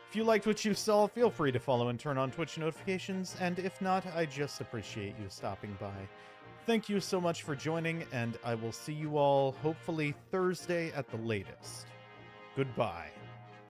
If you liked what you saw, feel free to follow and turn on Twitch notifications, and if not, I just appreciate you stopping by. Thank you so much for joining, and I will see you all hopefully Thursday at the latest. Goodbye.